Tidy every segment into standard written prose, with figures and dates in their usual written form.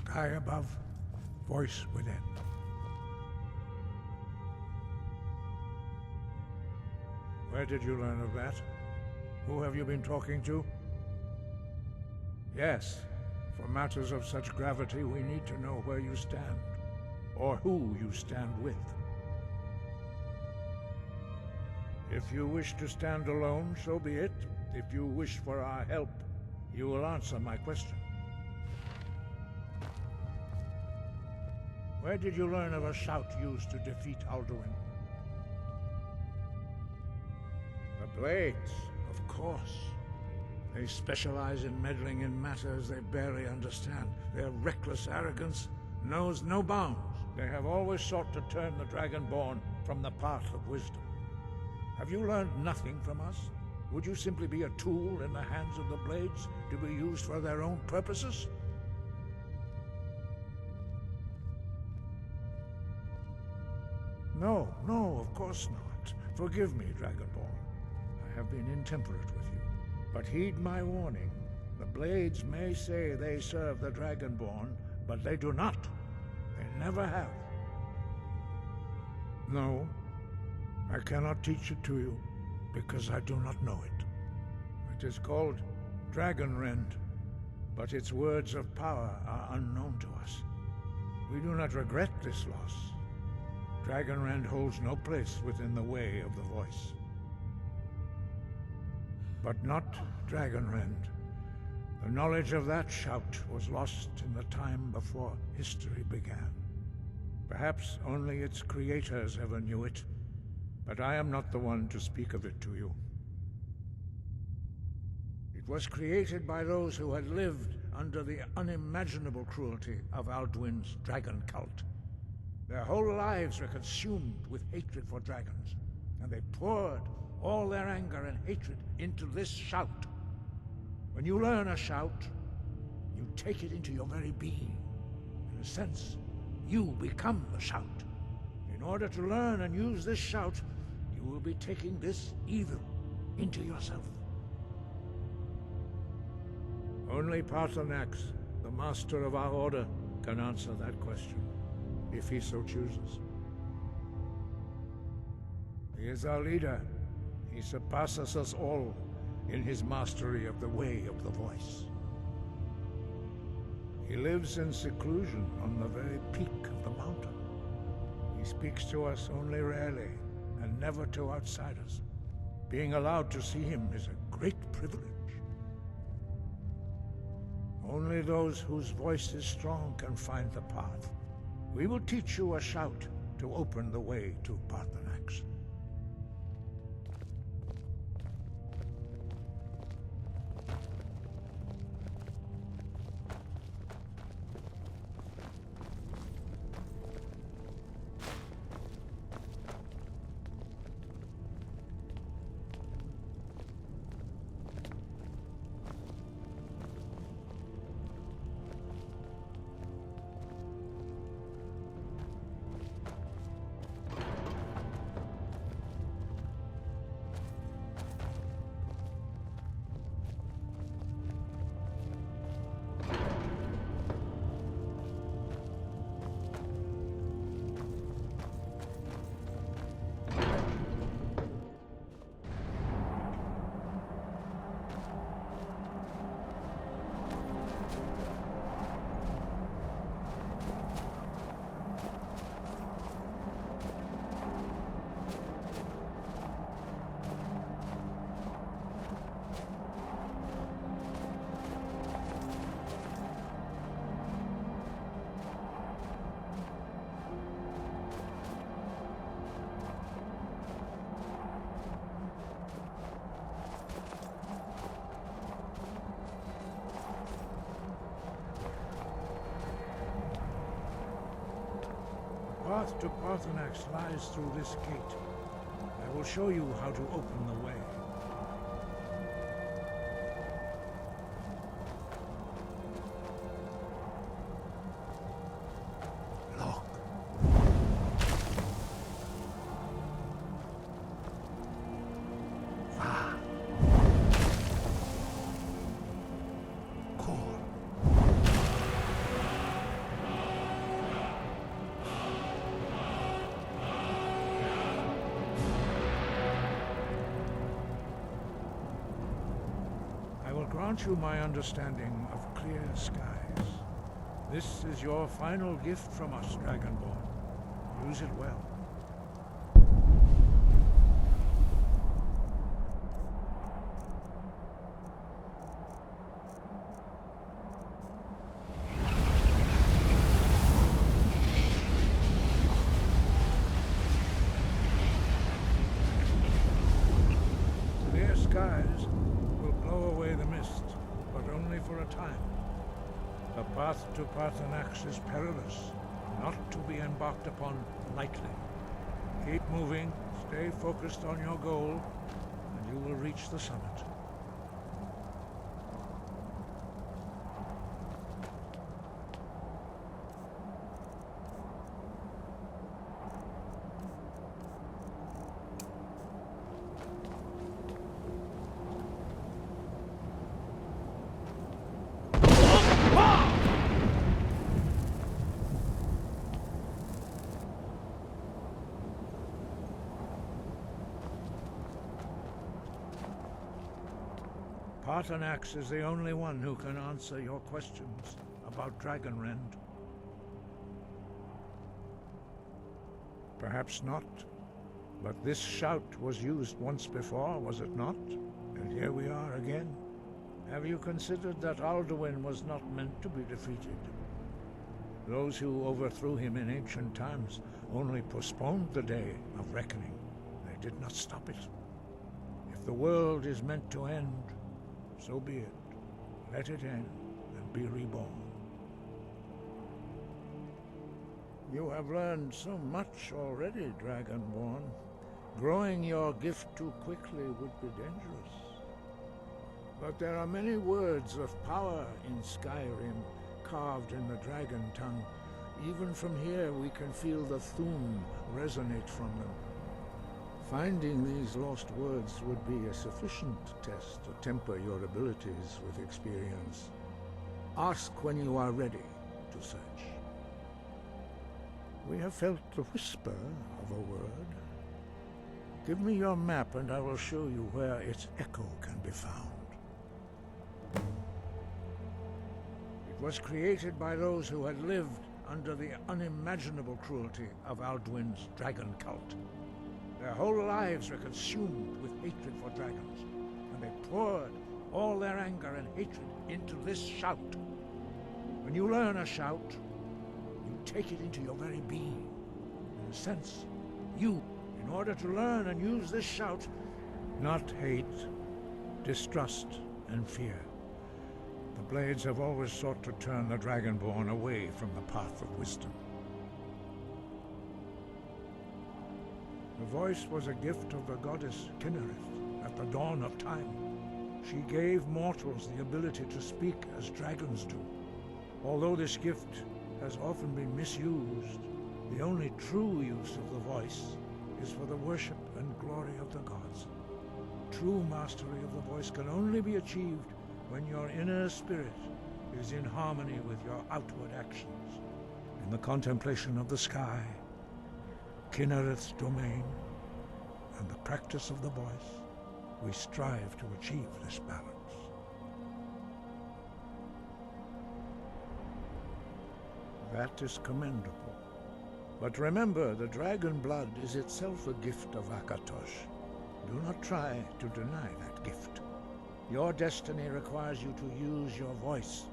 Sky above, voice within. Where did you learn of that? Who have you been talking to? Yes, for matters of such gravity, we need to know where you stand, or who you stand with. If you wish to stand alone, so be it. If you wish for our help, you will answer my question. Where did you learn of a shout used to defeat Alduin? The Blades, of course. They specialize in meddling in matters they barely understand. Their reckless arrogance knows no bounds. They have always sought to turn the Dragonborn from the path of wisdom. Have you learned nothing from us? Would you simply be a tool in the hands of the Blades to be used for their own purposes? No, of course not. Forgive me, Dragonborn. I have been intemperate with you. But heed my warning. The Blades may say they serve the Dragonborn, but they do not. They never have. No, I cannot teach it to you, because I do not know it. It is called Dragonrend, but its words of power are unknown to us. We do not regret this loss. Dragonrend holds no place within the way of the voice. But not Dragonrend. The knowledge of that shout was lost in the time before history began. Perhaps only its creators ever knew it, but I am not the one to speak of it to you. It was created by those who had lived under the unimaginable cruelty of Alduin's dragon cult. Their whole lives were consumed with hatred for dragons, and they poured all their anger and hatred into this shout. When you learn a shout, you take it into your very being. In a sense, you become the shout. In order to learn and use this shout, you will be taking this evil into yourself. Only Paarthurnax, the master of our order, can answer that question, if he so chooses. He is our leader. He surpasses us all in his mastery of the way of the voice. He lives in seclusion on the very peak of the mountain. He speaks to us only rarely, and never to outsiders. Being allowed to see him is a great privilege. Only those whose voice is strong can find the path. We will teach you a shout to open the way to Paarthurnax. The path to Paarthurnax lies through this gate. I will show you how to open the way. Look. Va. Kor. grant you my understanding of clear skies. This is your final gift from us, Dragonborn. Use it well. Clear skies will blow away the mist, but only for a time. The path to Paarthurnax is perilous, not to be embarked upon lightly. Keep moving, stay focused on your goal, and you will reach the summit. Paarthurnax is the only one who can answer your questions about Dragonrend. Perhaps not, but this shout was used once before, was it not? And here we are again. Have you considered that Alduin was not meant to be defeated? Those who overthrew him in ancient times only postponed the day of reckoning. They did not stop it. If the world is meant to end, so be it. Let it end and be reborn. You have learned so much already, Dragonborn. Growing your gift too quickly would be dangerous. But there are many words of power in Skyrim, carved in the dragon tongue. Even from here we can feel the Thum resonate from them. Finding these lost words would be a sufficient test to temper your abilities with experience. Ask when you are ready to search. We have felt the whisper of a word. Give me your map and I will show you where its echo can be found. It was created by those who had lived under the unimaginable cruelty of Alduin's dragon cult. Their whole lives were consumed with hatred for dragons, and they poured all their anger and hatred into this shout. When you learn a shout, you take it into your very being. In a sense, you, in order to learn and use this shout, not hate, distrust, and fear. The Blades have always sought to turn the Dragonborn away from the path of wisdom. The voice was a gift of the goddess Kinnereth at the dawn of time. She gave mortals the ability to speak as dragons do. Although this gift has often been misused, the only true use of the voice is for the worship and glory of the gods. True mastery of the voice can only be achieved when your inner spirit is in harmony with your outward actions. In the contemplation of the sky, Kinnereth's domain, and the practice of the voice, we strive to achieve this balance. That is commendable. But remember, the dragon blood is itself a gift of Akatosh. Do not try to deny that gift. Your destiny requires you to use your voice.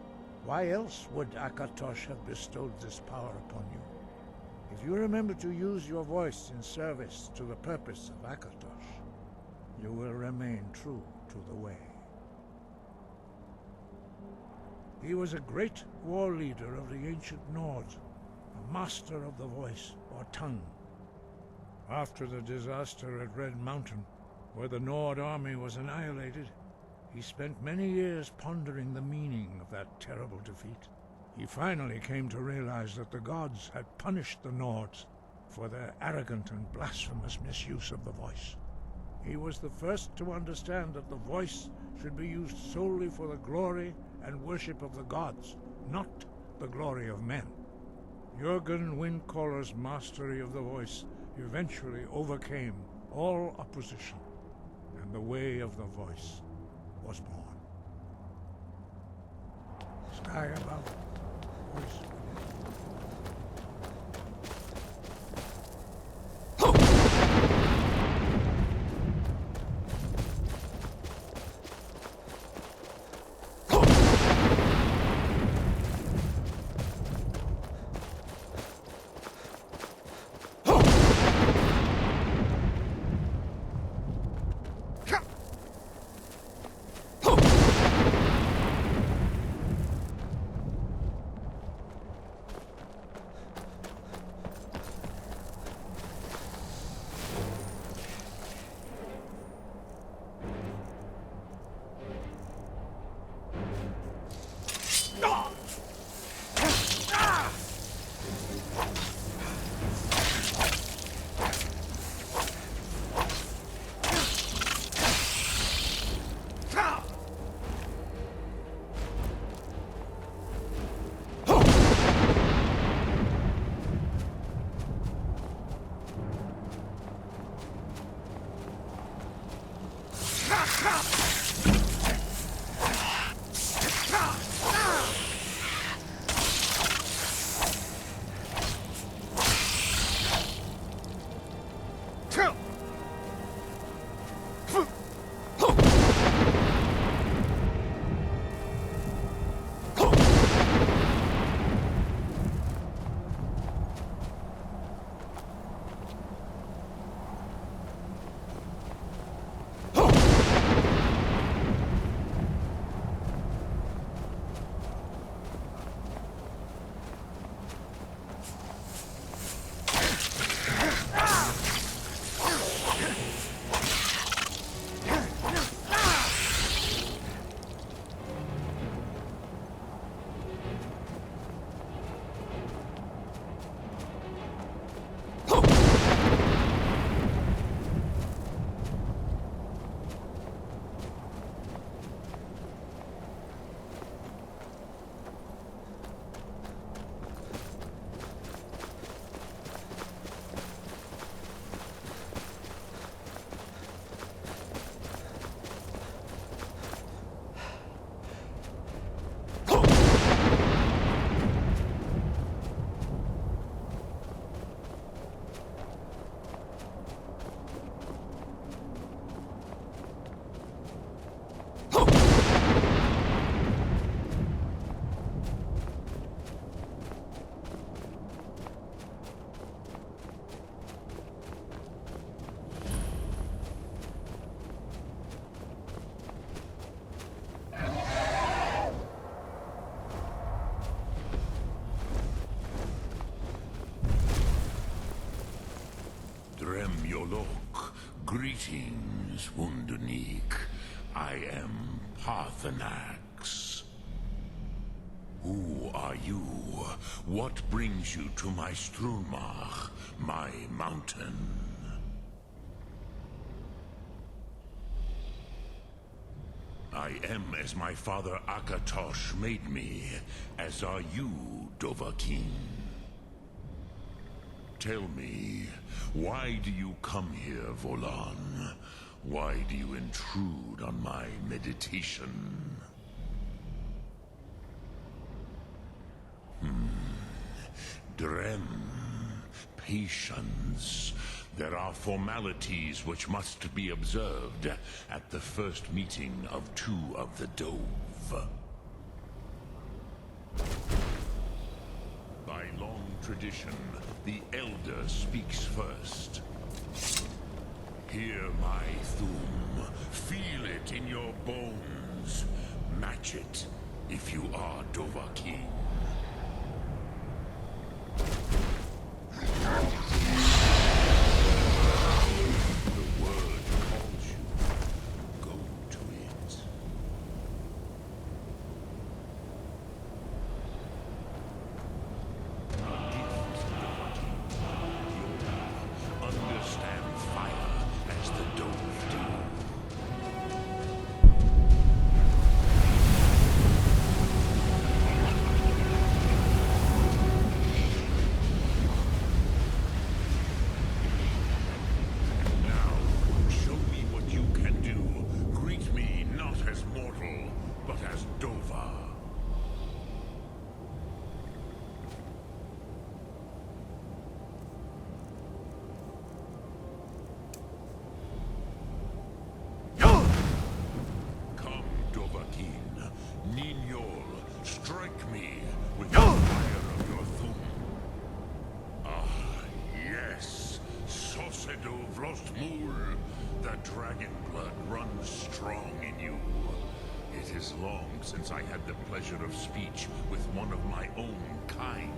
Why else would Akatosh have bestowed this power upon you? If you remember to use your voice in service to the purpose of Akatosh, you will remain true to the way. He was a great war leader of the ancient Nords, a master of the voice, or tongue. After the disaster at Red Mountain, where the Nord army was annihilated, he spent many years pondering the meaning of that terrible defeat. He finally came to realize that the gods had punished the Nords for their arrogant and blasphemous misuse of the voice. He was the first to understand that the voice should be used solely for the glory and worship of the gods, not the glory of men. Jurgen Windcaller's mastery of the voice eventually overcame all opposition, and the way of the voice was born. sky above, voice Greetings, Wunderneek. I am Parthenax. Who are you? What brings you to my Strunmach, my mountain? I am as my father Akatosh made me, as are you, Dovahkiin. Tell me, why do you come here, Volan? Why do you intrude on my meditation? Drem. Patience. There are formalities which must be observed at the first meeting of two of the Dove. By long tradition, the Elder speaks first. Hear my Thum. Feel it in your bones. Match it if you are Dovahkiin. The word calls you. Go to it. Understand fire as the Dove do. Strike me with the fire of your thumb. Ah, yes. Sosedo Vrostmul. The dragon blood runs strong in you. It is long since I had the pleasure of speech with one of my own kind.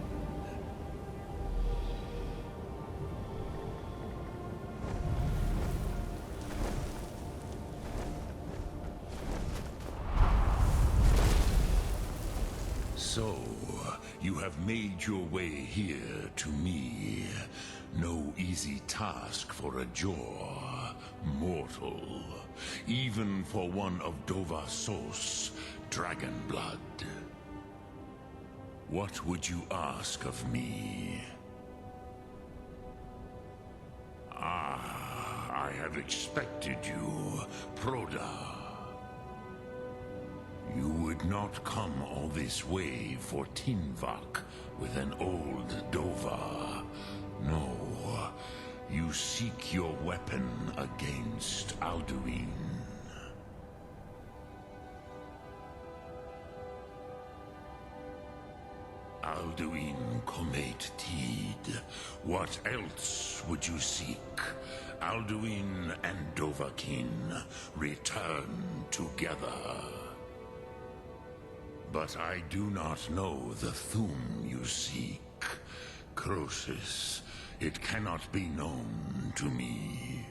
So, you have made your way here to me. No easy task for a jaw, mortal. Even for one of Dovassos, dragon blood. What would you ask of me? Ah, I have expected you, Proda. You would not come all this way for Tinvak with an old Dova. No, you seek your weapon against Alduin. Alduin Comet Tid. What else would you seek? Alduin and Dovahkiin return together. But I do not know the Thum you seek. Croesus, it cannot be known to me.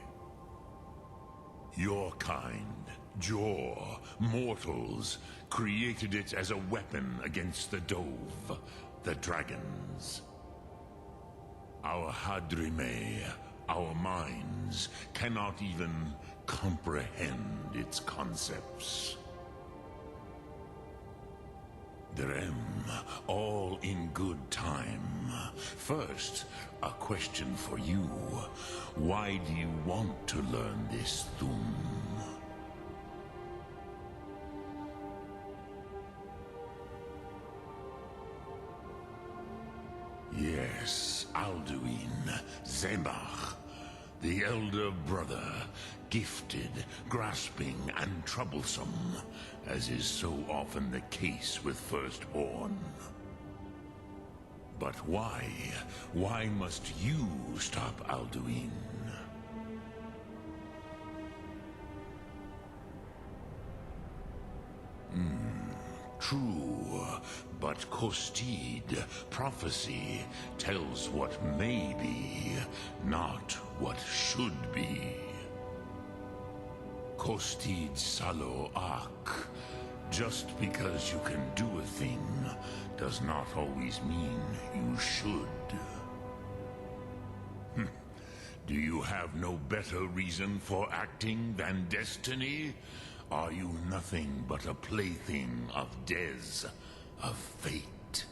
Your kind, Jor, mortals, created it as a weapon against the Dove, the dragons. Our Hadrime, our minds, cannot even comprehend its concepts. Drem, all in good time. First, a question for you. Why do you want to learn this Thum? Yes, Alduin, Zemach, the elder brother, gifted, grasping, and troublesome, as is so often the case with Firstborn. But why? Why must you stop Alduin? True, but Kostid, prophecy, tells what may be, not what should be. Kostid Salo Ak. Just because you can do a thing does not always mean you should. Do you have no better reason for acting than destiny? Are you nothing but a plaything of Dez, of fate?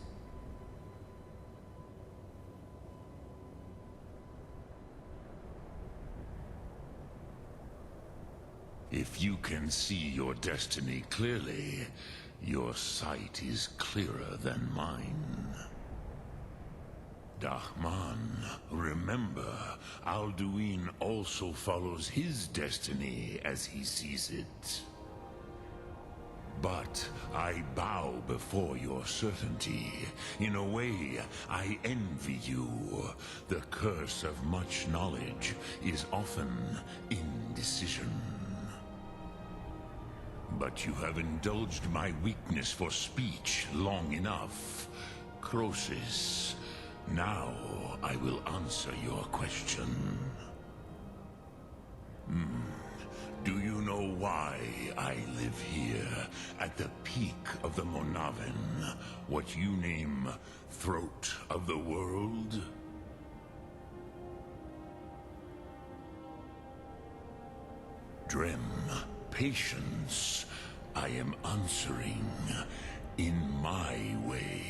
If you can see your destiny clearly, your sight is clearer than mine. Dahman, remember, Alduin also follows his destiny as he sees it. But I bow before your certainty. In a way, I envy you. The curse of much knowledge is often indecision. But you have indulged my weakness for speech long enough. Croesus, now I will answer your question. Do you know why I live here, at the peak of the Monaven, what you name Throat of the World? Drem, patience. I am answering in my way.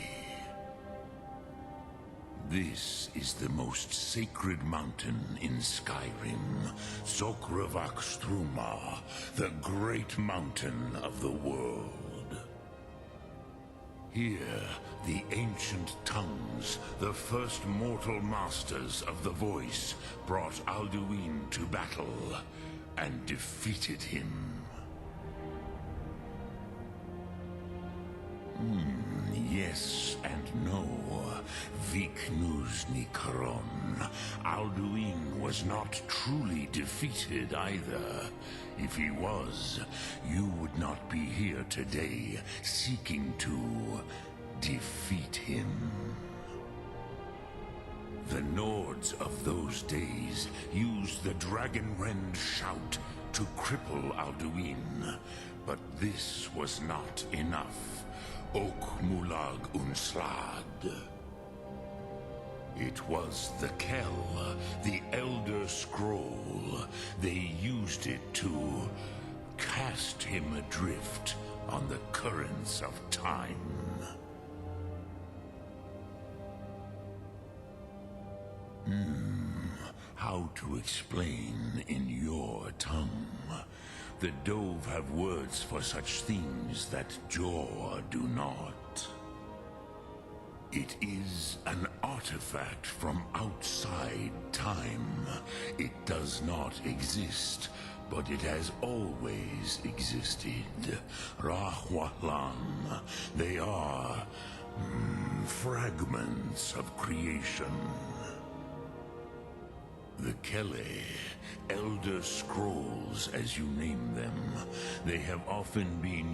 This is the most sacred mountain in Skyrim, Sokravak Struma, the great mountain of the world. Here, the ancient tongues, the first mortal masters of the voice, brought Alduin to battle and defeated him. Nikron. Alduin was not truly defeated either. If he was, you would not be here today seeking to defeat him. The Nords of those days used the Dragonrend shout to cripple Alduin, but this was not enough. Ok Mulag Unslag. It was the Kell, the Elder Scroll. They used it to cast him adrift on the currents of time. How to explain in your tongue? The Dove have words for such things that Jor do not. It is an artifact from outside time. It does not exist, but it has always existed. Rahwalan. They are fragments of creation. The Kele, Elder Scrolls as you name them, they have often been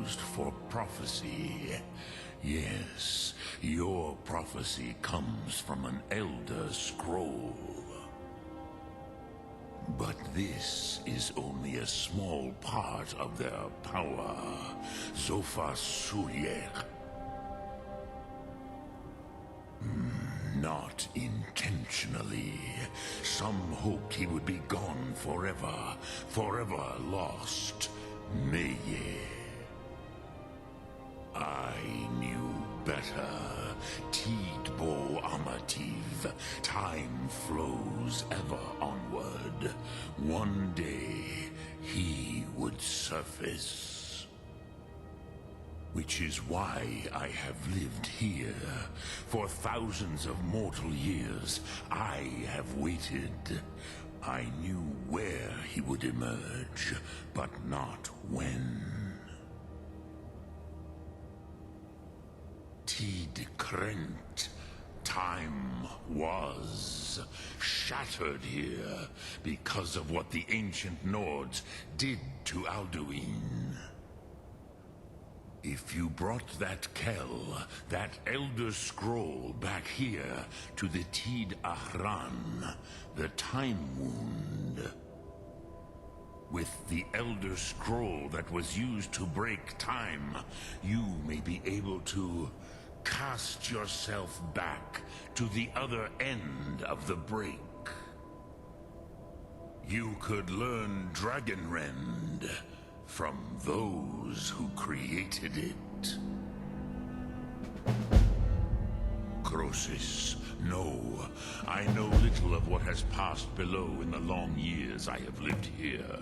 used for prophecy. Yes, your prophecy comes from an Elder Scroll. But this is only a small part of their power. Zofa Suryek. Not intentionally. Some hoped he would be gone forever, forever lost. Meye. I knew better. Tidbo Amativ. Time flows ever onward. One day, he would surface. Which is why I have lived here. For thousands of mortal years, I have waited. I knew where he would emerge, but not when. Tid Krent. Time was shattered here because of what the ancient Nords did to Alduin. If you brought that Kell, that Elder Scroll back here to the Tid Ahran, the Time Wound, with the Elder Scroll that was used to break time, you may be able to cast yourself back to the other end of the break. You could learn Dragonrend from those who created it. Crosis, no. I know little of what has passed below in the long years I have lived here.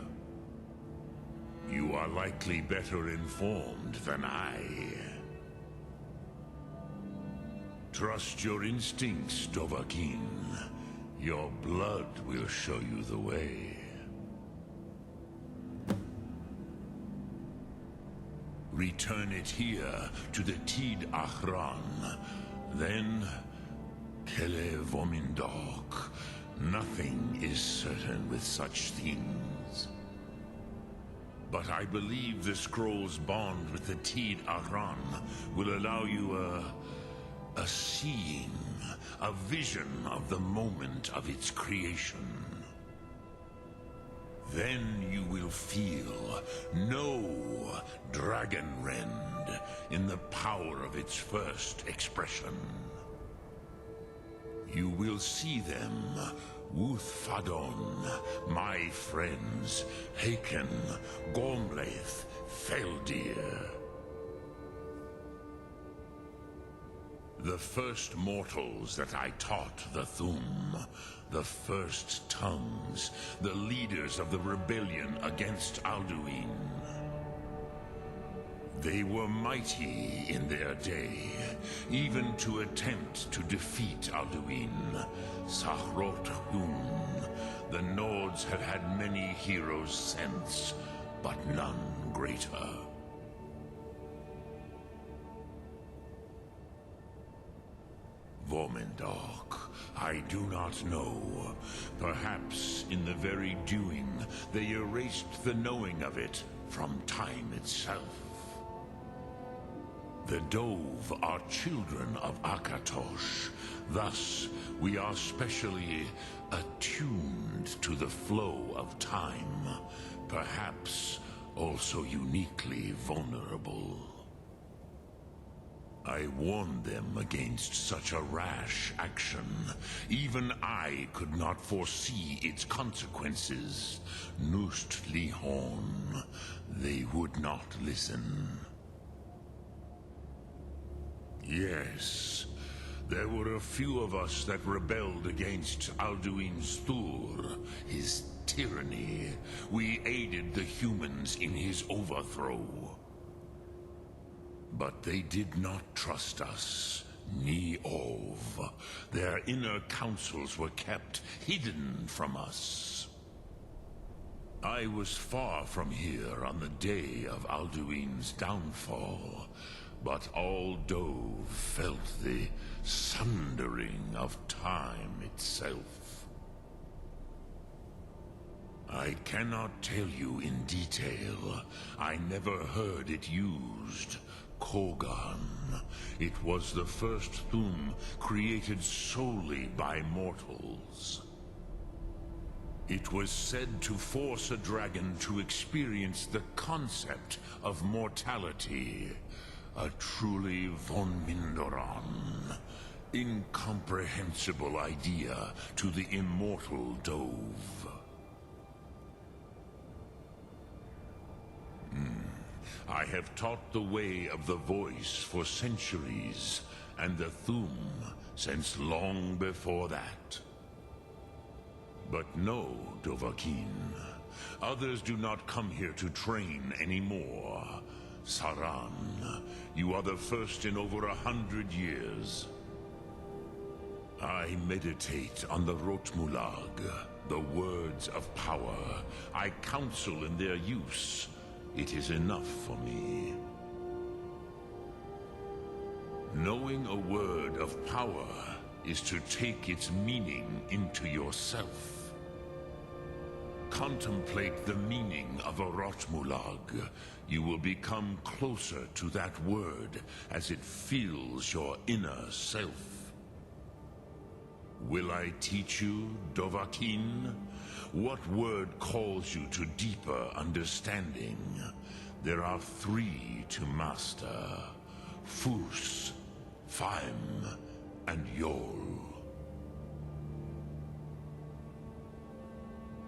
You are likely better informed than I. Trust your instincts, Dovahkiin. Your blood will show you the way. Return it here to the Tid Ahran. Then, Kele Vomindok. Nothing is certain with such things. But I believe the scroll's bond with the Tid Ahran will allow you a seeing, a vision of the moment of its creation. Then you will feel, know Dragonrend in the power of its first expression. You will see them, Wuthfadon, my friends, Haken, Gormlaith, Feldir. The first mortals that I taught the Thum, the first tongues, the leaders of the rebellion against Alduin. They were mighty in their day, even to attempt to defeat Alduin. Sahrot Hun, the Nords have had many heroes since, but none greater. Vomindok, I do not know. Perhaps in the very doing, they erased the knowing of it from time itself. The Dove are children of Akatosh. Thus, we are specially attuned to the flow of time. Perhaps also uniquely vulnerable. I warned them against such a rash action. Even I could not foresee its consequences. Nust Lihon, they would not listen. Yes, there were a few of us that rebelled against Alduin's Thur, his tyranny. We aided the humans in his overthrow. But they did not trust us, ni Ov. Their inner counsels were kept hidden from us. I was far from here on the day of Alduin's downfall, but all Dove felt the sundering of time itself. I cannot tell you in detail. I never heard it used. Kogan. It was the first Thum created solely by mortals. It was said to force a dragon to experience the concept of mortality. A truly von Mindoran, incomprehensible idea to the immortal Dove. I have taught the way of the voice for centuries, and the Thum since long before that. But no, Dovahkiin. Others do not come here to train anymore. Saran, you are the first in over 100 years. I meditate on the Rotmulag, the words of power. I counsel in their use. It is enough for me. Knowing a word of power is to take its meaning into yourself. Contemplate the meaning of a Rotmulag. You will become closer to that word as it fills your inner self. Will I teach you, Dovahkiin? What word calls you to deeper understanding? There are 3 to master: Fus, Faim, and Yol.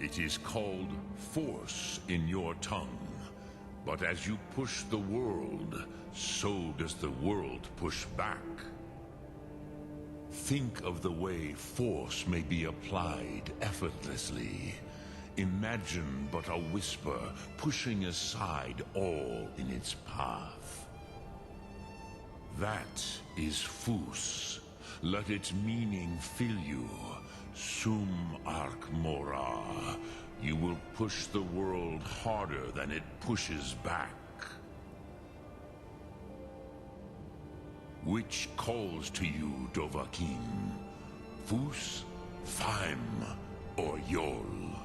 It is called force in your tongue, but as you push the world, so does the world push back. Think of the way force may be applied effortlessly. Imagine but a whisper pushing aside all in its path. That is Fus. Let its meaning fill you. Sum Ark Mora. You will push the world harder than it pushes back. Which calls to you, Dovahkiin? Fus, Faim, or Yol?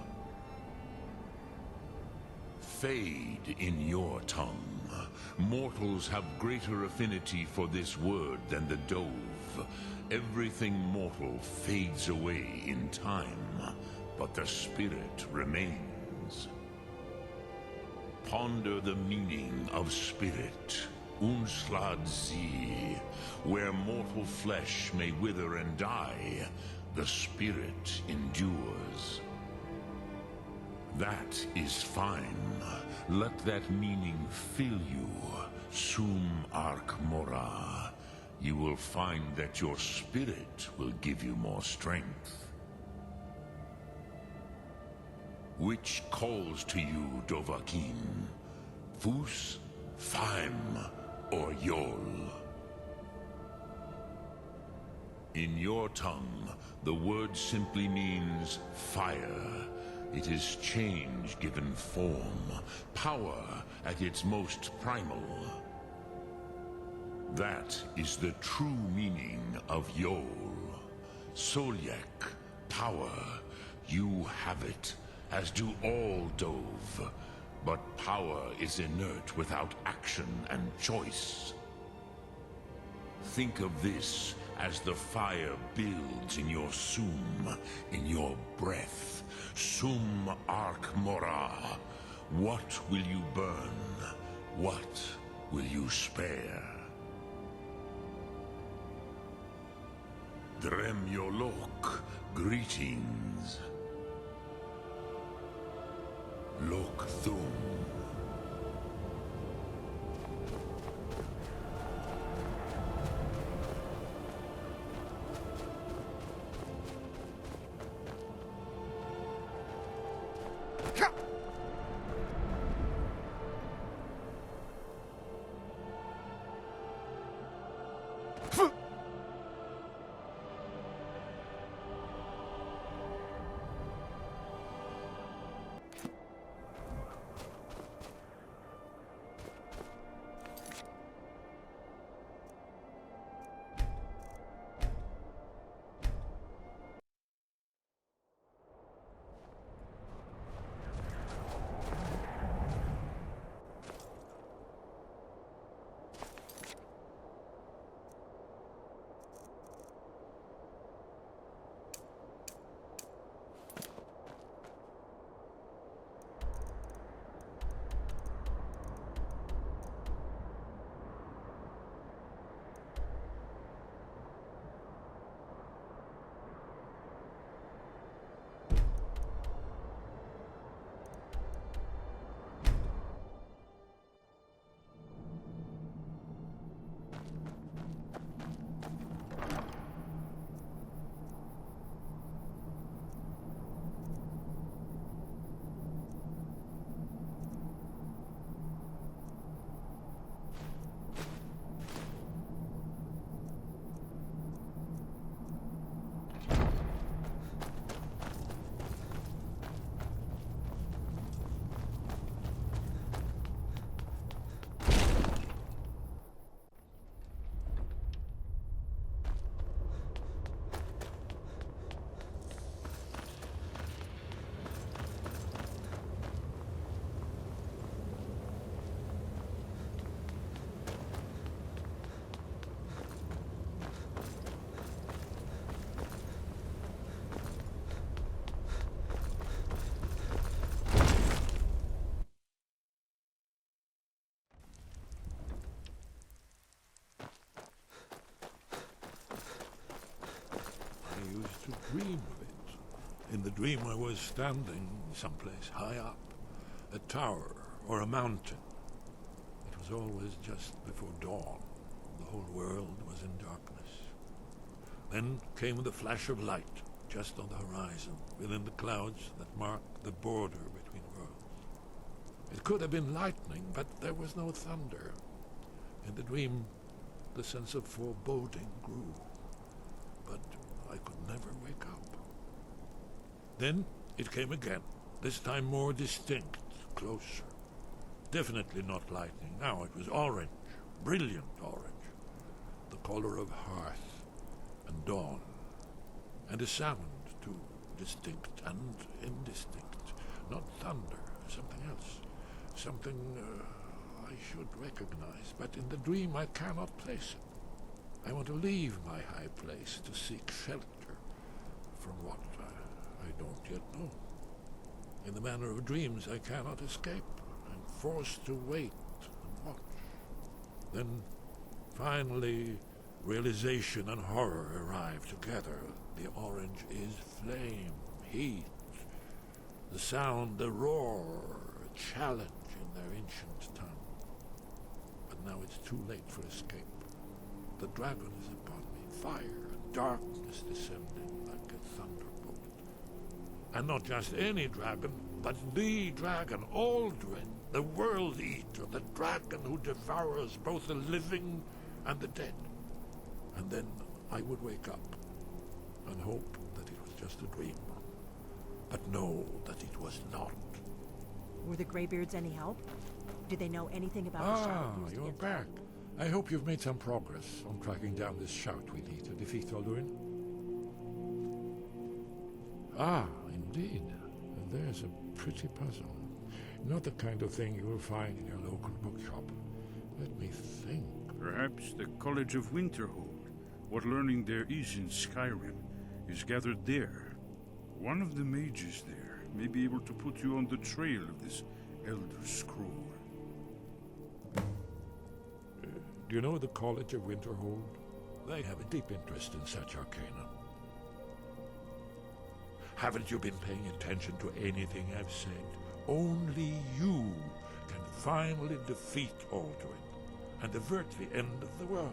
Fade in your tongue. Mortals have greater affinity for this word than the Dove. Everything mortal fades away in time, but the spirit remains. Ponder the meaning of spirit. Unslad Zi, where mortal flesh may wither and die, the spirit endures. That is fine. Let that meaning fill you. Sum Ark Mora. You will find that your spirit will give you more strength. Which calls to you, Dovahkiin? Fus, Faim, or Yol? In your tongue, the word simply means fire. It is change given form, power at its most primal. That is the true meaning of Yol. Solyak, power. You have it, as do all Dove. But power is inert without action and choice. Think of this as the fire builds in your Sum, in your breath. Sum Arc Mora. What will you burn? What will you spare? Drem Yolok, greetings. Lok Thum. Dream of it. In the dream I was standing someplace high up, a tower or a mountain. It was always just before dawn. The whole world was in darkness. Then came the flash of light, just on the horizon, within the clouds that mark the border between worlds. It could have been lightning, but there was no thunder. In the dream, the sense of foreboding grew. But I could never wake up. Then it came again, this time more distinct, closer. Definitely not lightning. Now it was orange, brilliant orange, the color of hearth and dawn. And a sound, too, distinct and indistinct. Not thunder, something else. Something I should recognize, but in the dream I cannot place it. I want to leave my high place to seek shelter from what I don't yet know. In the manner of dreams, I cannot escape. I'm forced to wait and watch. Then, finally, realization and horror arrive together. The orange is flame, heat, the sound, the roar, a challenge in their ancient tongue. But now it's too late for escape. The dragon is upon me, fire and darkness descending like a thunderbolt. And not just any dragon, but the dragon, Aldrin, the World Eater, the dragon who devours both the living and the dead. And then I would wake up and hope that it was just a dream, but know that it was not. Were the Greybeards any help? Did they know anything about the shout used You're against back. I hope you've made some progress on tracking down this shout we need to defeat Alduin. Ah, indeed. There's a pretty puzzle. Not the kind of thing you'll find in your local bookshop. Let me think. Perhaps the College of Winterhold. What learning there is in Skyrim is gathered there. One of the mages there may be able to put you on the trail of this Elder Scroll. Do you know the College of Winterhold? They have a deep interest in such arcana. Haven't you been paying attention to anything I've said? Only you can finally defeat Alduin and avert the end of the world.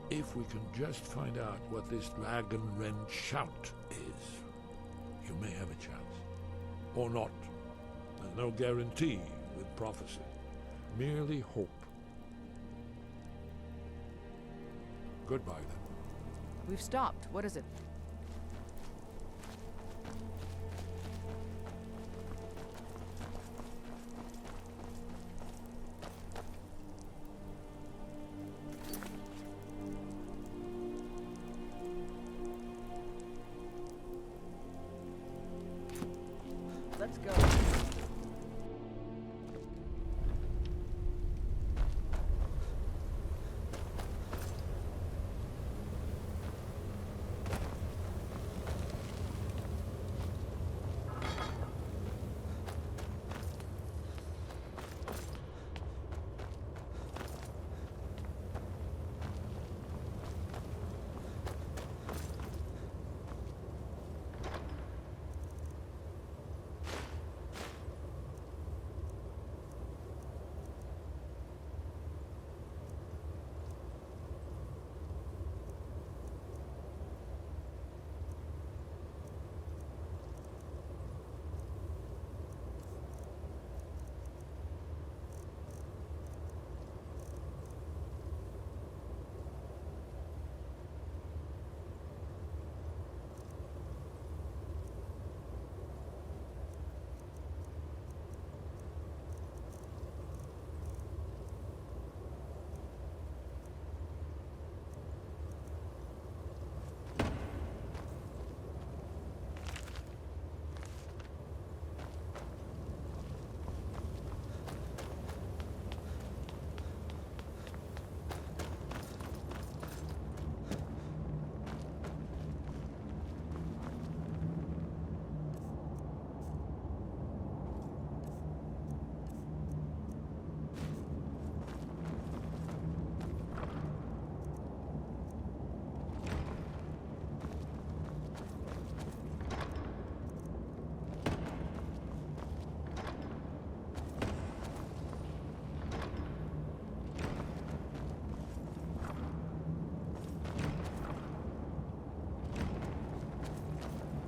If we can just find out what this dragon-rend shout is, you may have a chance. Or not. There's no guarantee with prophecy. Merely hope. Goodbye, then. We've stopped. What is it? Let's go.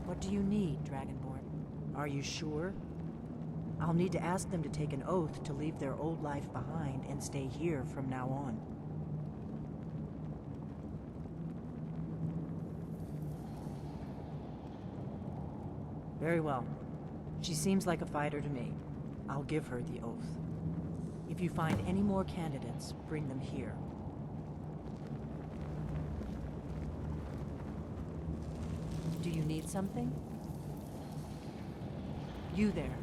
What do you need, Dragonborn? Are you sure? I'll need to ask them to take an oath to leave their old life behind and stay here from now on. Very well. She seems like a fighter to me. I'll give her the oath. If you find any more candidates, bring them here. Do you need something? You there.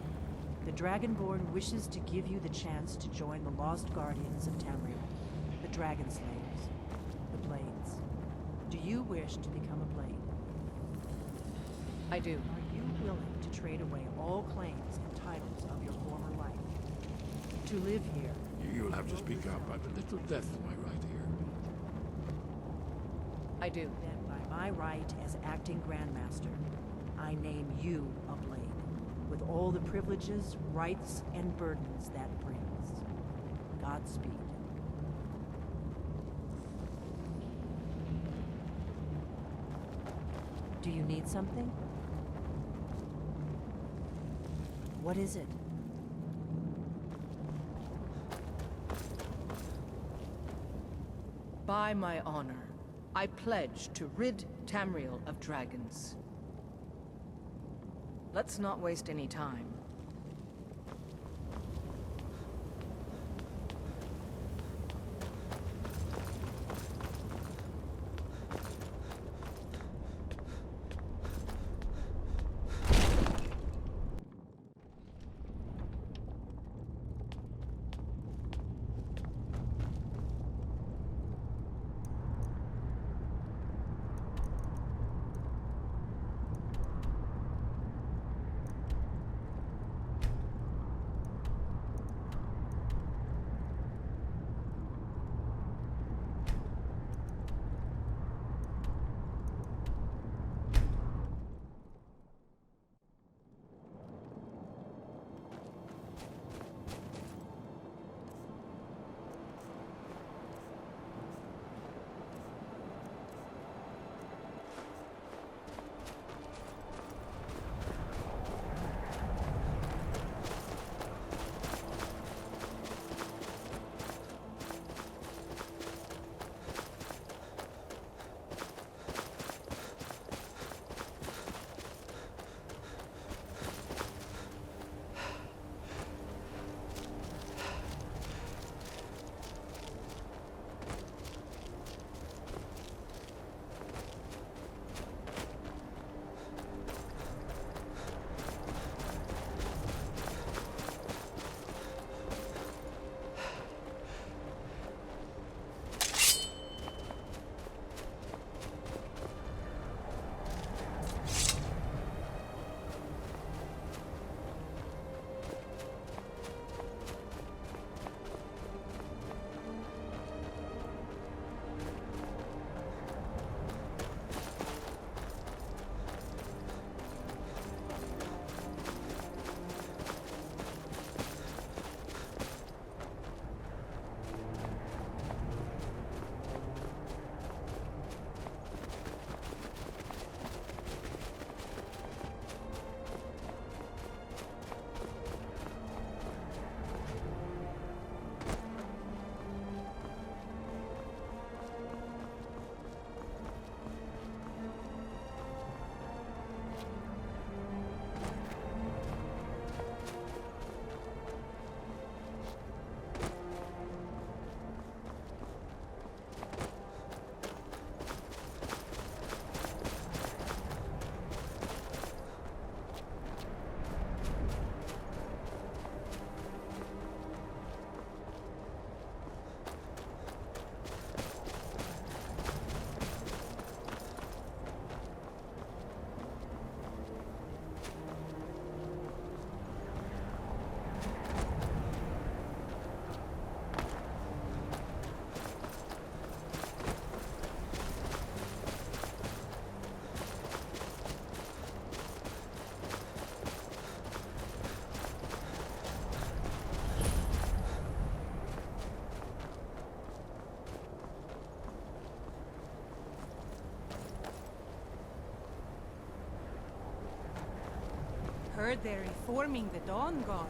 The Dragonborn wishes to give you the chance to join the Lost Guardians of Tamriel, the Dragon Slayers, the Blades. Do you wish to become a Blade? I do. Are you willing to trade away all claims and titles of your former life? To live here? You'll have to speak up. I've a little death in my right ear. I do. Then by my right as acting Grandmaster, I name you a Blade, with all the privileges, rights, and burdens that brings. Godspeed. Do you need something? What is it? By my honor, I pledge to rid Tamriel of dragons. Let's not waste any time. heard they're reforming the Dawn Guard.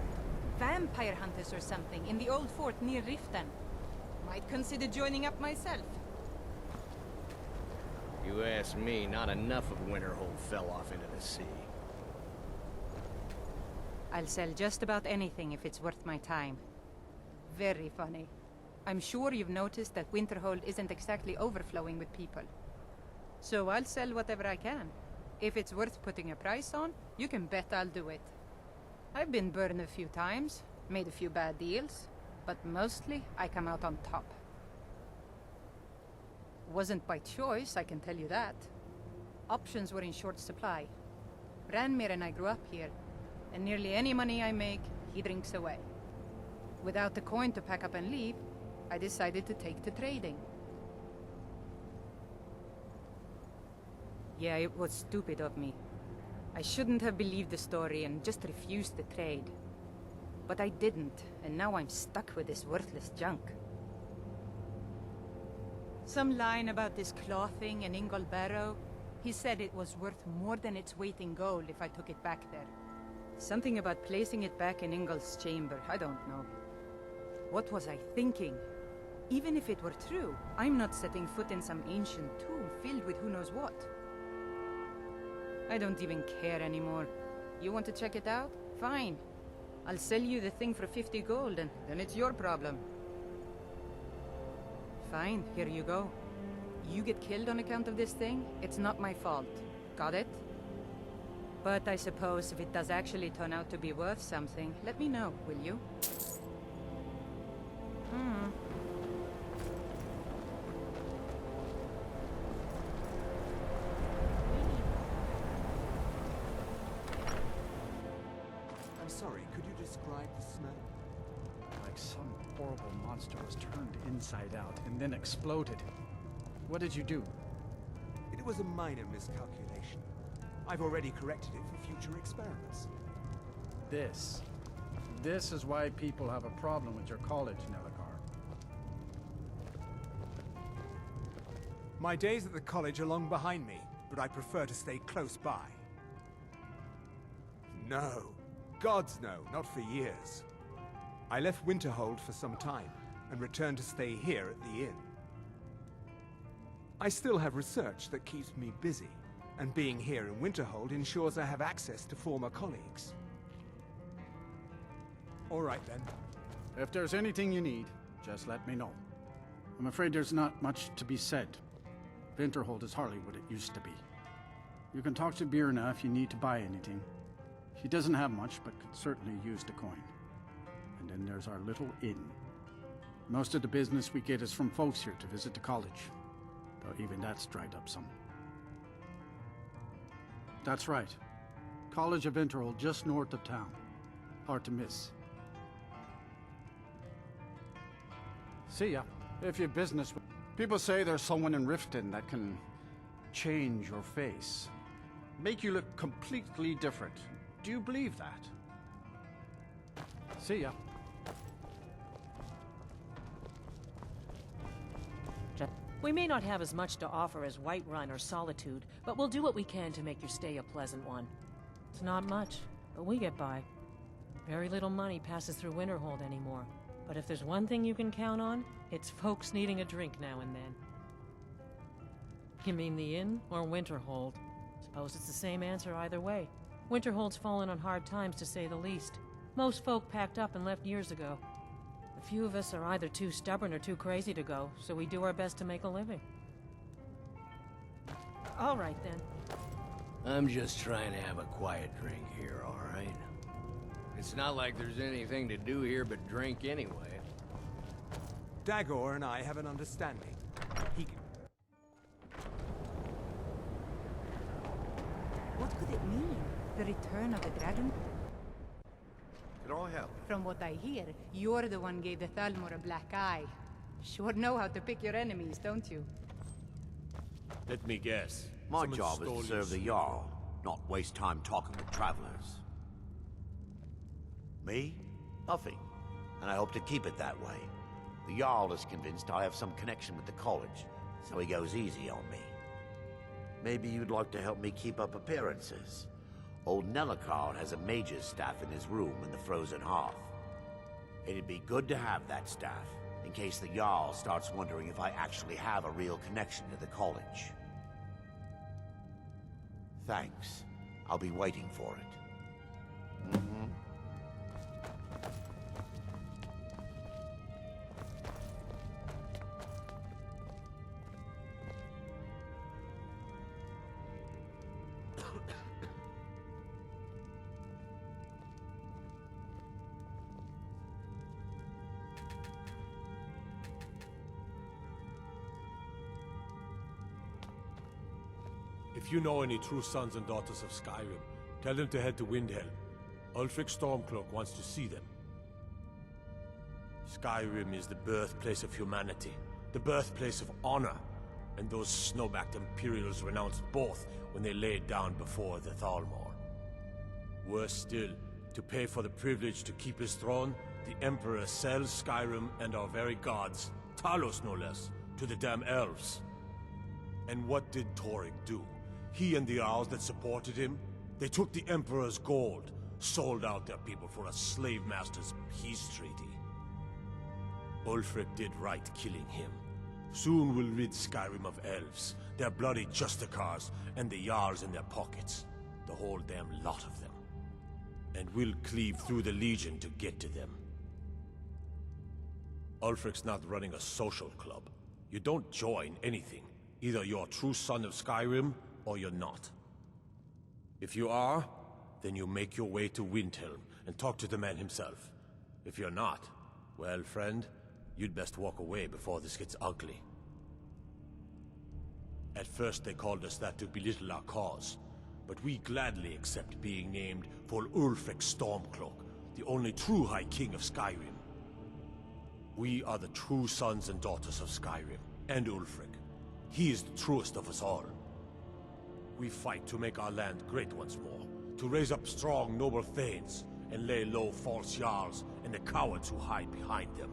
Vampire hunters or something in the old fort near Riften. Might consider joining up myself. You ask me, not enough of Winterhold fell off into the sea. I'll sell just about anything if it's worth my time. Very funny. I'm sure you've noticed that Winterhold isn't exactly overflowing with people. So I'll sell whatever I can. If it's worth putting a price on, you can bet I'll do it. I've been burned a few times, made a few bad deals, but mostly I come out on top. Wasn't by choice, I can tell you that. Options were in short supply. Branmir and I grew up here, and nearly any money I make, he drinks away. Without the coin to pack up and leave, I decided to take to trading. Yeah, it was stupid of me. I shouldn't have believed the story and just refused the trade. But I didn't, and now I'm stuck with this worthless junk. Some line about this clothing in Ingol Barrow. He said it was worth more than its weight in gold if I took it back there. Something about placing it back in Ingol's chamber, I don't know. What was I thinking? Even if it were true, I'm not setting foot in some ancient tomb filled with who knows what. I don't even care anymore. You want to check it out? Fine. I'll sell you the thing for 50 gold, and then it's your problem. Fine, here you go. You get killed on account of this thing, it's not my fault. Got it? But I suppose if it does actually turn out to be worth something, let me know, will you? I'm sorry, could you describe the smell? Like some horrible monster was turned inside out and then exploded. What did you do? It was a minor miscalculation. I've already corrected it for future experiments. This is why people have a problem with your college, Nelagar. My days at the college are long behind me, but I prefer to stay close by. No. Gods no, not for years. I left Winterhold for some time, and returned to stay here at the inn. I still have research that keeps me busy, and being here in Winterhold ensures I have access to former colleagues. All right then. If there's anything you need, just let me know. I'm afraid there's not much to be said. Winterhold is hardly what it used to be. You can talk to Birna if you need to buy anything. She doesn't have much, but could certainly use the coin. And then there's our little inn. Most of the business we get is from folks here to visit the college, though even that's dried up some. That's right. College of Winterhold, just north of town. Hard to miss. See ya. If you're business with... People say there's someone in Riften that can change your face. Make you look completely different. Do you believe that? See ya. We may not have as much to offer as Whiterun or Solitude, but we'll do what we can to make your stay a pleasant one. It's not much, but we get by. Very little money passes through Winterhold anymore. But if there's one thing you can count on, it's folks needing a drink now and then. You mean the inn or Winterhold? Suppose it's the same answer either way. Winterhold's fallen on hard times, to say the least. Most folk packed up and left years ago. A few of us are either too stubborn or too crazy to go, so we do our best to make a living. All right, then. I'm just trying to have a quiet drink here, all right? It's not like there's anything to do here but drink anyway. Dagor and I have an understanding. What could it mean? The return of the dragon? Can I help? From what I hear, you're the one gave the Thalmor a black eye. Sure know how to pick your enemies, don't you? Let me guess. My Someone job is stole to your serve the Jarl, not waste time talking with travelers. Me? Nothing. And I hope to keep it that way. The Jarl is convinced I have some connection with the college, so he goes easy on me. Maybe you'd like to help me keep up appearances. Old Nellicard has a mage's staff in his room in the frozen hearth. It'd be good to have that staff, in case the Jarl starts wondering if I actually have a real connection to the college. Thanks. I'll be waiting for it. If you know any true sons and daughters of Skyrim, tell them to head to Windhelm. Ulfric Stormcloak wants to see them. Skyrim is the birthplace of humanity, the birthplace of honor, and those snow-backed Imperials renounced both when they laid down before the Thalmor. Worse still, to pay for the privilege to keep his throne, the Emperor sells Skyrim and our very gods, Talos no less, to the damn elves. And what did Torygg do? He and the Owls that supported him, they took the Emperor's gold, sold out their people for a slave master's peace treaty. Ulfric did right killing him. Soon we'll rid Skyrim of elves, their bloody Justicars, and the Jarls in their pockets. The whole damn lot of them. And we'll cleave through the Legion to get to them. Ulfric's not running a social club. You don't join anything. Either you're a true son of Skyrim, or you're not. If you are, then you make your way to Windhelm and talk to the man himself. If you're not, well, friend, you'd best walk away before this gets ugly. At first they called us that to belittle our cause, but we gladly accept being named for Ulfric Stormcloak, the only true High King of Skyrim. We are the true sons and daughters of Skyrim, and Ulfric. He is the truest of us all. We fight to make our land great once more, to raise up strong, noble thanes, and lay low false Jarls and the cowards who hide behind them.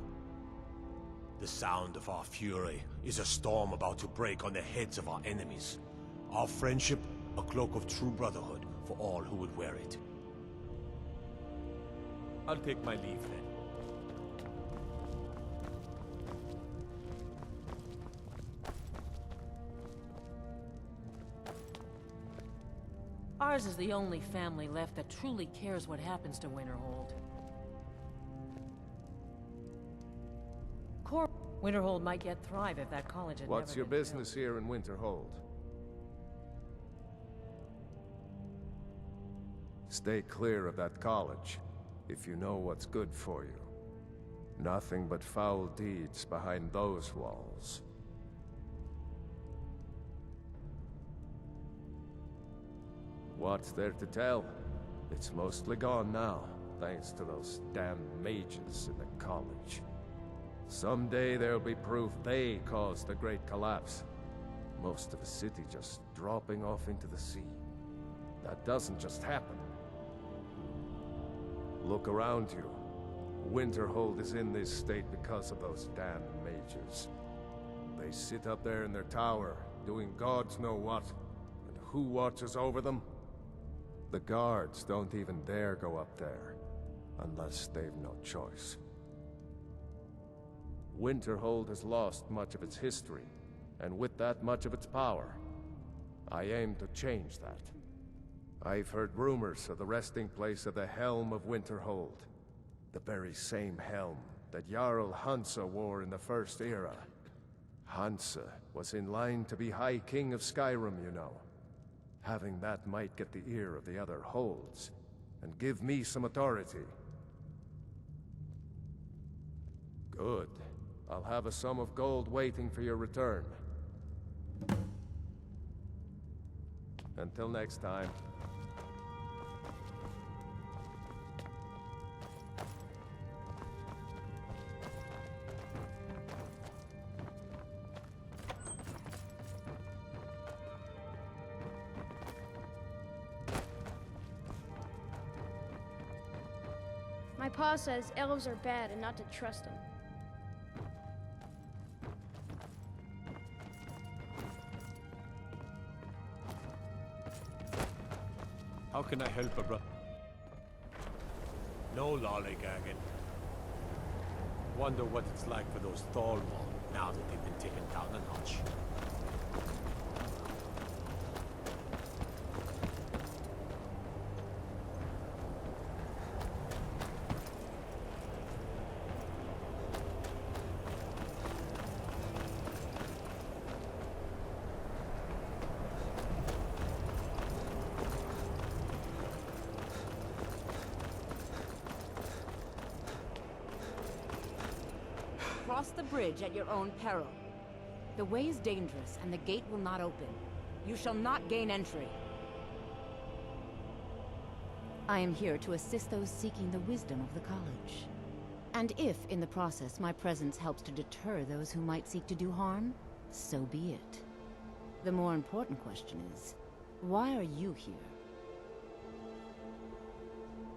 The sound of our fury is a storm about to break on the heads of our enemies. Our friendship, a cloak of true brotherhood for all who would wear it. I'll take my leave then. Ours is the only family left that truly cares what happens to Winterhold. Winterhold might yet thrive if that college had What's never your been business here in Winterhold? Stay clear of that college, if you know what's good for you. Nothing but foul deeds behind those walls. What's there to tell? It's mostly gone now, thanks to those damn mages in the college. Someday there'll be proof they caused the Great Collapse. Most of the city just dropping off into the sea. That doesn't just happen. Look around you. Winterhold is in this state because of those damn mages. They sit up there in their tower, doing gods know what. And who watches over them? The guards don't even dare go up there, unless they've no choice. Winterhold has lost much of its history, and with that much of its power. I aim to change that. I've heard rumors of the resting place of the Helm of Winterhold. The very same helm that Jarl Hansa wore in the First Era. Hansa was in line to be High King of Skyrim, you know. Having that might get the ear of the other holds, and give me some authority. Good. I'll have a sum of gold waiting for your return. Until next time. My pa says elves are bad and not to trust them. How How can I help a No lollygagging. Wonder what it's like for those Thalmor now that they've been taken down a notch. Cross the bridge at your own peril. The way is dangerous, and the gate will not open. You shall not gain entry. I am here to assist those seeking the wisdom of the college. And if, in the process, my presence helps to deter those who might seek to do harm, so be it. The more important question is, why are you here?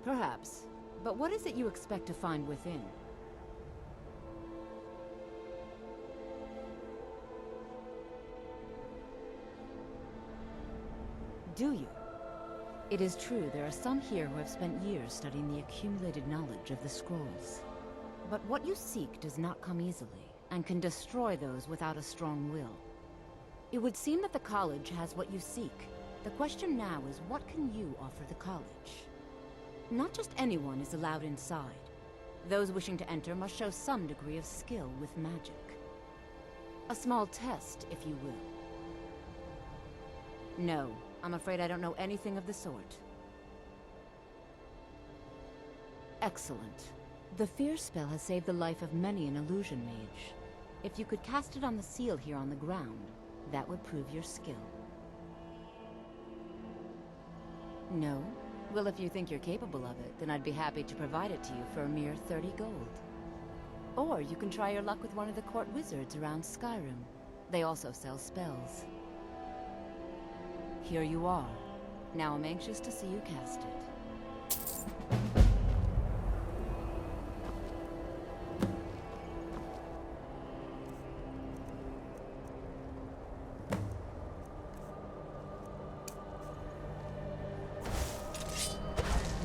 Perhaps, but what is it you expect to find within? Do you? It is true there are some here who have spent years studying the accumulated knowledge of the scrolls. But what you seek does not come easily, and can destroy those without a strong will. It would seem that the college has what you seek. The question now is, what can you offer the college? Not just anyone is allowed inside. Those wishing to enter must show some degree of skill with magic. A small test, if you will. No. I'm afraid I don't know anything of the sort. Excellent. The fear spell has saved the life of many an illusion mage. If you could cast it on the seal here on the ground, that would prove your skill. No? Well, if you think you're capable of it, then I'd be happy to provide it to you for a mere 30 gold. Or you can try your luck with one of the court wizards around Skyrim. They also sell spells. Here you are. Now I'm anxious to see you cast it.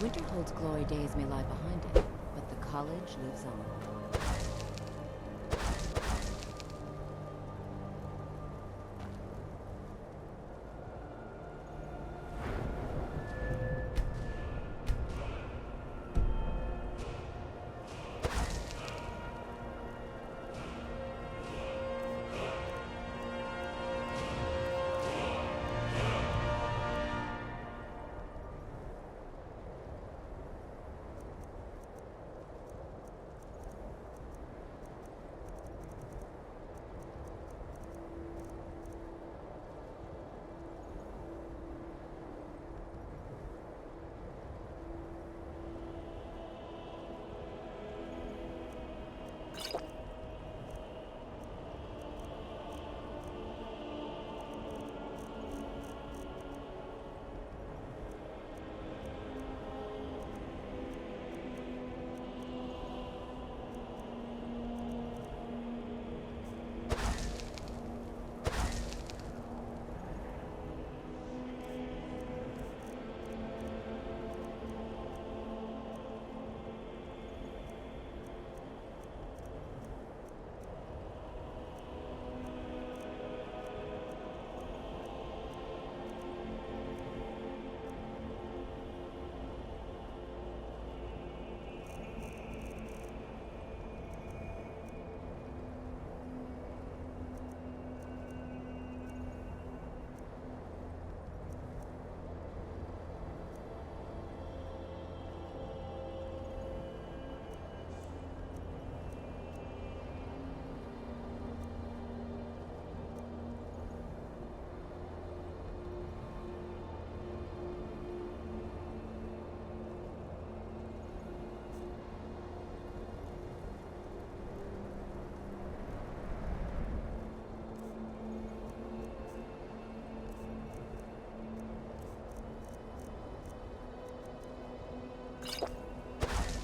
Winterhold's glory days may lie behind it, but the college lives on.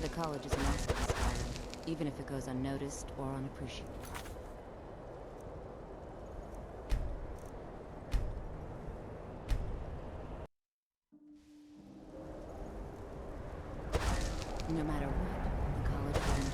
The college is a masterpiece, Skyrim, even if it goes unnoticed or unappreciated. No matter what, the college wouldn't.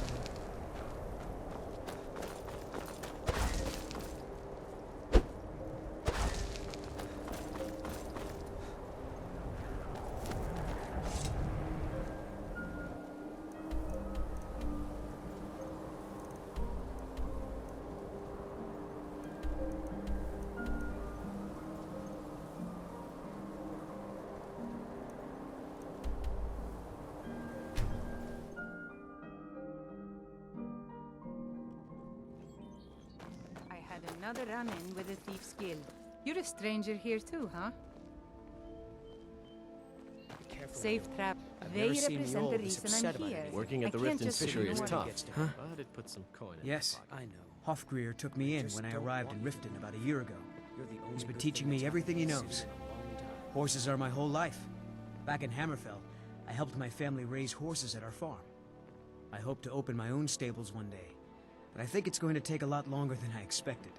Another run-in with the Thief's Guild. You're a stranger here too, huh? Safe trap. They represent the reason I'm here. Working at the Rift and Fishery is tough. Huh? But it puts some coin in Yes, my pocket. I know. Hofgreer took me in when I arrived in Riften about a year ago. He's been teaching me everything he knows. Horses are my whole life. Back in Hammerfell, I helped my family raise horses at our farm. I hope to open my own stables one day, but I think it's going to take a lot longer than I expected.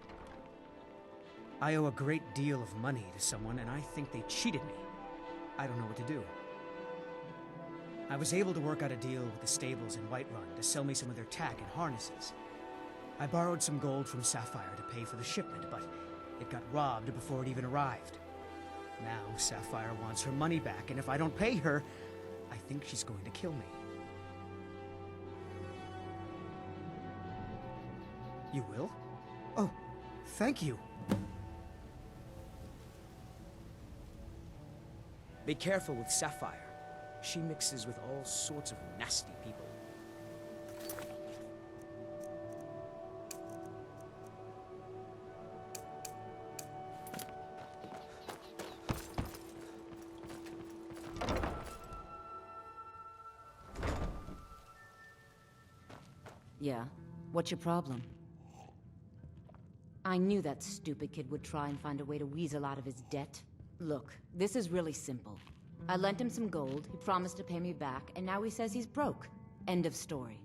I owe a great deal of money to someone, and I think they cheated me. I don't know what to do. I was able to work out a deal with the stables in Whiterun to sell me some of their tack and harnesses. I borrowed some gold from Sapphire to pay for the shipment, but it got robbed before it even arrived. Now Sapphire wants her money back, and if I don't pay her, I think she's going to kill me. You will? Oh, thank you. Be careful with Sapphire. She mixes with all sorts of nasty people. Yeah? What's your problem? I knew that stupid kid would try and find a way to weasel out of his debt. Look, this is really simple. I lent him some gold, he promised to pay me back, and now he says he's broke. End of story.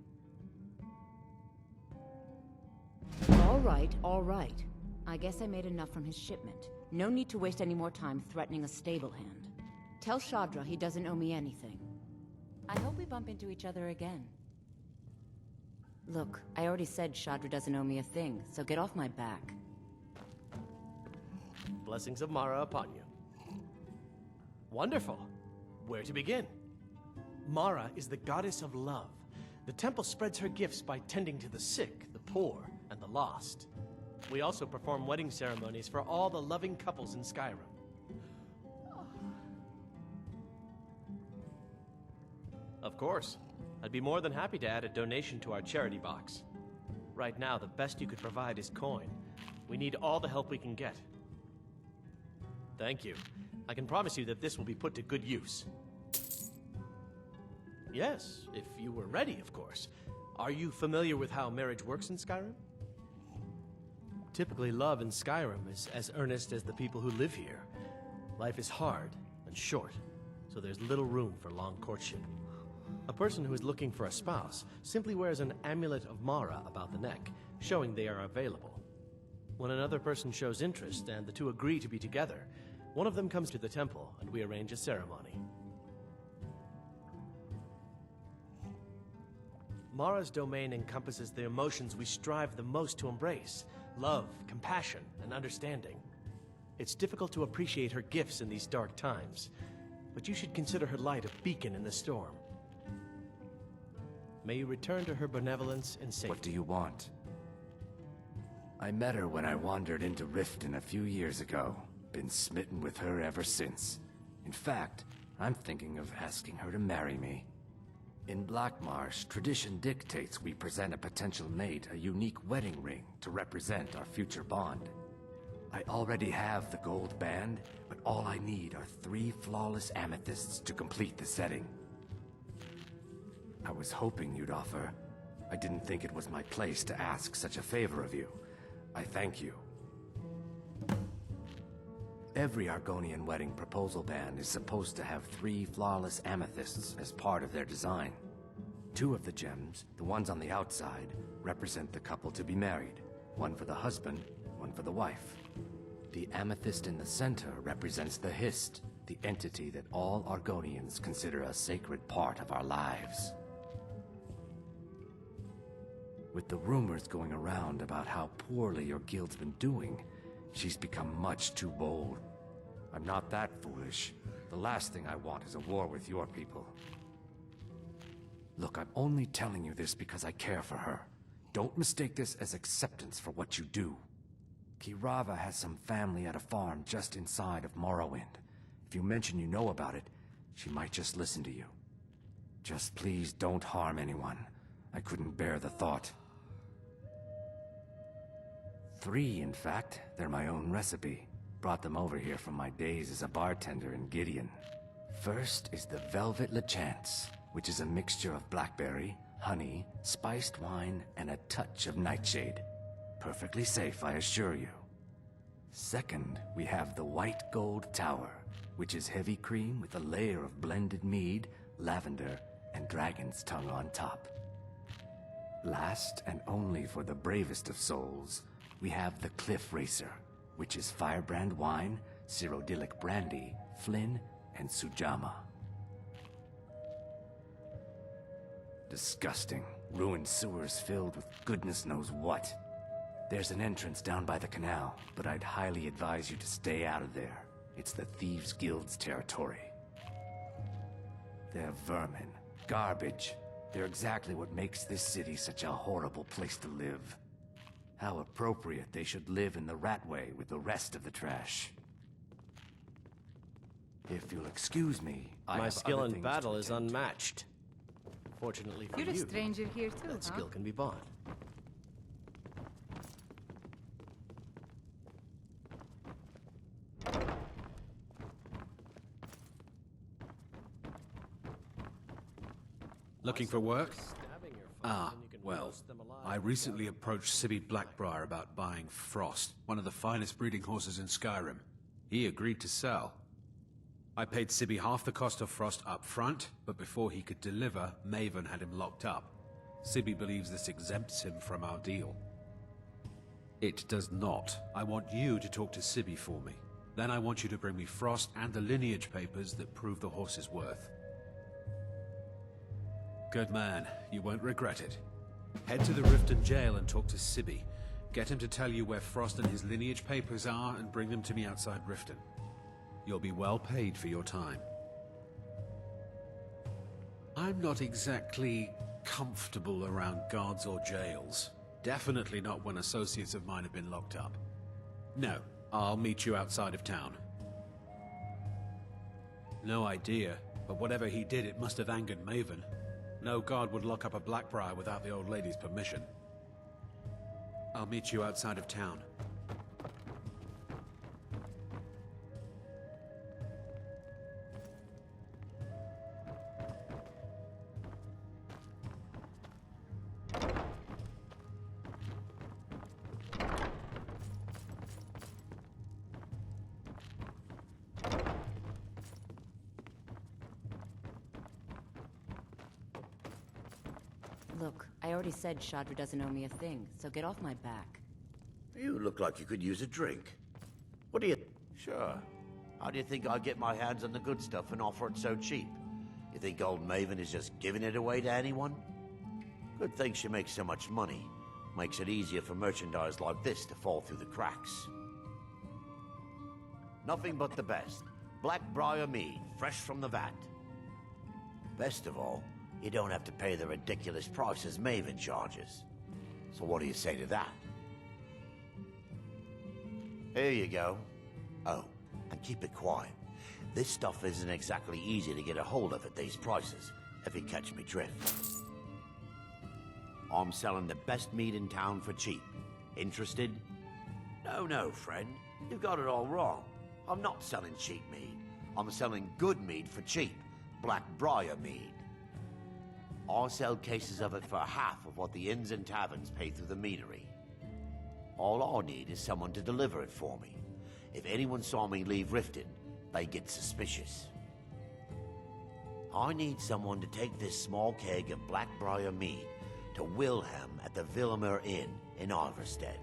All right. I guess I made enough from his shipment. No need to waste any more time threatening a stable hand. Tell Shadra he doesn't owe me anything. I hope we bump into each other again. Look, I already said Shadra doesn't owe me a thing, so get off my back. Blessings of Mara upon you. Wonderful. Where to begin? Mara is the goddess of love. The temple spreads her gifts by tending to the sick, the poor, and the lost. We also perform wedding ceremonies for all the loving couples in Skyrim. Of course. I'd be more than happy to add a donation to our charity box. Right now, the best you could provide is coin. We need all the help we can get. Thank you. I can promise you that this will be put to good use. Yes, if you were ready, of course. Are you familiar with how marriage works in Skyrim? Typically, love in Skyrim is as earnest as the people who live here. Life is hard and short, so there's little room for long courtship. A person who is looking for a spouse simply wears an amulet of Mara about the neck, showing they are available. When another person shows interest and the two agree to be together, one of them comes to the temple and we arrange a ceremony. Mara's domain encompasses the emotions we strive the most to embrace: love, compassion, and understanding. It's difficult to appreciate her gifts in these dark times, but you should consider her light a beacon in the storm. May you return to her benevolence in safety. What do you want? I met her when I wandered into Riften a few years ago. Been smitten with her ever since. In fact, I'm thinking of asking her to marry me. In Blackmarsh, tradition dictates we present a potential mate a unique wedding ring to represent our future bond. I already have the gold band, but all I need are 3 flawless amethysts to complete the setting. I was hoping you'd offer. I didn't think it was my place to ask such a favor of you. I thank you. Every Argonian wedding proposal band is supposed to have 3 flawless amethysts as part of their design. 2 of the gems, the ones on the outside, represent the couple to be married. 1 for the husband, 1 for the wife. The amethyst in the center represents the Hist, the entity that all Argonians consider a sacred part of our lives. With the rumors going around about how poorly your guild's been doing, she's become much too bold. I'm not that foolish. The last thing I want is a war with your people. Look, I'm only telling you this because I care for her. Don't mistake this as acceptance for what you do. Kirava has some family at a farm just inside of Morrowind. If you mention you know about it, she might just listen to you. Just please don't harm anyone. I couldn't bear the thought. 3, in fact. They're my own recipe. Brought them over here from my days as a bartender in Gideon. First is the Velvet Lechance, which is a mixture of blackberry, honey, spiced wine, and a touch of nightshade. Perfectly safe, I assure you. Second, we have the White Gold Tower, which is heavy cream with a layer of blended mead, lavender, and dragon's tongue on top. Last, and only for the bravest of souls, we have the Cliff Racer, which is firebrand wine, Cyrodiilic brandy, Flynn, and Sujamma. Disgusting. Ruined sewers filled with goodness knows what. There's an entrance down by the canal, but I'd highly advise you to stay out of there. It's the Thieves' Guild's territory. They're vermin. Garbage. They're exactly what makes this city such a horrible place to live. How appropriate they should live in the Ratway with the rest of the trash. If you'll excuse me, My skill in battle is unmatched. Fortunately for You're a you, stranger here too, that huh? skill can be bought. Looking for work? Well, I recently approached Sibby Blackbriar about buying Frost, one of the finest breeding horses in Skyrim. He agreed to sell. I paid Sibby half the cost of Frost up front, but before he could deliver, Maven had him locked up. Sibby believes this exempts him from our deal. It does not. I want you to talk to Sibby for me. Then I want you to bring me Frost and the lineage papers that prove the horse's worth. Good man. You won't regret it. Head to the Riften jail and talk to Sibby. Get him to tell you where Frost and his lineage papers are and bring them to me outside Riften. You'll be well paid for your time. I'm not exactly comfortable around guards or jails. Definitely not when associates of mine have been locked up. No, I'll meet you outside of town. No idea, but whatever he did, it must have angered Maven. No guard would lock up a Blackbriar without the old lady's permission. I'll meet you outside of town. Look, I already said Shadra doesn't owe me a thing, so get off my back. You look like you could use a drink. What do you... Sure. How do you think I get my hands on the good stuff and offer it so cheap? You think old Maven is just giving it away to anyone? Good thing she makes so much money. Makes it easier for merchandise like this to fall through the cracks. Nothing but the best. Blackbriar mead, fresh from the vat. Best of all, you don't have to pay the ridiculous prices Maven charges. So what do you say to that? Here you go. Oh, and keep it quiet. This stuff isn't exactly easy to get a hold of at these prices, if you catch me drift. I'm selling the best mead in town for cheap. Interested? No, friend. You've got it all wrong. I'm not selling cheap mead. I'm selling good mead for cheap. Blackbriar mead. I sell cases of it for half of what the inns and taverns pay through the meadery. All I need is someone to deliver it for me. If anyone saw me leave Riften, they get suspicious. I need someone to take this small keg of Blackbriar mead to Wilhelm at the Villamur Inn in Iverstead.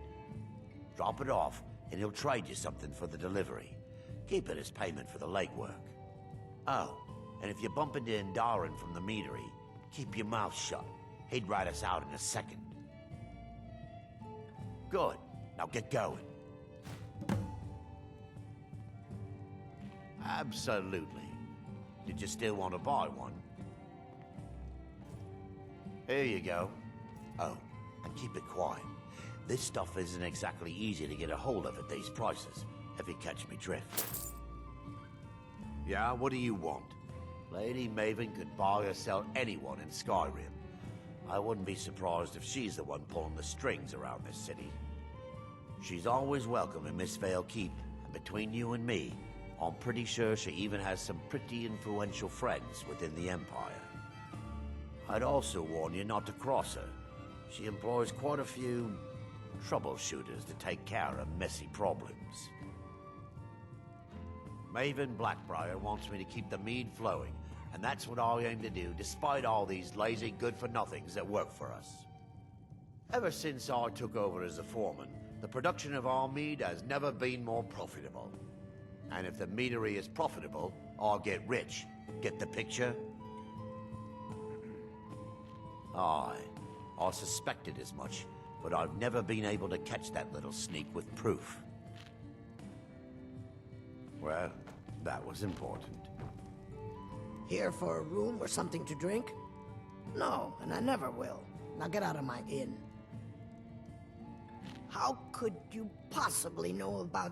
Drop it off, and he'll trade you something for the delivery. Keep it as payment for the legwork. Oh, and if you bump into Indarin from the meadery, keep your mouth shut. He'd rat us out in a second. Good. Now get going. Absolutely. Did you still want to buy one? Here you go. Oh, and keep it quiet. This stuff isn't exactly easy to get a hold of at these prices, if you catch me drift. Yeah, what do you want? Lady Maven could buy or sell anyone in Skyrim. I wouldn't be surprised if she's the one pulling the strings around this city. She's always welcome in Mistveil Keep, and between you and me, I'm pretty sure she even has some pretty influential friends within the Empire. I'd also warn you not to cross her. She employs quite a few troubleshooters to take care of messy problems. Maven Blackbriar wants me to keep the mead flowing, and that's what I aim to do despite all these lazy good-for-nothings that work for us. Ever since I took over as a foreman, the production of our mead has never been more profitable. And if the meadery is profitable, I'll get rich. Get the picture? Aye, I suspected as much, but I've never been able to catch that little sneak with proof. Well, that was important. Here for a room or something to drink? No, and I never will. Now get out of my inn. How could you possibly know about...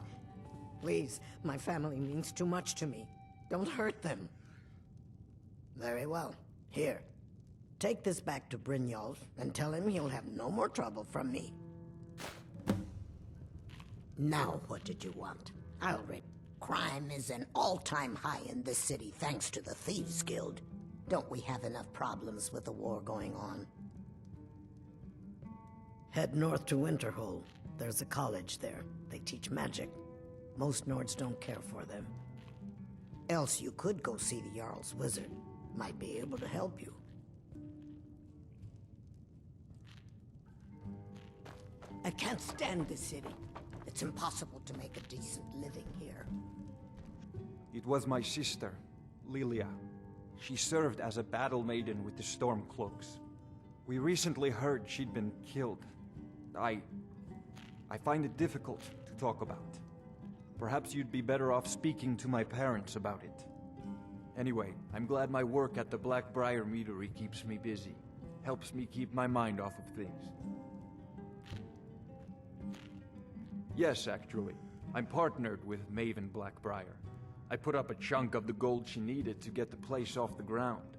Please, my family means too much to me. Don't hurt them. Very well. Here. Take this back to Brynjolf and tell him he'll have no more trouble from me. Now, what did you want? I'll read. Crime is an all-time high in this city thanks to the Thieves Guild. Don't we have enough problems with the war going on? Head north to Winterhold. There's a college there. They teach magic. Most Nords don't care for them. Else you could go see the Jarl's wizard. Might be able to help you. I can't stand this city. It's impossible to make a decent living here. It was my sister, Lilia. She served as a battle maiden with the Stormcloaks. We recently heard she'd been killed. I find it difficult to talk about. Perhaps you'd be better off speaking to my parents about it. Anyway, I'm glad my work at the Blackbriar Meadery keeps me busy. Helps me keep my mind off of things. Yes, actually. I'm partnered with Maven Blackbriar. I put up a chunk of the gold she needed to get the place off the ground.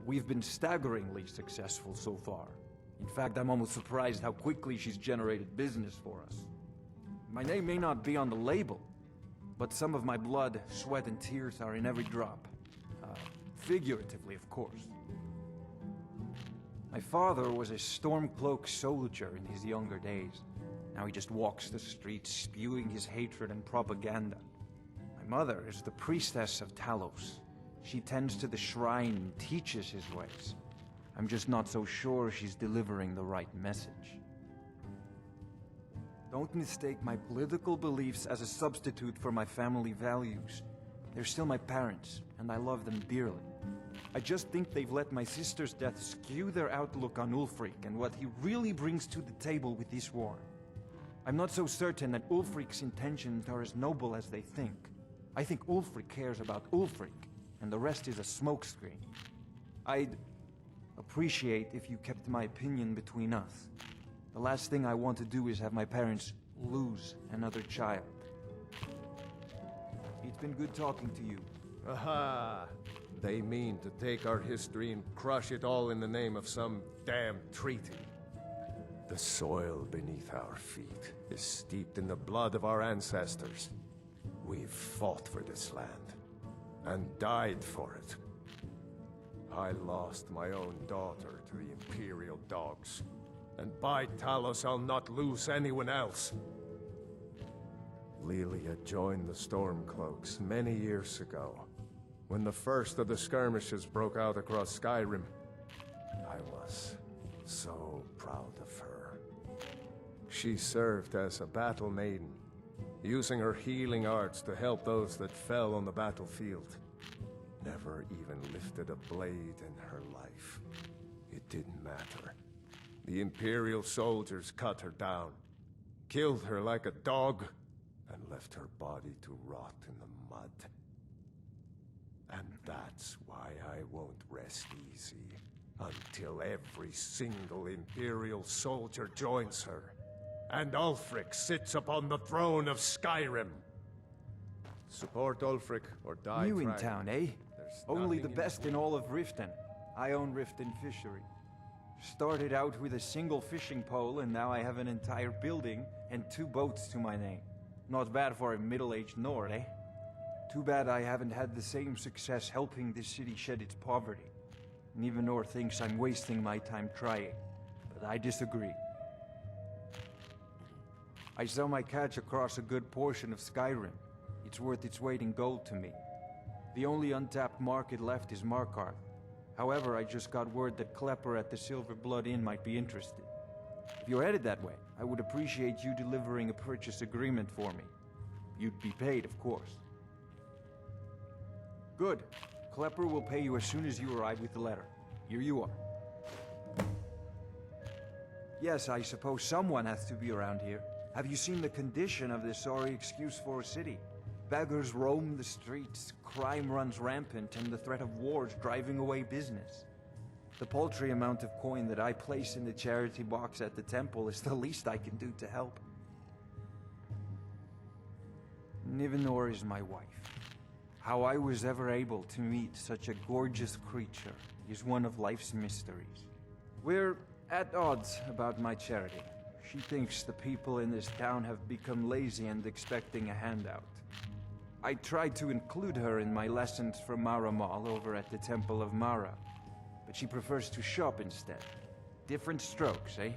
We've been staggeringly successful so far. In fact, I'm almost surprised how quickly she's generated business for us. My name may not be on the label, but some of my blood, sweat, and tears are in every drop. Figuratively, of course. My father was a Stormcloak soldier in his younger days. Now he just walks the streets spewing his hatred and propaganda. My mother is the priestess of Talos. She tends to the shrine and teaches his ways. I'm just not so sure she's delivering the right message. Don't mistake my political beliefs as a substitute for my family values. They're still my parents, and I love them dearly. I just think they've let my sister's death skew their outlook on Ulfric and what he really brings to the table with this war. I'm not so certain that Ulfric's intentions are as noble as they think. I think Ulfric cares about Ulfric, and the rest is a smokescreen. I'd appreciate if you kept my opinion between us. The last thing I want to do is have my parents lose another child. It's been good talking to you. Aha! They mean to take our history and crush it all in the name of some damn treaty. The soil beneath our feet is steeped in the blood of our ancestors. We've fought for this land, and died for it. I lost my own daughter to the Imperial dogs, and by Talos I'll not lose anyone else. Lilia joined the Stormcloaks many years ago, when the first of the skirmishes broke out across Skyrim. I was so proud of her. She served as a battle maiden, using her healing arts to help those that fell on the battlefield. Never even lifted a blade in her life. It didn't matter. The Imperial soldiers cut her down, killed her like a dog, and left her body to rot in the mud. And that's why I won't rest easy until every single Imperial soldier joins her, and Ulfric sits upon the throne of Skyrim. Support Ulfric or die New in trying. town, eh? There's Only the nothing best in all of Riften. I own Riften Fishery. Started out with a single fishing pole, and now I have an entire building and 2 boats to my name. Not bad for a middle-aged Nord, eh? Too bad I haven't had the same success helping this city shed its poverty. Nivenor thinks I'm wasting my time trying, but I disagree. I sell my catch across a good portion of Skyrim. It's worth its weight in gold to me. The only untapped market left is Markarth. However, I just got word that Klepper at the Silver Blood Inn might be interested. If you're headed that way, I would appreciate you delivering a purchase agreement for me. You'd be paid, of course. Good. Klepper will pay you as soon as you arrive with the letter. Here you are. Yes, I suppose someone has to be around here. Have you seen the condition of this sorry excuse for a city? Beggars roam the streets, crime runs rampant, and the threat of war is driving away business. The paltry amount of coin that I place in the charity box at the temple is the least I can do to help. Nivenor is my wife. How I was ever able to meet such a gorgeous creature is one of life's mysteries. We're at odds about my charity. She thinks the people in this town have become lazy and expecting a handout. I tried to include her in my lessons from Mara Mall over at the Temple of Mara, but she prefers to shop instead. Different strokes, eh?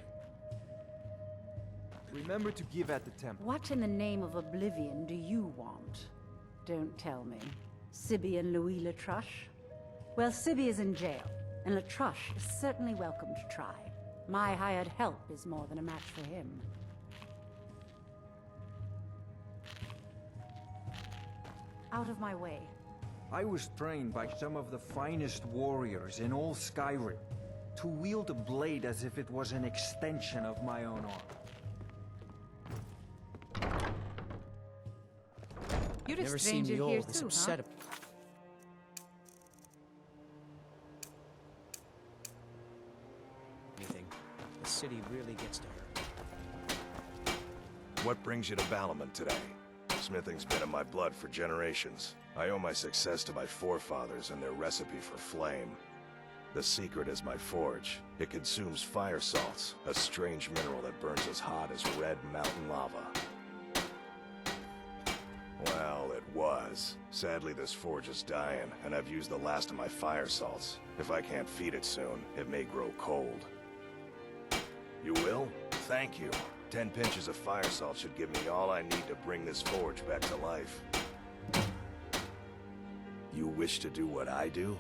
Remember to give at the temple. What in the name of oblivion do you want? Don't tell me. Sibby and Louis Latruche? Well, Sibby is in jail, and Latruche is certainly welcome to try. My hired help is more than a match for him. Out of my way. I was trained by some of the finest warriors in all Skyrim to wield a blade as if it was an extension of my own arm. You're a Never seen stranger me all here this too, upset. Anything. The city really gets to her. What brings you to Balamon today? Smithing's been in my blood for generations. I owe my success to my forefathers and their recipe for flame. The secret is my forge. It consumes fire salts, a strange mineral that burns as hot as red mountain lava. Well, it was. Sadly, this forge is dying, and I've used the last of my fire salts. If I can't feed it soon, it may grow cold. You will? Thank you. 10 pinches of fire salt should give me all I need to bring this forge back to life. You wish to do what I do?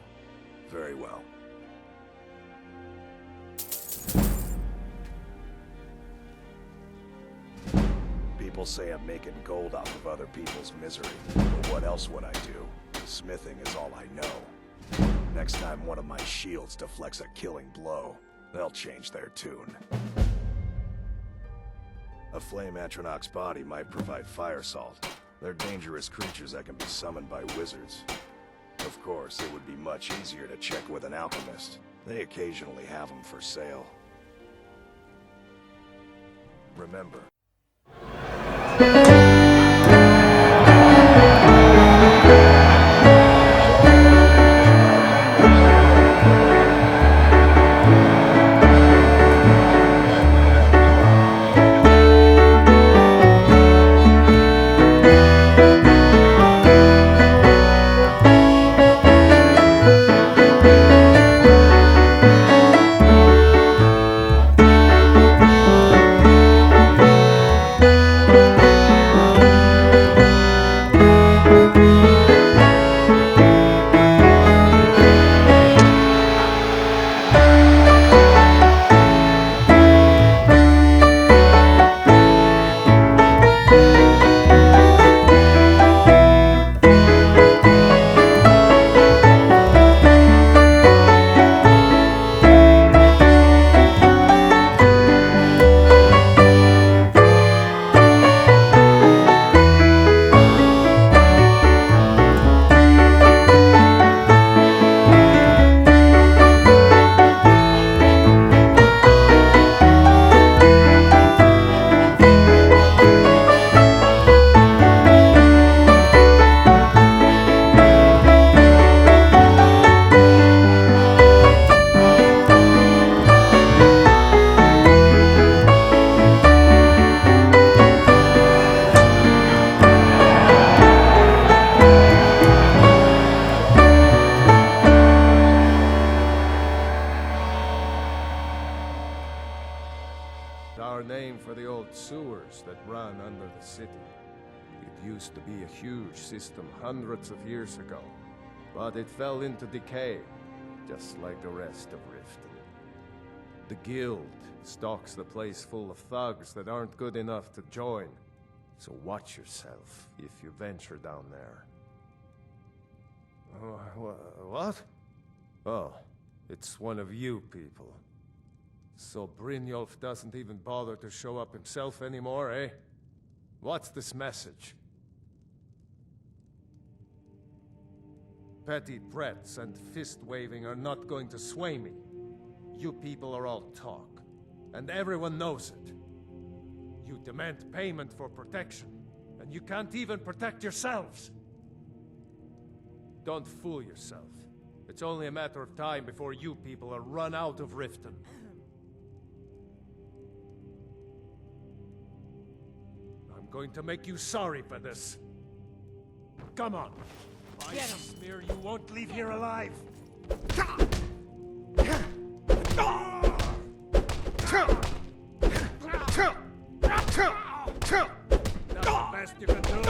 Very well. People say I'm making gold off of other people's misery, but what else would I do? Smithing is all I know. Next time one of my shields deflects a killing blow, they'll change their tune. A flame Atronach's body might provide fire salt. They're dangerous creatures that can be summoned by wizards. Of course, it would be much easier to check with an alchemist. They occasionally have them for sale. Remember, that run under the city. It used to be a huge system hundreds of years ago, but it fell into decay, just like the rest of Riften. The Guild stocks the place full of thugs that aren't good enough to join, so watch yourself if you venture down there. What? Oh, it's one of you people. So Brynjolf doesn't even bother to show up himself anymore, eh? What's this message? Petty threats and fist-waving are not going to sway me. You people are all talk, and everyone knows it. You demand payment for protection, and you can't even protect yourselves. Don't fool yourself. It's only a matter of time before you people are run out of Riften. I'm going to make you sorry for this. Come on. I smear you won't leave here alive. That's the best you can do.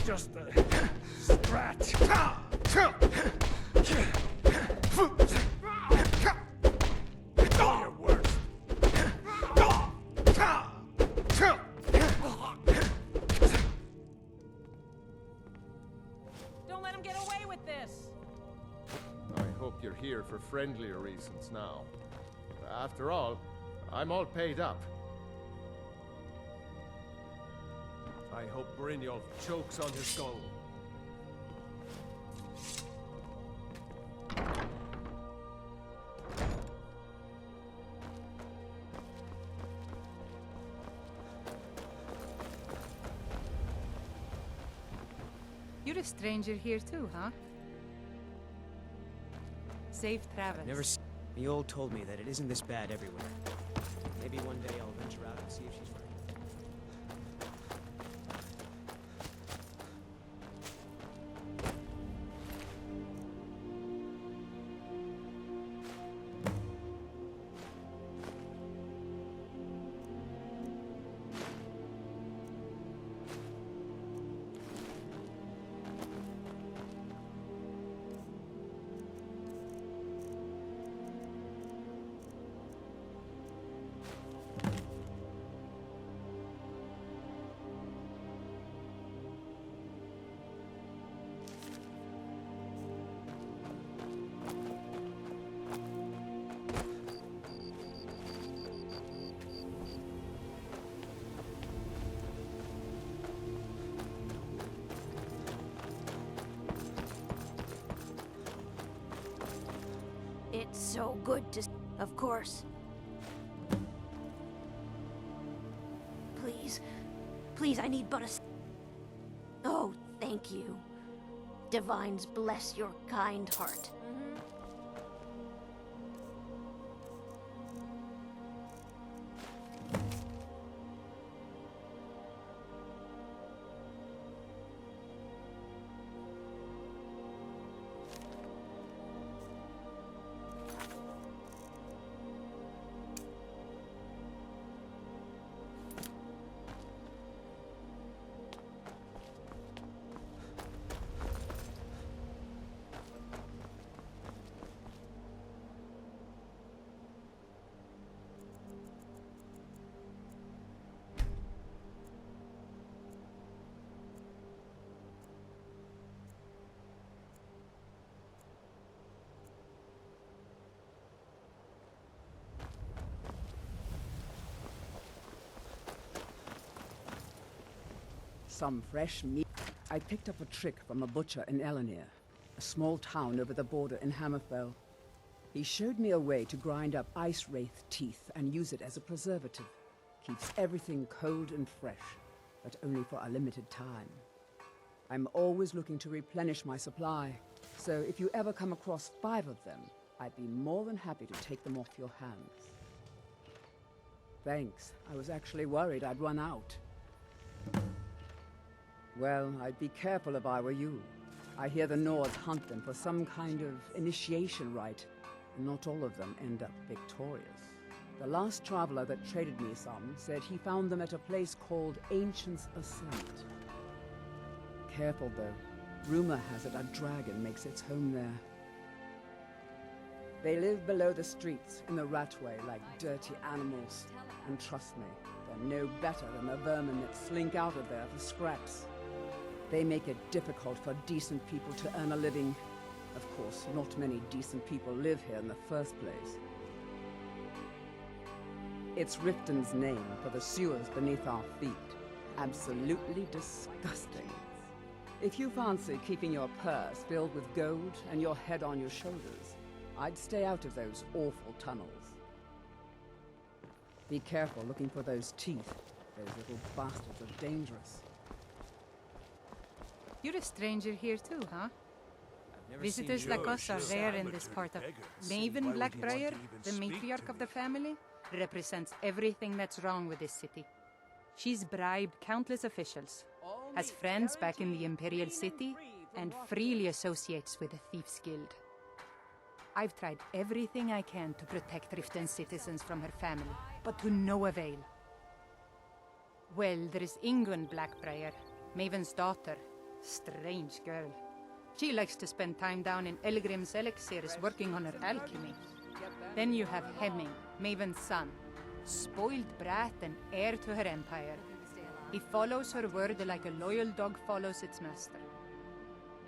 Just a scratch. Your worst. Don't let him get away with this! I hope you're here for friendlier reasons now. After all, I'm all paid up. I hope Brynjolf chokes on his gold. You're a stranger here too, huh? Safe travels. Never seen. Mjol told me that it isn't this bad everywhere. Maybe one day I'll venture out and see if she's right. It's so good to... Of course. Please. Please, I need but a... Oh, thank you. Divines bless your kind heart. Some fresh meat. I picked up a trick from a butcher in Elenir, a small town over the border in Hammerfell. He showed me a way to grind up ice wraith teeth and use it as a preservative. Keeps everything cold and fresh, but only for a limited time. I'm always looking to replenish my supply, so if you ever come across 5 of them, I'd be more than happy to take them off your hands. Thanks. I was actually worried I'd run out. Well, I'd be careful if I were you. I hear the Nords hunt them for some kind of initiation rite, and not all of them end up victorious. The last traveler that traded me some said he found them at a place called Ancient's Ascent. Careful, though. Rumor has it a dragon makes its home there. They live below the streets, in the ratway, like dirty animals. And trust me, they're no better than the vermin that slink out of there for scraps. They make it difficult for decent people to earn a living. Of course, not many decent people live here in the first place. It's Riften's name for the sewers beneath our feet. Absolutely disgusting. If you fancy keeping your purse filled with gold and your head on your shoulders, I'd stay out of those awful tunnels. Be careful looking for those teeth. Those little bastards are dangerous. You're a stranger here too, huh? Visitors like us are rare in this part of... Maven Blackbriar, the matriarch of the family, represents everything that's wrong with this city. She's bribed countless officials, has friends back in the Imperial City, and freely associates with the Thieves' Guild. I've tried everything I can to protect Riften's citizens from her family, but to no avail. Well, there is Ingun Blackbriar, Maven's daughter. Strange girl. She likes to spend time down in Elgrim's elixirs working on her alchemy. Then you have Hemming, Maven's son, spoiled brat and heir to her empire. He follows her word like a loyal dog follows its master.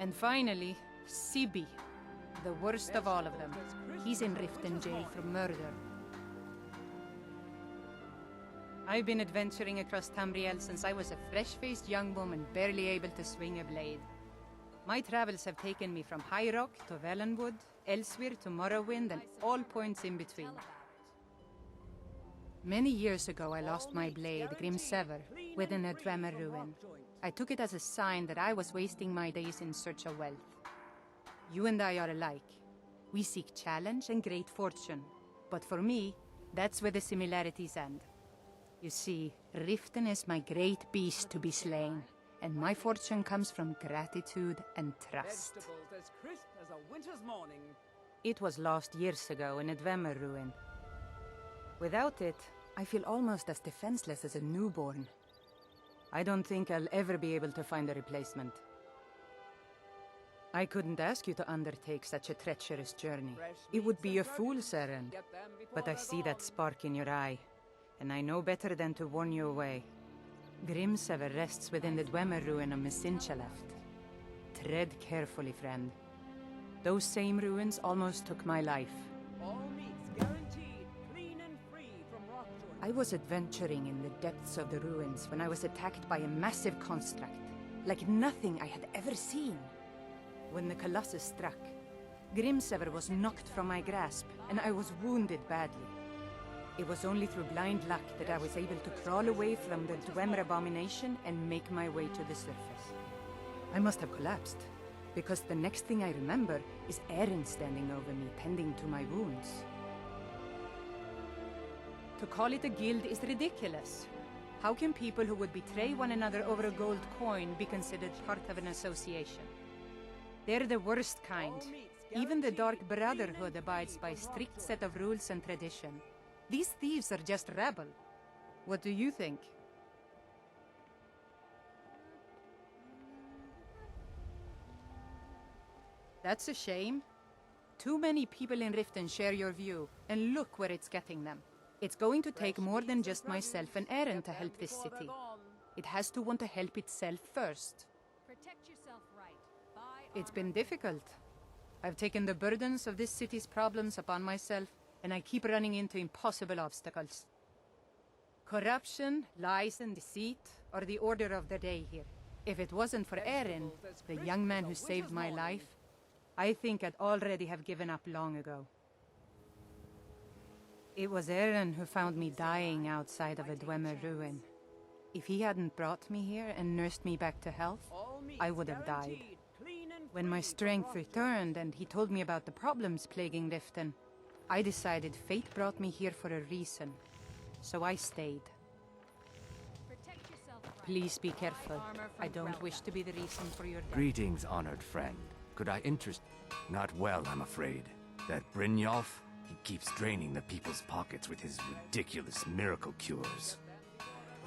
And finally, Sibi, the worst of all of them. He's in Riften jail for murder. I've been adventuring across Tamriel since I was a fresh-faced young woman barely able to swing a blade. My travels have taken me from High Rock to Valenwood, Elsewhere to Morrowind, and all points in between. Many years ago I lost my blade, Grimsever, within a Dwemer ruin. I took it as a sign that I was wasting my days in search of wealth. You and I are alike. We seek challenge and great fortune. But for me, that's where the similarities end. You see, Riften is my great beast to be slain, and my fortune comes from gratitude and trust. Vegetables as crisp as a winter's morning. It was lost years ago in a Dwemer ruin. Without it, I feel almost as defenseless as a newborn. I don't think I'll ever be able to find a replacement. I couldn't ask you to undertake such a treacherous journey. It would be a fool's errand. But I see that spark in your eye, and I know better than to warn you away. Grimsever rests within the Dwemer ruin of Mesinchaleft. Tread carefully, friend. Those same ruins almost took my life. All meats guaranteed, clean and free from rockjoy. I was adventuring in the depths of the ruins when I was attacked by a massive construct, like nothing I had ever seen. When the Colossus struck, Grimsever was knocked from my grasp, and I was wounded badly. It was only through blind luck that I was able to crawl away from the Dwemer abomination and make my way to the surface. I must have collapsed, because the next thing I remember is Eren standing over me, tending to my wounds. To call it a guild is ridiculous. How can people who would betray one another over a gold coin be considered part of an association? They're the worst kind. Even the Dark Brotherhood abides by a strict set of rules and tradition. These thieves are just rabble. What do you think? That's a shame. Too many people in Riften share your view, and look where it's getting them. It's going to take more than just myself and Eren to help this city. It has to want to help itself first. It's been difficult. I've taken the burdens of this city's problems upon myself, and I keep running into impossible obstacles. Corruption, lies and deceit are the order of the day here. If it wasn't for Eren, the young man who saved my life, I think I'd already have given up long ago. It was Eren who found me dying outside of a Dwemer ruin. If he hadn't brought me here and nursed me back to health, I would have died. When my strength returned and he told me about the problems plaguing Riften, I decided fate brought me here for a reason, so I stayed. Please be careful. I don't wish to be the reason for your death. Greetings, honored friend. Could I interest... Not well, I'm afraid. That Brynjolf? He keeps draining the people's pockets with his ridiculous miracle cures.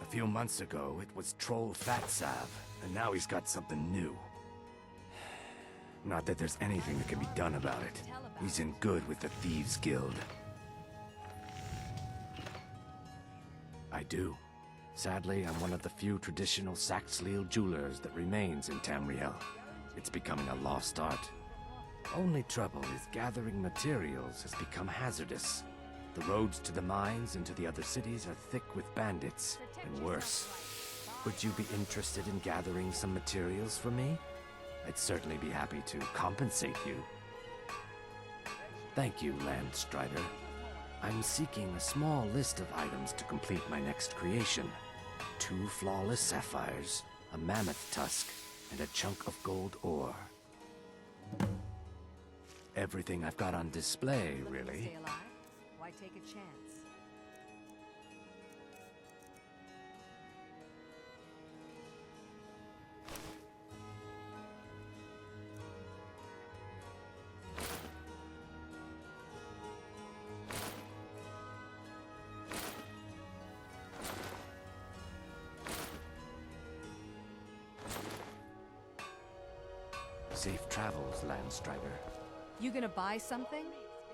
A few months ago, it was troll fat salve, and now he's got something new. Not that there's anything that can be done about it. He's in good with the Thieves' Guild. I do. Sadly, I'm one of the few traditional Saxhleel jewelers that remains in Tamriel. It's becoming a lost art. Only trouble is gathering materials has become hazardous. The roads to the mines and to the other cities are thick with bandits, and worse. Would you be interested in gathering some materials for me? I'd certainly be happy to compensate you. Thank you, Landstrider. I'm seeking a small list of items to complete my next creation. 2 flawless sapphires, a mammoth tusk, and a chunk of gold ore. Everything I've got on display, really. Stay alive? Why take a chance? Safe travels, Landstrider. You gonna buy something?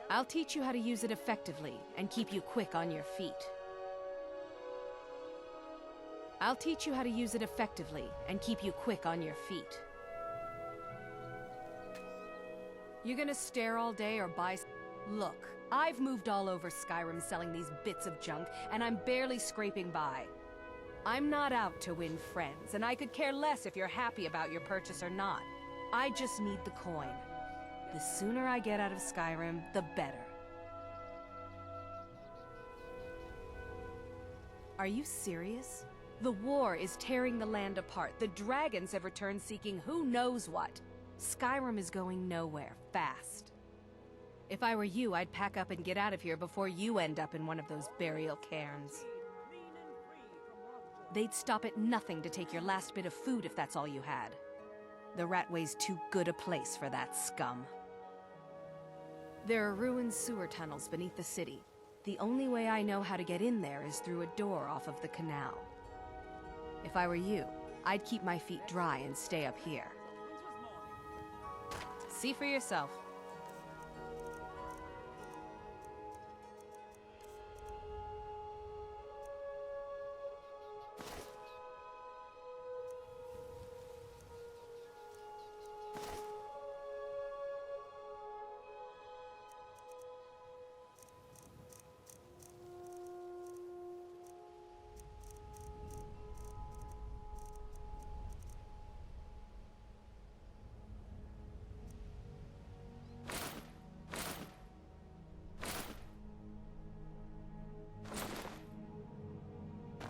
I'll teach you how to use it effectively and keep you quick on your feet. I'll teach you how to use it effectively and keep you quick on your feet. You gonna stare all day or buy Look, I've moved all over Skyrim selling these bits of junk, and I'm barely scraping by. I'm not out to win friends, and I could care less if you're happy about your purchase or not. I just need the coin. The sooner I get out of Skyrim, the better. Are you serious? The war is tearing the land apart. The dragons have returned seeking who knows what. Skyrim is going nowhere, fast. If I were you, I'd pack up and get out of here before you end up in one of those burial cairns. They'd stop at nothing to take your last bit of food if that's all you had. The Ratway's too good a place for that scum. There are ruined sewer tunnels beneath the city. The only way I know how to get in there is through a door off of the canal. If I were you, I'd keep my feet dry and stay up here. See for yourself.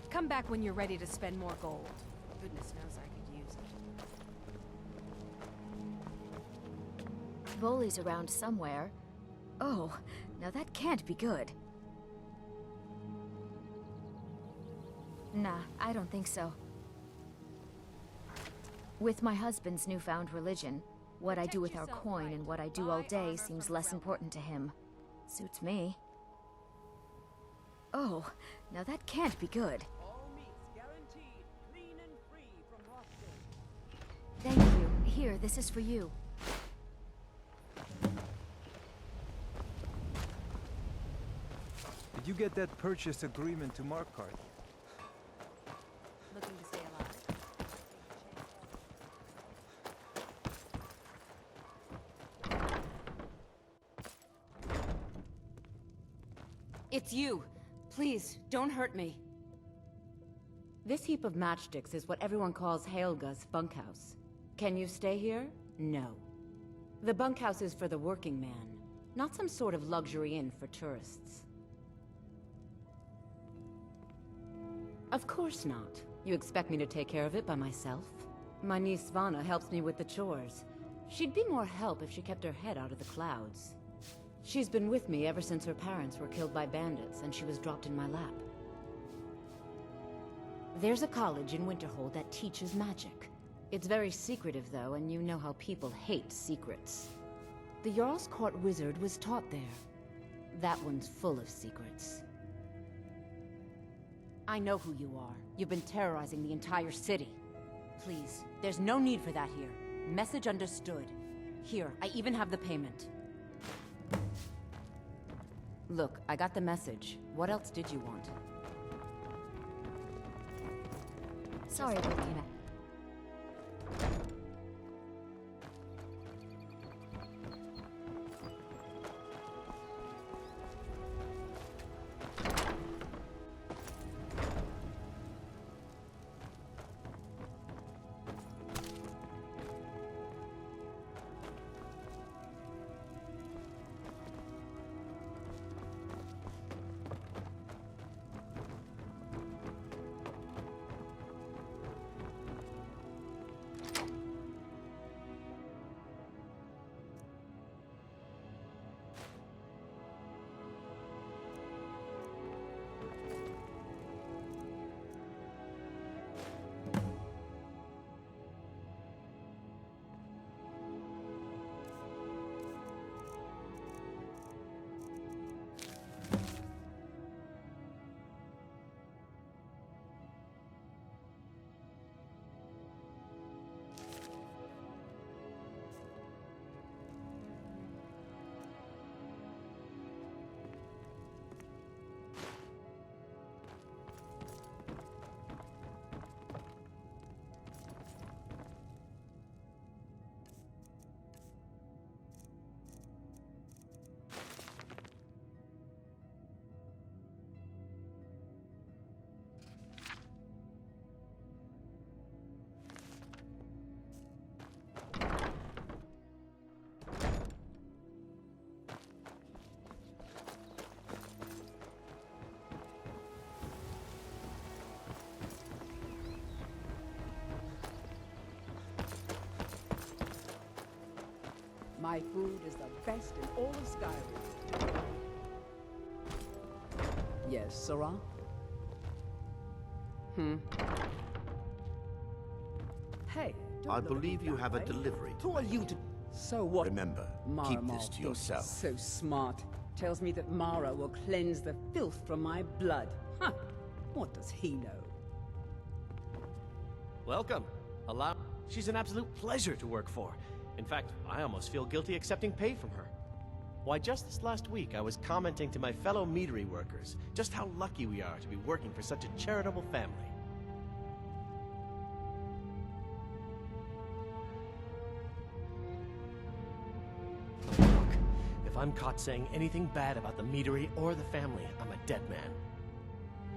Come back when you're ready to spend more gold. Goodness knows I could use it. Voley's around somewhere. Oh, now that can't be good. Nah, I don't think so. With my husband's newfound religion, what I do with our coin and what I do all day seems less important to him. Suits me. Oh, now that can't be good. Thank you. Here, this is for you. Did you get that purchase agreement to Markarth? Looking to stay alive. It's you. Please, don't hurt me. This heap of matchsticks is what everyone calls Helga's bunkhouse. Can you stay here? No. The bunkhouse is for the working man, not some sort of luxury inn for tourists. Of course not. You expect me to take care of it by myself? My niece Svana helps me with the chores. She'd be more help if she kept her head out of the clouds. She's been with me ever since her parents were killed by bandits and she was dropped in my lap. There's a college in Winterhold that teaches magic. It's very secretive, though, and you know how people hate secrets. The Jarl's Court wizard was taught there. That one's full of secrets. I know who you are. You've been terrorizing the entire city. Please, there's no need for that here. Message understood. Here, I even have the payment. Look, I got the message. What else did you want? Sorry about that. My food is the best in all of Skyrim. Yes, Sarah? Hey, don't I look at believe me you that have a way. delivery to Who are you to... So what? Remember, keep this to yourself. So smart. Tells me that Mara will cleanse the filth from my blood. Huh. What does he know? Welcome. She's an absolute pleasure to work for. In fact, I almost feel guilty accepting pay from her. Why, just this last week, I was commenting to my fellow meadery workers just how lucky we are to be working for such a charitable family. Look, if I'm caught saying anything bad about the meadery or the family, I'm a dead man.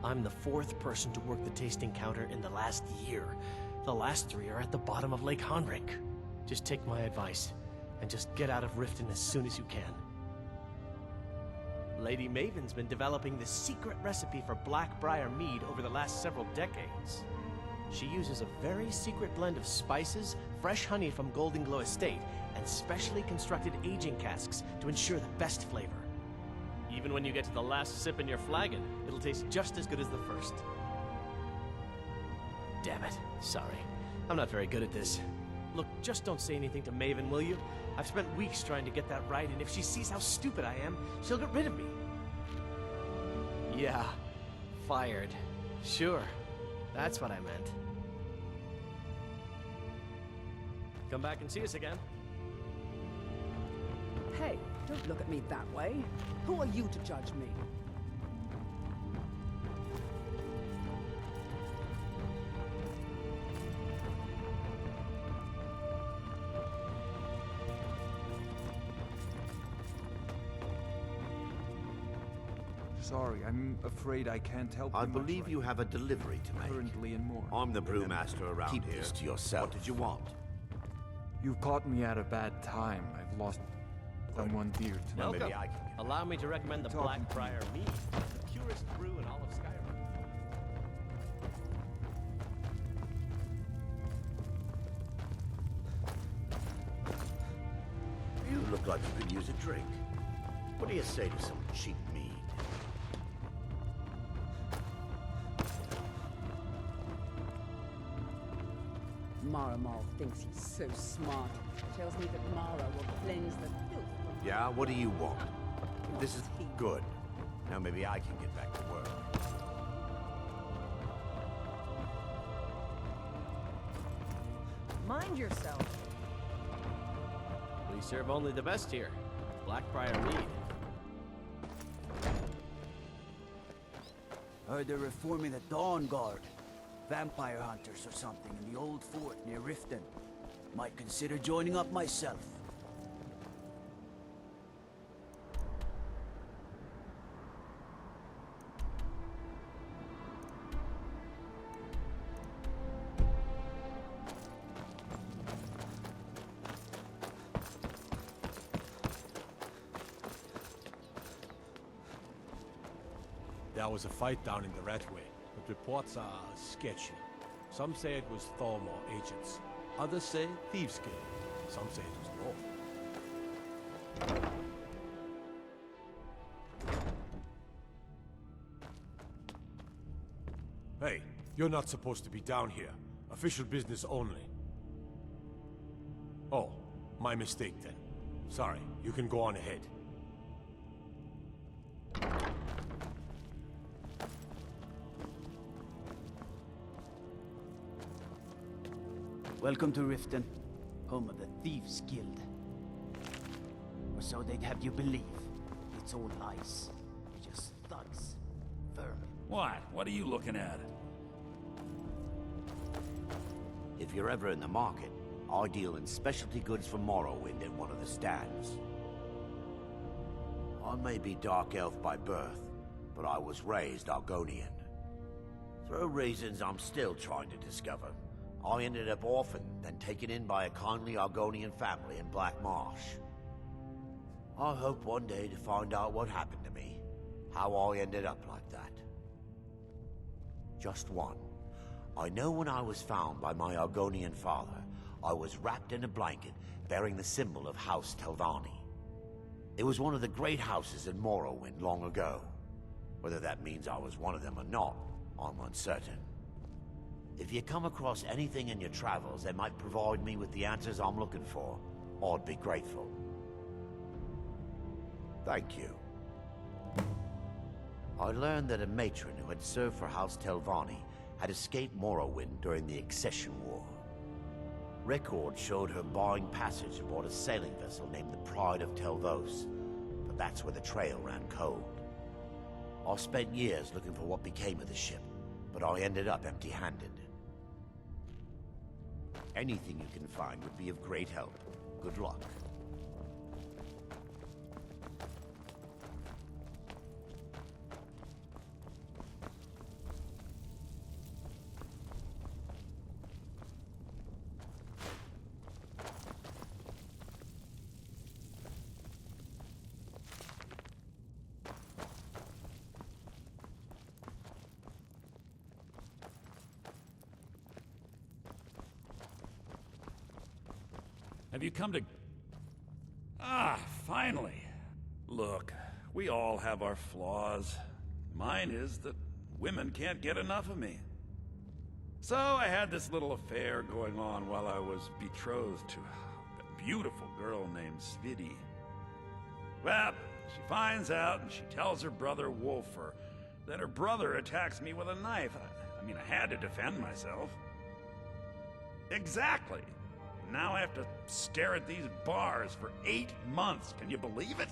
I'm the 4th person to work the tasting counter in the last year. The last 3 are at the bottom of Lake Honrink. Just take my advice, and just get out of Riften as soon as you can. Lady Maven's been developing the secret recipe for Blackbriar mead over the last several decades. She uses a very secret blend of spices, fresh honey from Golden Glow Estate, and specially constructed aging casks to ensure the best flavor. Even when you get to the last sip in your flagon, it'll taste just as good as the first. Damn it. Sorry. I'm not very good at this. Look, just don't say anything to Maven, will you? I've spent weeks trying to get that right, and if she sees how stupid I am, she'll get rid of me. Yeah, fired. Sure, that's what I meant. Come back and see us again. Hey, don't look at me that way. Who are you to judge me? Sorry, I'm afraid I can't help you. I believe you have a delivery to make. Currently and more. I'm the brewmaster around Keep here. this to yourself. What did you want? You've caught me at a bad time. I've lost someone dear to me. Welcome. Maybe I can... Allow me to recommend the Blackbriar mead, the purest brew in all of Skyrim. You look like you could use a drink. What do you say to some cheap mead? Maramal thinks he's so smart. Tells me that Mara will cleanse the filth from... Yeah, what do you want? This is good. Now maybe I can get back to work. Mind yourself. We serve only the best here. Blackbriar mead. Heard they're reforming the Dawn Guard. Vampire hunters or something in the old fort near Riften. Might consider joining up myself. There was a fight down in the Ratway, but reports are sketchy. Some say it was Thalmor agents. Others say thieves killed. Some say it was North. Hey, you're not supposed to be down here. Official business only. Oh, my mistake then. Sorry, you can go on ahead. Welcome to Riften, home of the Thieves Guild. Or so they'd have you believe. It's all lies. Just thugs. Vermin. What? What are you looking at? If you're ever in the market, I deal in specialty goods from Morrowind in one of the stands. I may be Dark Elf by birth, but I was raised Argonian. Through reasons I'm still trying to discover, I ended up orphaned, then taken in by a kindly Argonian family in Black Marsh. I hope one day to find out what happened to me, how I ended up like that. Just one. I know when I was found by my Argonian father, I was wrapped in a blanket bearing the symbol of House Telvanni. It was one of the great houses in Morrowind long ago. Whether that means I was one of them or not, I'm uncertain. If you come across anything in your travels that might provide me with the answers I'm looking for, I'd be grateful. Thank you. I learned that a matron who had served for House Telvanni had escaped Morrowind during the Accession War. Records showed her buying passage aboard a sailing vessel named the Pride of Telvos, but that's where the trail ran cold. I spent years looking for what became of the ship, but I ended up empty-handed. Anything you can find would be of great help. Good luck. Have you come to... Ah, finally. Look, we all have our flaws. Mine is that women can't get enough of me. So I had this little affair going on while I was betrothed to a beautiful girl named Svidi. Well, she finds out and she tells her brother Wolfer that her brother attacks me with a knife. I mean, I had to defend myself. Exactly. Now I have to stare at these bars for 8 months. Can you believe it?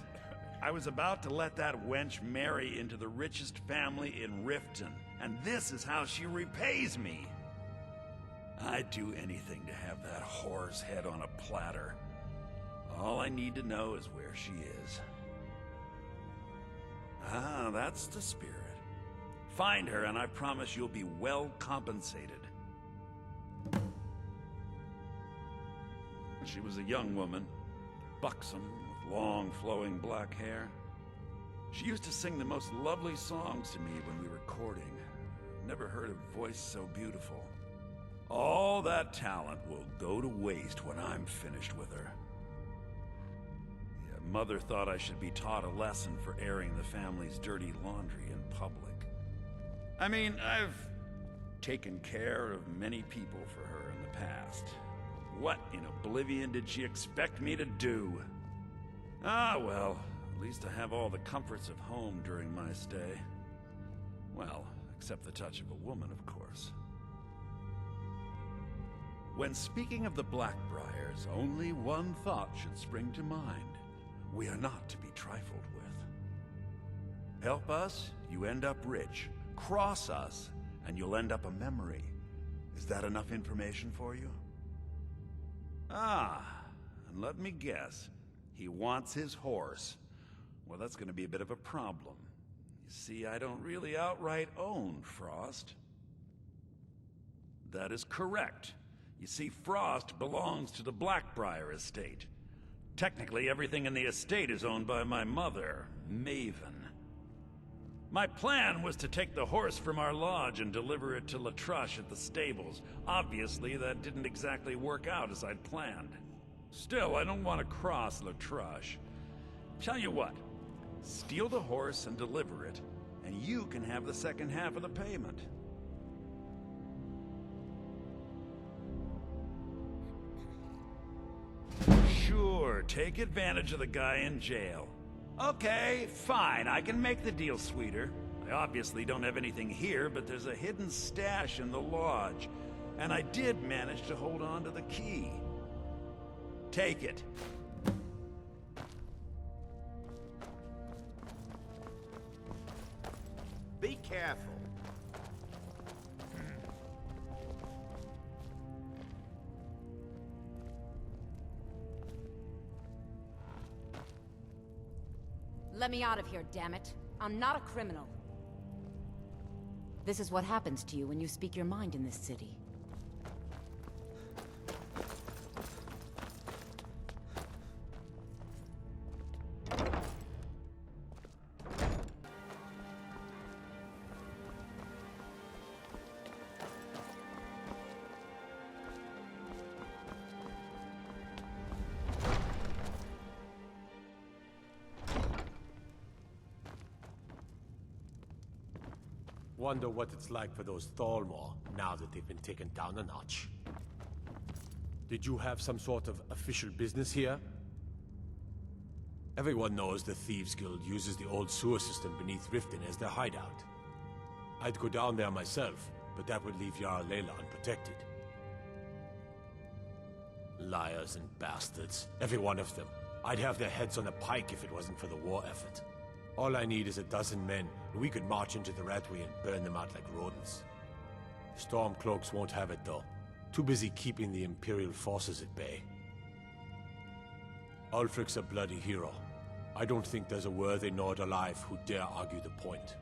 I was about to let that wench marry into the richest family in Riften, and this is how she repays me. I'd do anything to have that whore's head on a platter. All I need to know is where she is. Ah, that's the spirit. Find her, and I promise you'll be well compensated. She was a young woman, buxom, with long, flowing black hair. She used to sing the most lovely songs to me when we were courting. Never heard a voice so beautiful. All that talent will go to waste when I'm finished with her. Yeah, Mother thought I should be taught a lesson for airing the family's dirty laundry in public. I mean, I've taken care of many people for her in the past. What in oblivion did she expect me to do? Ah, well, At least I have all the comforts of home during my stay. Well, except the touch of a woman, of course. When speaking of the Blackbriars, only one thought should spring to mind. We are not to be trifled with. Help us, you end up rich. Cross us, and you'll end up a memory. Is that enough information for you? Ah, and let me guess. He wants his horse. Well, that's going to be a bit of a problem. You see, I don't really outright own Frost. That is correct. You see, Frost belongs to the Blackbriar estate. Technically, everything in the estate is owned by my mother, Maven. My plan was to take the horse from our lodge and deliver it to Latrush at the stables. Obviously, that didn't exactly work out as I'd planned. Still, I don't want to cross Latrush. Tell you what, steal the horse and deliver it, and you can have the second half of the payment. Sure, take advantage of the guy in jail. Okay, fine, I can make the deal sweeter. I obviously don't have anything here, but there's a hidden stash in the lodge, and I did manage to hold on to the key. Take it. Be careful. Let me out of here, damn it. I'm not a criminal. This is what happens to you when you speak your mind in this city. Wonder what it's like for those Thalmor now that they've been taken down a notch. Did you have some sort of official business here? Everyone knows the Thieves Guild uses the old sewer system beneath Riften as their hideout. I'd go down there myself, but that would leave Jarl Layla unprotected. Liars and bastards, every one of them. I'd have their heads on a pike if it wasn't for the war effort. All I need is a dozen men, and we could march into the Ratway and burn them out like rodents. Stormcloaks won't have it, though. Too busy keeping the Imperial forces at bay. Ulfric's a bloody hero. I don't think there's a worthy Nord alive who dare argue the point.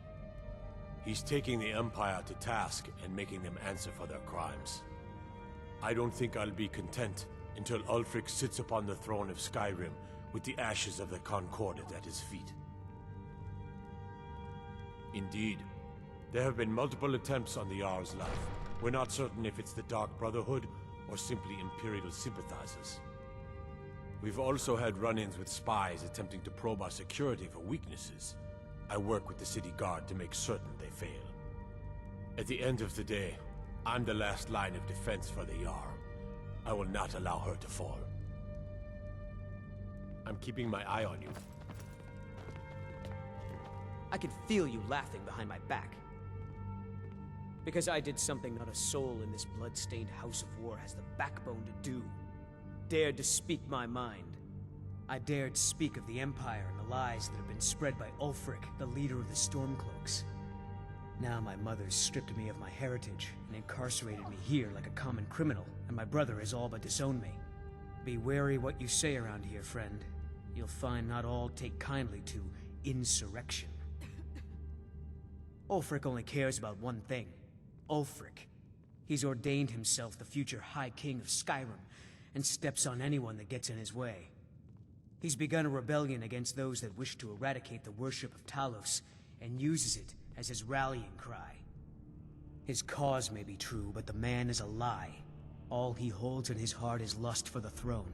He's taking the Empire to task and making them answer for their crimes. I don't think I'll be content until Ulfric sits upon the throne of Skyrim with the ashes of the Concordat at his feet. Indeed, there have been multiple attempts on the Jarl's life. We're not certain if it's the Dark Brotherhood or simply Imperial sympathizers. We've also had run-ins with spies attempting to probe our security for weaknesses. I work with the city guard to make certain they fail. At the end of the day, I'm the last line of defense for the Jarl. I will not allow her to fall. I'm keeping my eye on you. I could feel you laughing behind my back. Because I did something not a soul in this blood-stained house of war has the backbone to do. Dared to speak my mind. I dared speak of the Empire and the lies that have been spread by Ulfric, the leader of the Stormcloaks. Now my mother's stripped me of my heritage and incarcerated me here like a common criminal, and my brother has all but disowned me. Be wary what you say around here, friend. You'll find not all take kindly to insurrection. Ulfric only cares about one thing. Ulfric. He's ordained himself the future High King of Skyrim, and steps on anyone that gets in his way. He's begun a rebellion against those that wish to eradicate the worship of Talos, and uses it as his rallying cry. His cause may be true, but the man is a lie. All he holds in his heart is lust for the throne.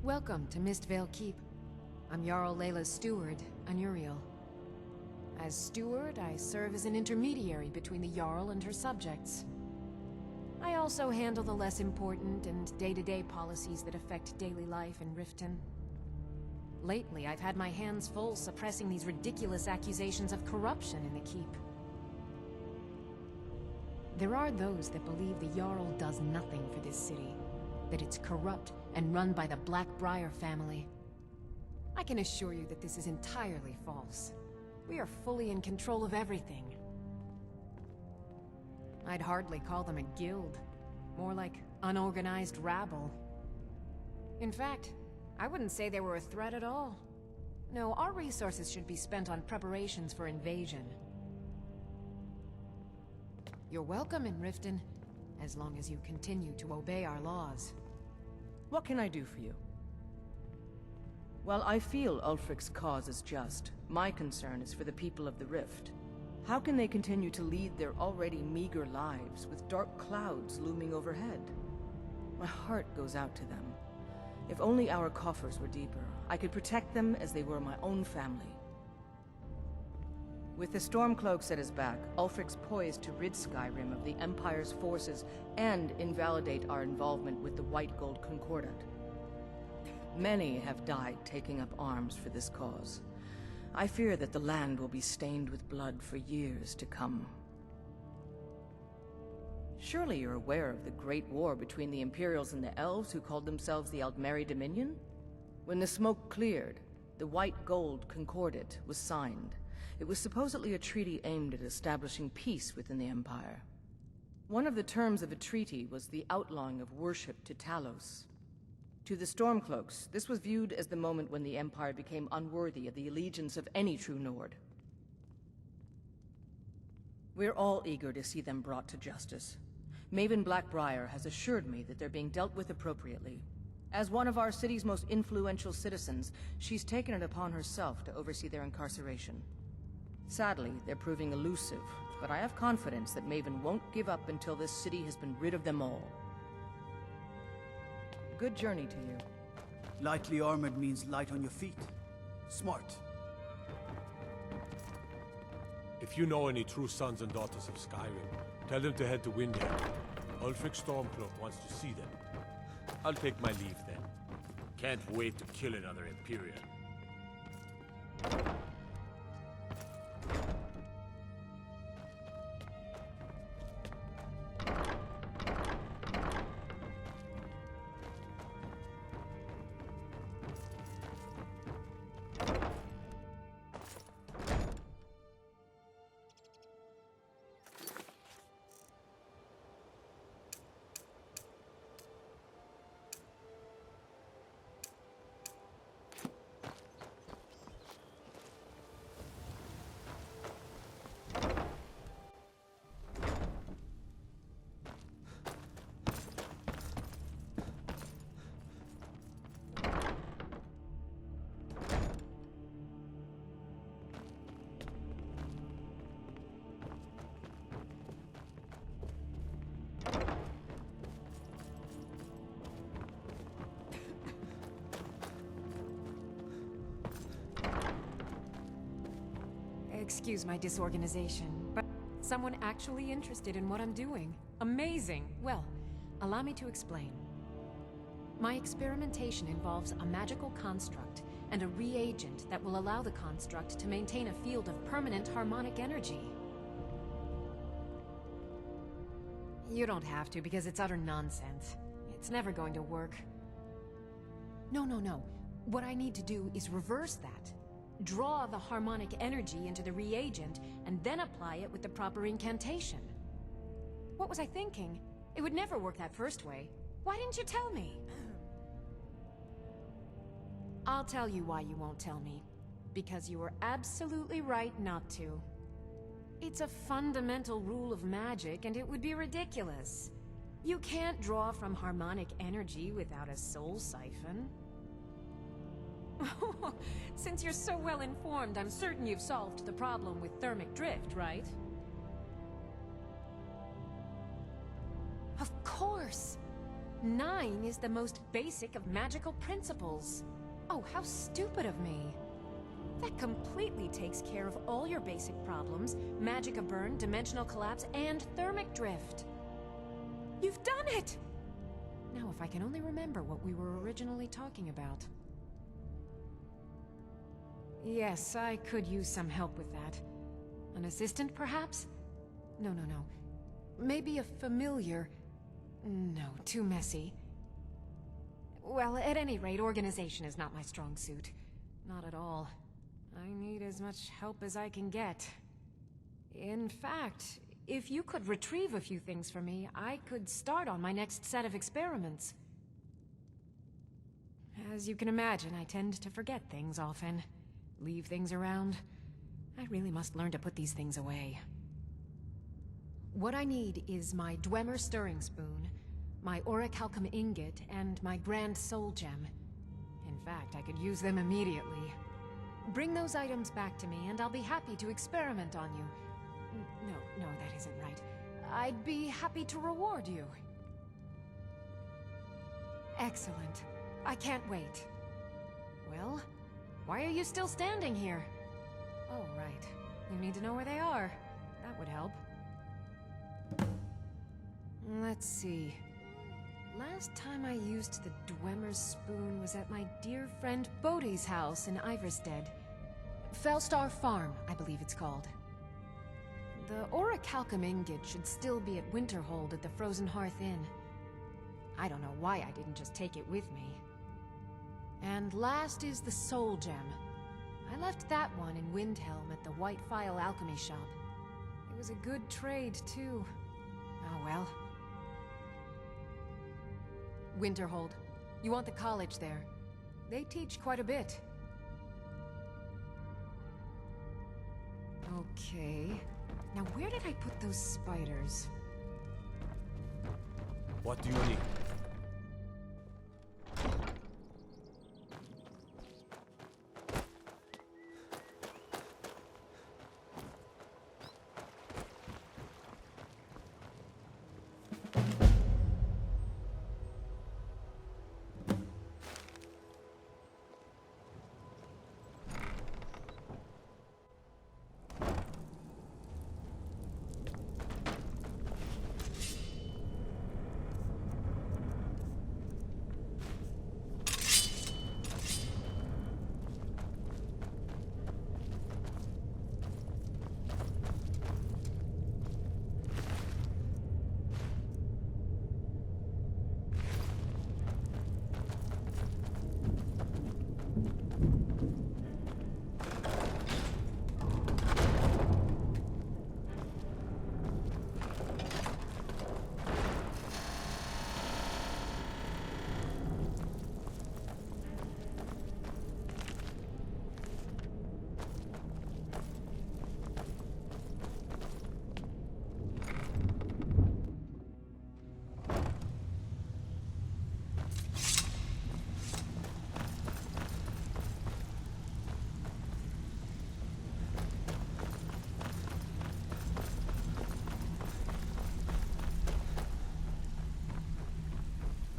Welcome to Mistvale Keep. I'm Jarl Layla's steward, Anuriel. As steward, I serve as an intermediary between the Jarl and her subjects. I also handle the less important and day-to-day policies that affect daily life in Riften. Lately, I've had my hands full suppressing these ridiculous accusations of corruption in the Keep. There are those that believe the Jarl does nothing for this city, that it's corrupt and run by the Blackbriar family. I can assure you that this is entirely false. We are fully in control of everything. I'd hardly call them a guild, more like unorganized rabble. In fact, I wouldn't say they were a threat at all. No, our resources should be spent on preparations for invasion. You're welcome in Riften, as long as you continue to obey our laws. What can I do for you? While I feel Ulfric's cause is just, my concern is for the people of the Rift. How can they continue to lead their already meager lives with dark clouds looming overhead? My heart goes out to them. If only our coffers were deeper, I could protect them as they were my own family. With the Stormcloaks at his back, Ulfric's poised to rid Skyrim of the Empire's forces and invalidate our involvement with the White Gold Concordat. Many have died taking up arms for this cause. I fear that the land will be stained with blood for years to come. Surely you're aware of the Great War between the Imperials and the Elves who called themselves the Aldmeri Dominion? When the smoke cleared, the White Gold Concordat was signed. It was supposedly a treaty aimed at establishing peace within the Empire. One of the terms of a treaty was the outlawing of worship to Talos. To the Stormcloaks, this was viewed as the moment when the Empire became unworthy of the allegiance of any true Nord. We're all eager to see them brought to justice. Maven Blackbriar has assured me that they're being dealt with appropriately. As one of our city's most influential citizens, she's taken it upon herself to oversee their incarceration. Sadly, they're proving elusive, but I have confidence that Maven won't give up until this city has been rid of them all. Good journey to you. Lightly armored means light on your feet. Smart. If you know any true sons and daughters of Skyrim, tell them to head to Windhelm. Ulfric Stormcloak wants to see them. I'll take my leave then. Can't wait to kill another Imperial. Excuse my disorganization, but someone actually interested in what I'm doing. Amazing! Well, allow me to explain. My experimentation involves a magical construct and a reagent that will allow the construct to maintain a field of permanent harmonic energy. You don't have to, because it's utter nonsense. It's never going to work. No. What I need to do is reverse that. Draw the harmonic energy into the reagent, and then apply it with the proper incantation. What was I thinking? It would never work that first way. Why didn't you tell me? I'll tell you why you won't tell me. Because you were absolutely right not to. It's a fundamental rule of magic, and it would be ridiculous. You can't draw from harmonic energy without a soul siphon. Since you're so well informed, I'm certain you've solved the problem with thermic drift, right? Of course! 9 is the most basic of magical principles. Oh, how stupid of me. That completely takes care of all your basic problems: magicka burn, dimensional collapse, and thermic drift. You've done it! Now, if I can only remember what we were originally talking about. Yes, I could use some help with that. An assistant, perhaps? No. Maybe a familiar. No, too messy. Well, at any rate, organization is not my strong suit. Not at all. I need as much help as I can get. In fact, if you could retrieve a few things for me, I could start on my next set of experiments. As you can imagine, I tend to forget things often. Leave things around. I really must learn to put these things away. What I need is my Dwemer stirring spoon, my orichalcum ingot, and my grand soul gem. In fact, I could use them immediately. Bring those items back to me, and I'll be happy to experiment on you. No, that isn't right. I'd be happy to reward you. Excellent. I can't wait. Well, why are you still standing here? Oh, right. You need to know where they are. That would help. Let's see. Last time I used the Dwemer's spoon was at my dear friend Bodhi's house in Iverstead. Felstar Farm, I believe it's called. The orichalcum ingot should still be at Winterhold at the Frozen Hearth Inn. I don't know why I didn't just take it with me. And last is the soul gem. I left that one in Windhelm at the White Phial Alchemy Shop. It was a good trade, too. Oh well. Winterhold. You want the college there. They teach quite a bit. Okay. Now where did I put those spiders? What do you need?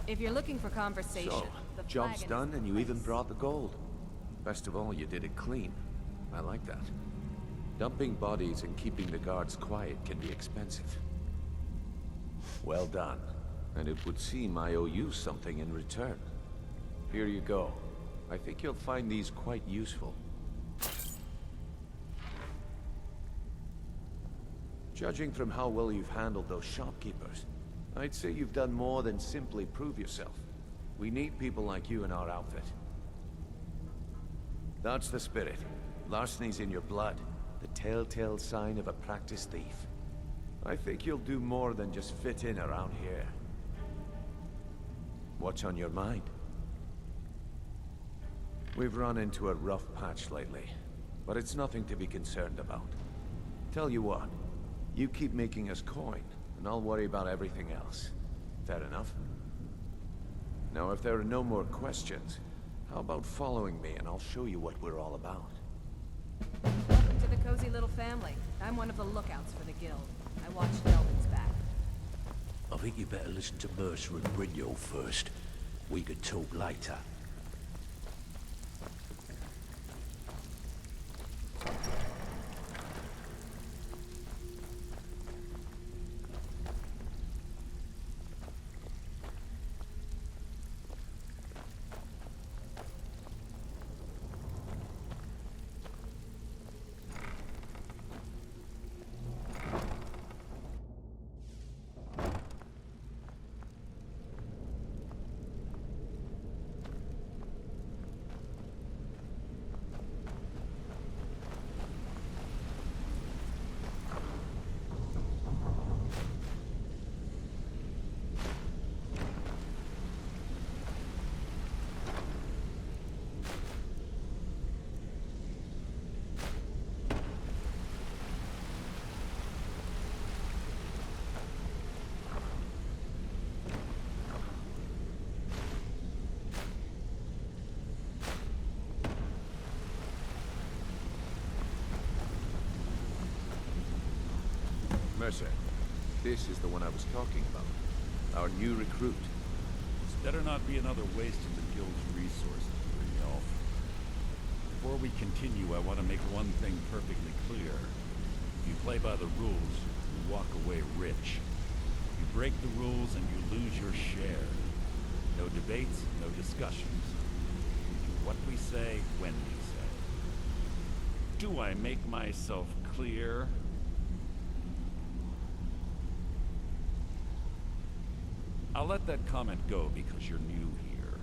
If you're looking for conversation, So, the job's flagon done is and you even brought the gold. Best of all, you did it clean. I like that. Dumping bodies and keeping the guards quiet can be expensive. Well done. And it would seem I owe you something in return. Here you go. I think you'll find these quite useful. Judging from how well you've handled those shopkeepers, I'd say you've done more than simply prove yourself. We need people like you in our outfit. That's the spirit. Larceny's in your blood. The telltale sign of a practiced thief. I think you'll do more than just fit in around here. What's on your mind? We've run into a rough patch lately, but it's nothing to be concerned about. Tell you what, you keep making us coin, and I'll worry about everything else. Fair enough? Now, if there are no more questions, how about following me and I'll show you what we're all about? Welcome to the cozy little family. I'm one of the lookouts for the guild. I watch Delvin's back. I think you better listen to Mercer and Brynjol first. We could talk later. Mercer, this is the one I was talking about. Our new recruit. This better not be another waste of the guild's resources, Brynjolf. Before we continue, I want to make one thing perfectly clear. If you play by the rules, you walk away rich. You break the rules and you lose your share. No debates, no discussions. We do what we say, when we say. Do I make myself clear? I'll let that comment go because you're new here.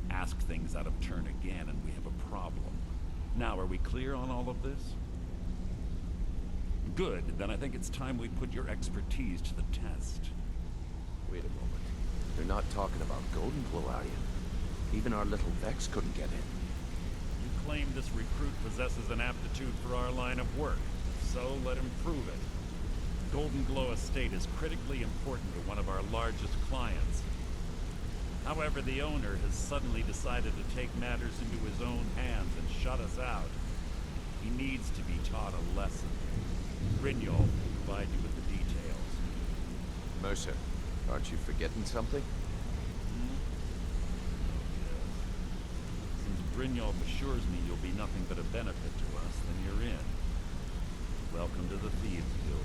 Ask things out of turn again and we have a problem. Now, are we clear on all of this? Good, then I think it's time we put your expertise to the test. Wait a moment. You're not talking about Golden Glow, are you? Even our little Vex couldn't get in. You claim this recruit possesses an aptitude for our line of work, so let him prove it. Golden Glow Estate is critically important to one of our largest clients. However, the owner has suddenly decided to take matters into his own hands and shut us out. He needs to be taught a lesson. Brynjolf will provide you with the details. Mercer, aren't you forgetting something? Since Brynjolf assures me you'll be nothing but a benefit to us, then you're in. Welcome to the Thieves Guild.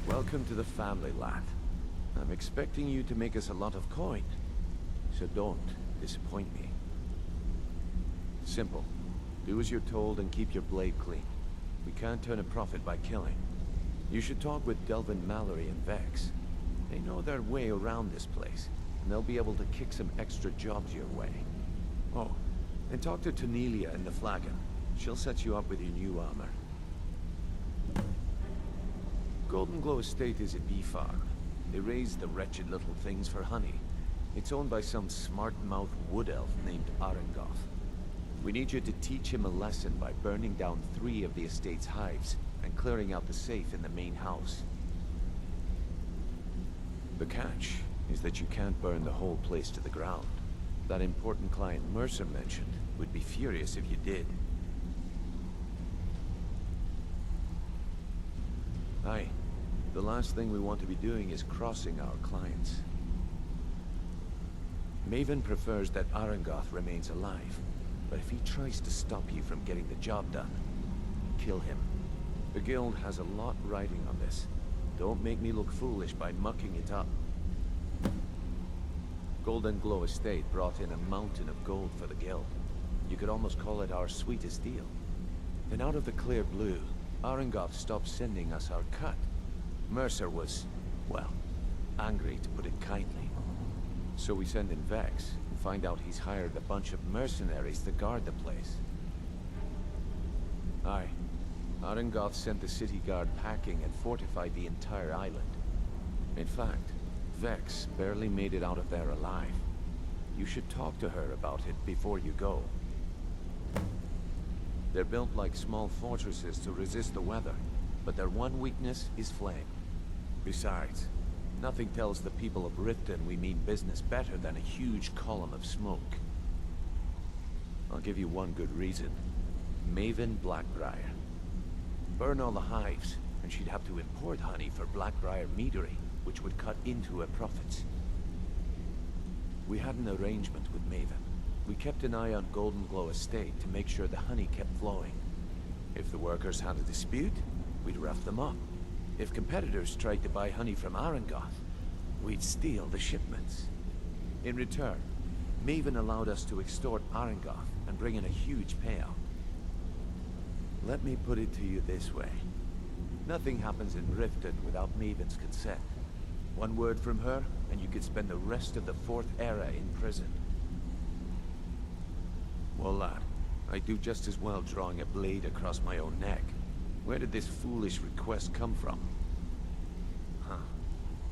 Welcome to the family, lad. I'm expecting you to make us a lot of coin. So don't disappoint me. Simple. Do as you're told and keep your blade clean. We can't turn a profit by killing. You should talk with Delvin Mallory and Vex. They know their way around this place, and they'll be able to kick some extra jobs your way. Oh, and talk to Tanelia in the Flagon. She'll set you up with your new armor. Golden Glow Estate is a bee farm. They raise the wretched little things for honey. It's owned by some smart-mouthed wood elf named Arengoth. We need you to teach him a lesson by burning down 3 of the estate's hives and clearing out the safe in the main house. The catch is that you can't burn the whole place to the ground. That important client Mercer mentioned would be furious if you did. Aye. The last thing we want to be doing is crossing our clients. Maven prefers that Arengoth remains alive, but if he tries to stop you from getting the job done, kill him. The guild has a lot riding on this. Don't make me look foolish by mucking it up. Golden Glow Estate brought in a mountain of gold for the guild. You could almost call it our sweetest deal. Then out of the clear blue, Arengoth stopped sending us our cut. Mercer was, well, angry to put it kindly. So we send in Vex and find out he's hired a bunch of mercenaries to guard the place. Aye. Arengoth sent the city guard packing and fortified the entire island. In fact, Vex barely made it out of there alive. You should talk to her about it before you go. They're built like small fortresses to resist the weather, but their one weakness is flame. Besides, nothing tells the people of Riften we mean business better than a huge column of smoke. I'll give you one good reason. Maven Blackbriar. Burn all the hives, and she'd have to import honey for Blackbriar meadery, which would cut into her profits. We had an arrangement with Maven. We kept an eye on Golden Glow Estate to make sure the honey kept flowing. If the workers had a dispute, we'd rough them up. If competitors tried to buy honey from Arengoth, we'd steal the shipments. In return, Maven allowed us to extort Arengoth and bring in a huge payout. Let me put it to you this way. Nothing happens in Riften without Maven's consent. One word from her, and you could spend the rest of the 4th era in prison. Well, lad, I'd do just as well drawing a blade across my own neck. Where did this foolish request come from? Huh.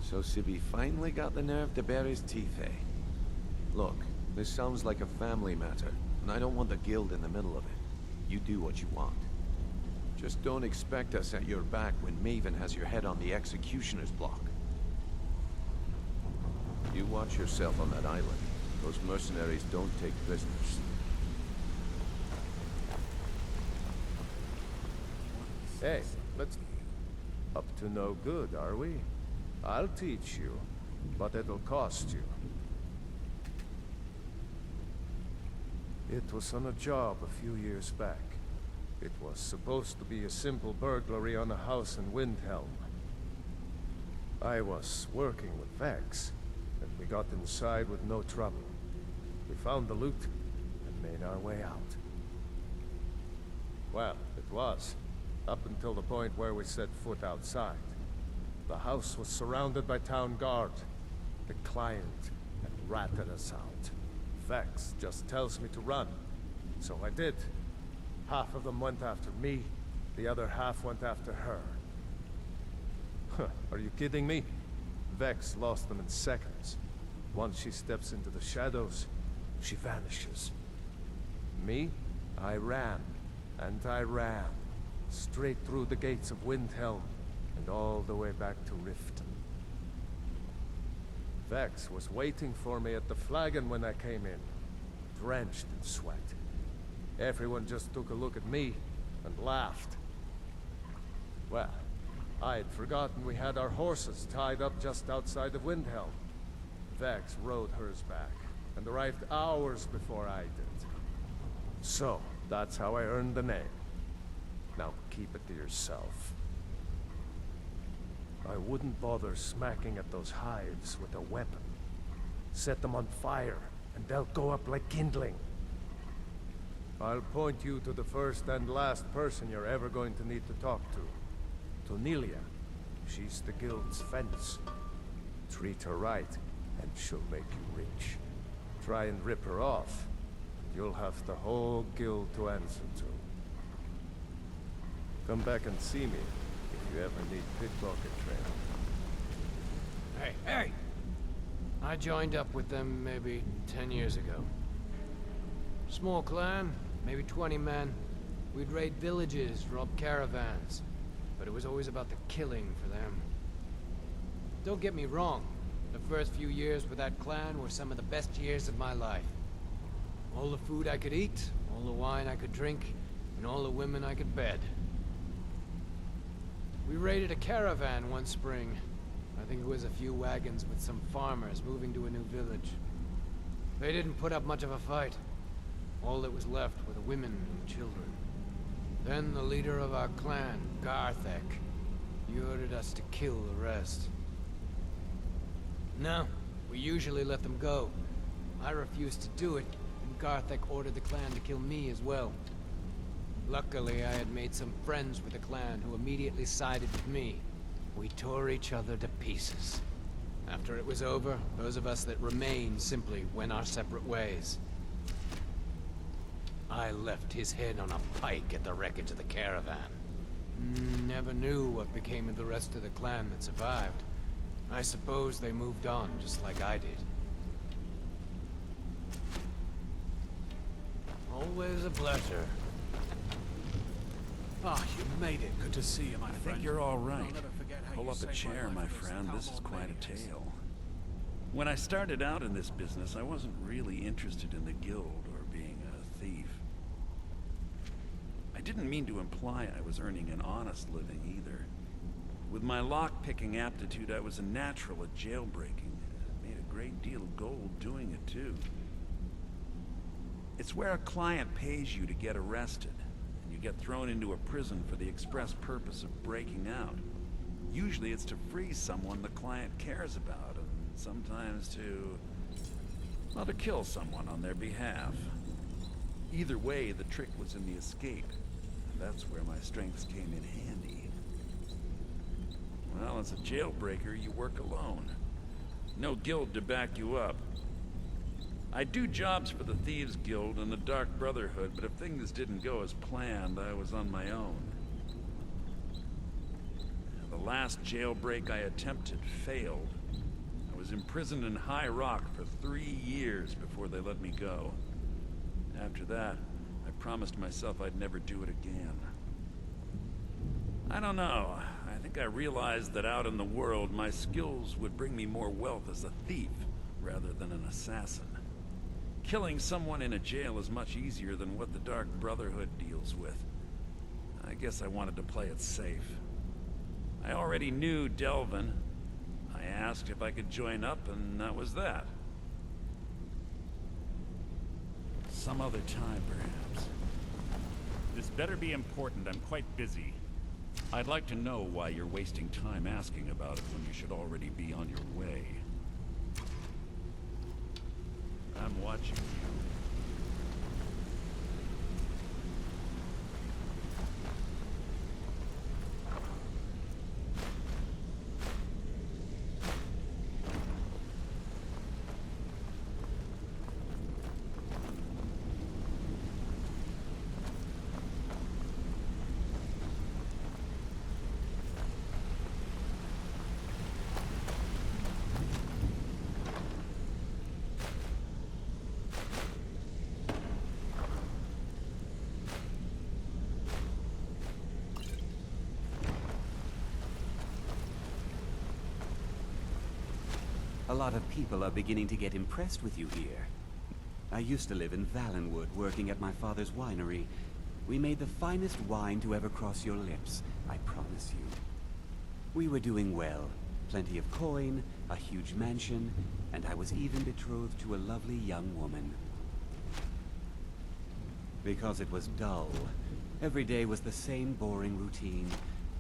So Sibby finally got the nerve to bare his teeth, eh? Look, this sounds like a family matter, and I don't want the guild in the middle of it. You do what you want. Just don't expect us at your back when Maven has your head on the executioner's block. You watch yourself on that island. Those mercenaries don't take prisoners. Hey, let's... Up to no good, are we? I'll teach you, but it'll cost you. It was on a job a few years back. It was supposed to be a simple burglary on a house in Windhelm. I was working with Vex, and we got inside with no trouble. We found the loot, and made our way out. Well, it was, up until the point where we set foot outside. The house was surrounded by town guard. The client had ratted us out. Vex just tells me to run, so I did. Half of them went after me, the other half went after her. Huh, are you kidding me? Vex lost them in seconds. Once she steps into the shadows, she vanishes. Me? I ran, and I ran, straight through the gates of Windhelm, and all the way back to Riften. Vex was waiting for me at the flagon when I came in, drenched in sweat. Everyone just took a look at me and laughed. Well, I had forgotten we had our horses tied up just outside of Windhelm. Vex rode hers back, and arrived hours before I did. So, that's how I earned the name. Now keep it to yourself. I wouldn't bother smacking at those hives with a weapon. Set them on fire, and they'll go up like kindling. I'll point you to the first and last person you're ever going to need to talk to. Tonelia. She's the guild's fence. Treat her right, and she'll make you rich. Try and rip her off, and you'll have the whole guild to answer to. Come back and see me if you ever need pickpocket training. Hey! I joined up with them maybe 10 years ago. Small clan, maybe 20 men. We'd raid villages, rob caravans. But it was always about the killing for them. Don't get me wrong. The first few years with that clan were some of the best years of my life. All the food I could eat, all the wine I could drink, and all the women I could bed. We raided a caravan one spring. I think it was a few wagons with some farmers moving to a new village. They didn't put up much of a fight. All that was left were the women and children. Then the leader of our clan, Garthek, he ordered us to kill the rest. No, we usually let them go. I refused to do it, and Garthek ordered the clan to kill me as well. Luckily, I had made some friends with the clan who immediately sided with me. We tore each other to pieces. After it was over, those of us that remained simply went our separate ways. I left his head on a pike at the wreckage of the caravan. Never knew what became of the rest of the clan that survived. I suppose they moved on just like I did. Always a pleasure. Ah, you made it. Good to see you, my friend. I think you're all right. I'll never forget how Pull you up a saved my chair, life my with those friend. This is foul quite a maniacs. tale. When I started out in this business, I wasn't really interested in the guild or being a thief. I didn't mean to imply I was earning an honest living either. With my lock-picking aptitude, I was a natural at jailbreaking. Made a great deal of gold doing it, too. It's where a client pays you to get arrested, and you get thrown into a prison for the express purpose of breaking out. Usually it's to free someone the client cares about, and sometimes to kill someone on their behalf. Either way, the trick was in the escape, and that's where my strengths came in handy. Well, as a jailbreaker, you work alone. No guild to back you up. I do jobs for the Thieves Guild and the Dark Brotherhood, but if things didn't go as planned, I was on my own. The last jailbreak I attempted failed. I was imprisoned in High Rock for 3 years before they let me go. After that, I promised myself I'd never do it again. I don't know. I think I realized that out in the world, my skills would bring me more wealth as a thief rather than an assassin. Killing someone in a jail is much easier than what the Dark Brotherhood deals with. I guess I wanted to play it safe. I already knew Delvin. I asked if I could join up, and that was that. Some other time, perhaps. This better be important. I'm quite busy. I'd like to know why you're wasting time asking about it when you should already be on your way. I'm watching you. A lot of people are beginning to get impressed with you here. I used to live in Valenwood, working at my father's winery. We made the finest wine to ever cross your lips, I promise you. We were doing well. Plenty of coin, a huge mansion, and I was even betrothed to a lovely young woman. Because it was dull. Every day was the same boring routine.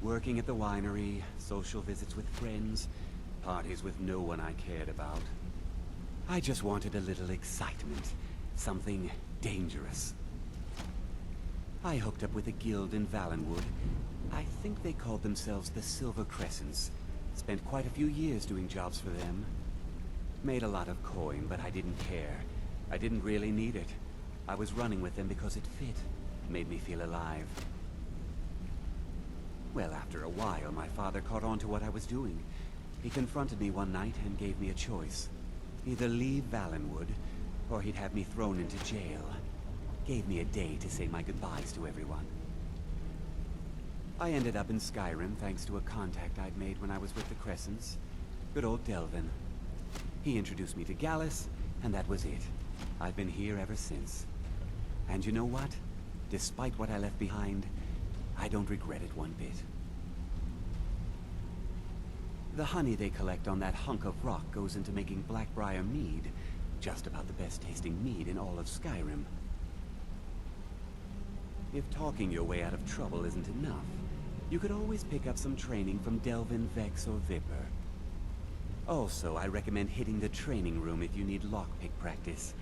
Working at the winery, social visits with friends, parties with no one I cared about. I just wanted a little excitement. Something dangerous. I hooked up with a guild in Valenwood. I think they called themselves the Silver Crescents. Spent quite a few years doing jobs for them. Made a lot of coin, but I didn't care. I didn't really need it. I was running with them because it fit. Made me feel alive. Well, after a while, my father caught on to what I was doing. He confronted me one night and gave me a choice. Either leave Valenwood, or he'd have me thrown into jail. Gave me a day to say my goodbyes to everyone. I ended up in Skyrim thanks to a contact I'd made when I was with the Crescents. Good old Delvin. He introduced me to Gallus, and that was it. I've been here ever since. And you know what? Despite what I left behind, I don't regret it one bit. The honey they collect on that hunk of rock goes into making Blackbriar mead. Just about the best tasting mead in all of Skyrim. If talking your way out of trouble isn't enough, you could always pick up some training from Delvin, Vex, or Viper. Also, I recommend hitting the training room if you need lockpick practice.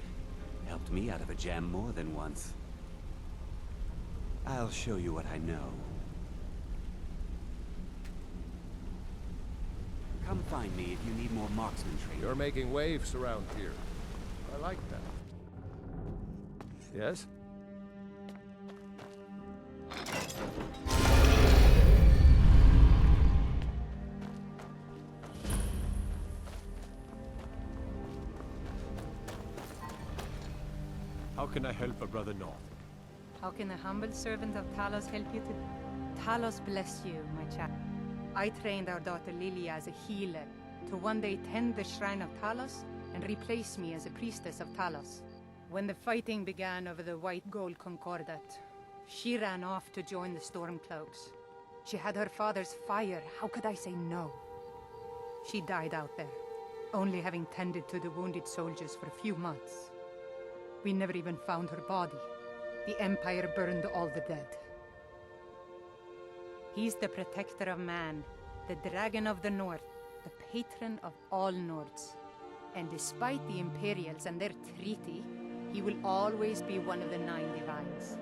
Helped me out of a jam more than once. I'll show you what I know. Come find me if you need more marksman training. You're making waves around here. I like that. Yes? How can I help a brother North? How can a humble servant of Talos help you to... Talos bless you, my child. I trained our daughter Lilia as a healer to one day tend the shrine of Talos and replace me as a priestess of Talos. When the fighting began over the white gold concordat, she ran off to join the Stormcloaks. She had her father's fire. How could I say no? She died out there, only having tended to the wounded soldiers for a few months. We never even found her body. The Empire burned all the dead. He's the protector of man, the Dragon of the North, the patron of all Nords. And despite the Imperials and their treaty, he will always be one of the 9 divines.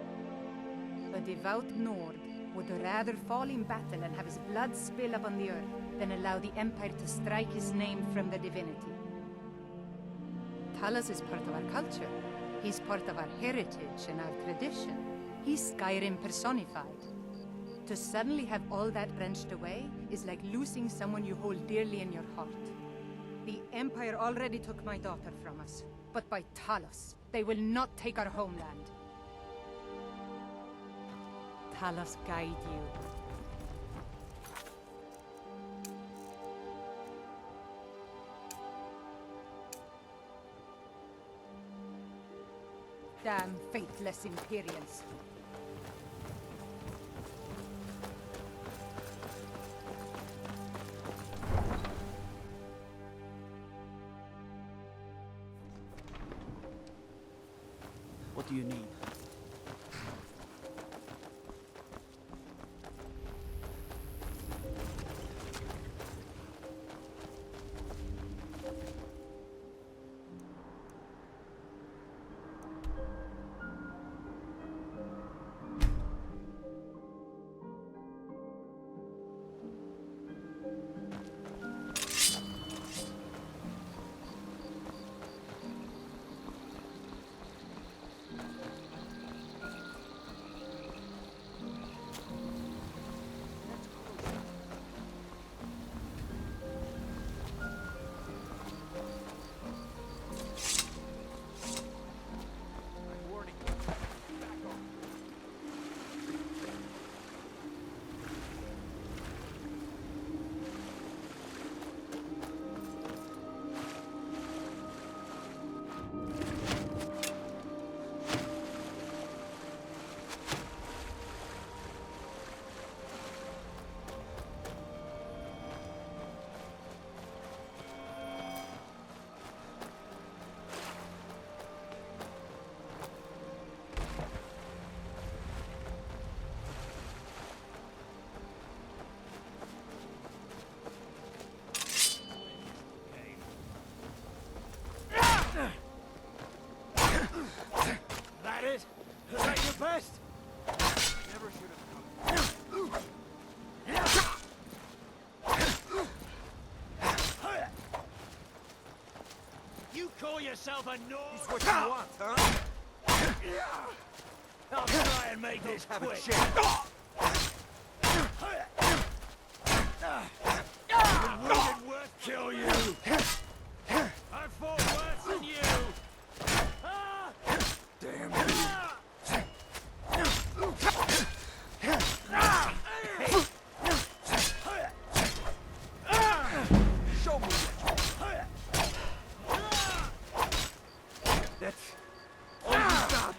A devout Nord would rather fall in battle and have his blood spill upon the earth than allow the Empire to strike his name from the divinity. Talos is part of our culture. He's part of our heritage and our tradition. He's Skyrim personified. To suddenly have all that wrenched away is like losing someone you hold dearly in your heart. The Empire already took my daughter from us, but by Talos, they will not take our homeland. Talos guide you. Damn faithless Imperials. Imperials. do you need? That it? Is that your best? Never should have come. You call yourself a Norse? It's what you want, huh? I'll try and make this quick. The wounded worth kill you. I fought worse than you. Damn you. Show me. That's all you got.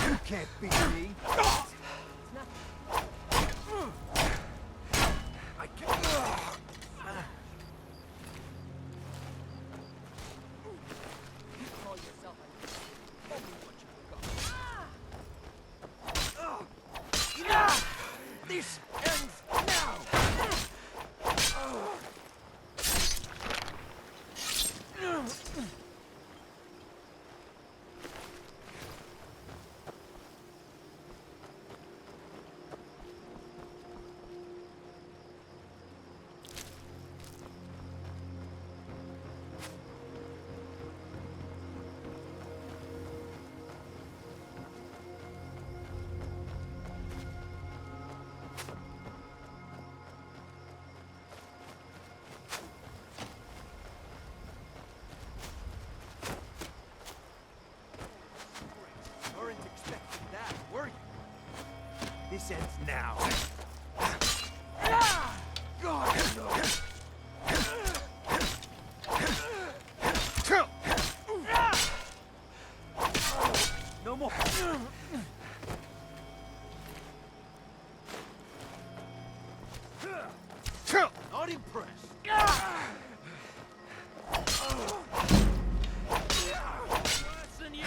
You can't beat me. I can't. You call yourself a... Tell me what you got. This ends now. Weren't expecting that, were you? This ends now. God, no. No more. Not impressed. Worse than you.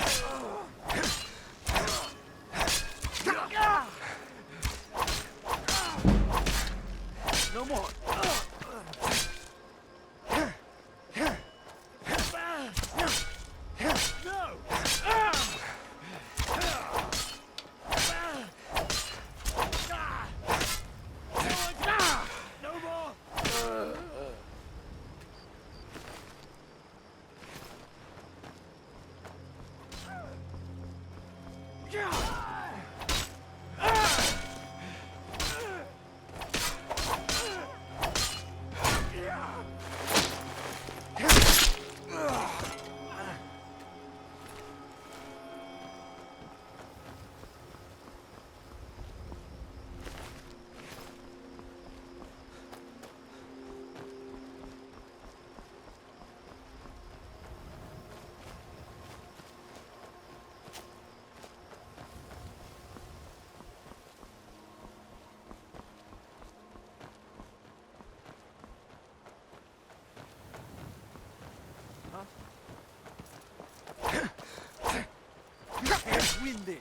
You can't win this!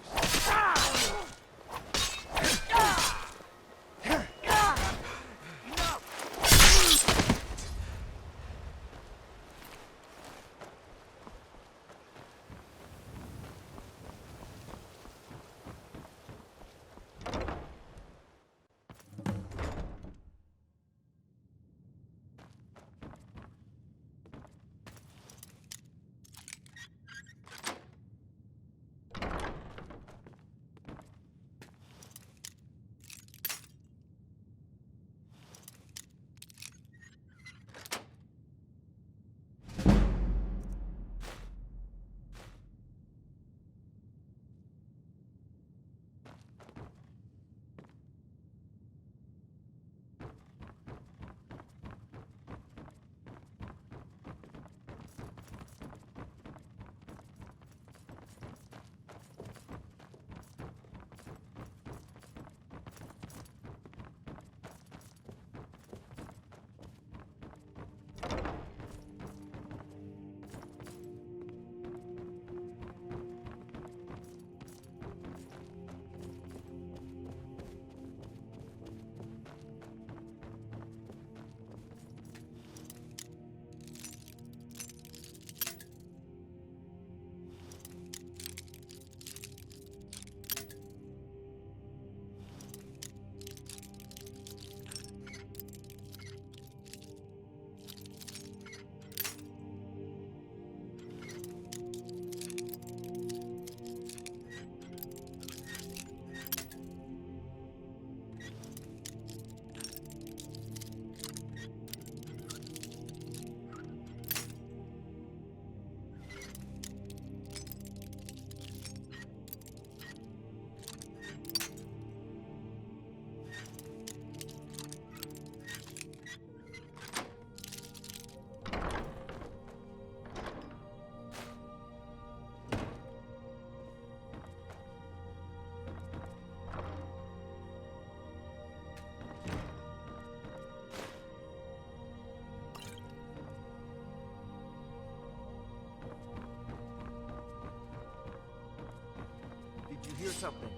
Did you hear something?